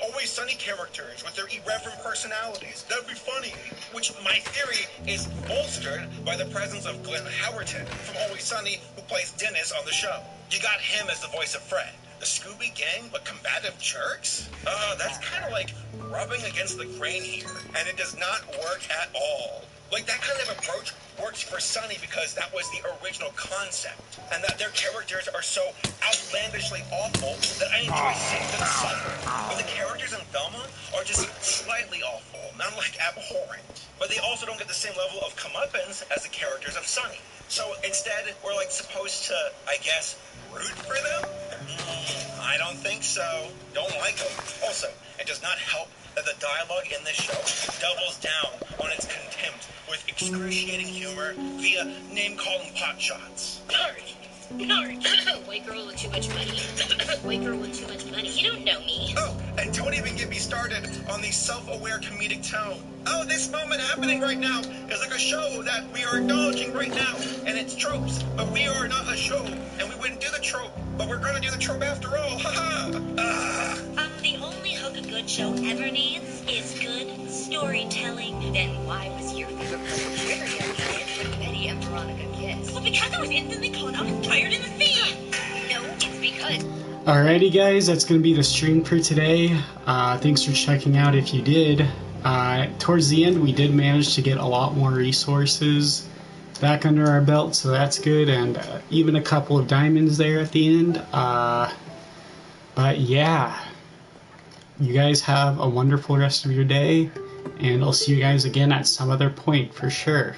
Always Sunny characters with their irreverent personalities. That'd be funny. Which, my theory, is bolstered by the presence of Glenn Howerton from Always Sunny, who plays Dennis on the show. You got him as the voice of Fred. The Scooby Gang, but combative jerks? That's kind of like rubbing against the grain here, and it does not work at all. Like, that kind of approach works for Sunny because that was the original concept, and that their characters are so outlandishly awful that I enjoy seeing them suffer. But the characters in Velma are just slightly awful, not like abhorrent. But they also don't get the same level of comeuppance as the characters of Sunny. So instead, we're like supposed to, I guess, root for them? I don't think so. Don't like them. Also, it does not help that the dialogue in this show doubles down on its contempt with excruciating humor via name-calling potshots. White girl with too much money. White girl with too much money. You don't know me. Oh, and don't even get me started on the self-aware comedic tone. Oh, this moment happening right now is like a show that we are acknowledging right now, and it's tropes, but we are not a show, and we wouldn't do the trope, but we're gonna do the trope after all. Haha. The only hook a good show ever needs is good storytelling. Then why was your favorite part of Riverdale when Betty and Veronica kissed? Well, because I was instantly caught up and tired in the scene. No, it's because... Alrighty guys, that's going to be the stream for today. Thanks for checking out if you did. Towards the end we did manage to get a lot more resources back under our belt, so that's good, and even a couple of diamonds there at the end. But yeah, you guys have a wonderful rest of your day, and I'll see you guys again at some other point for sure.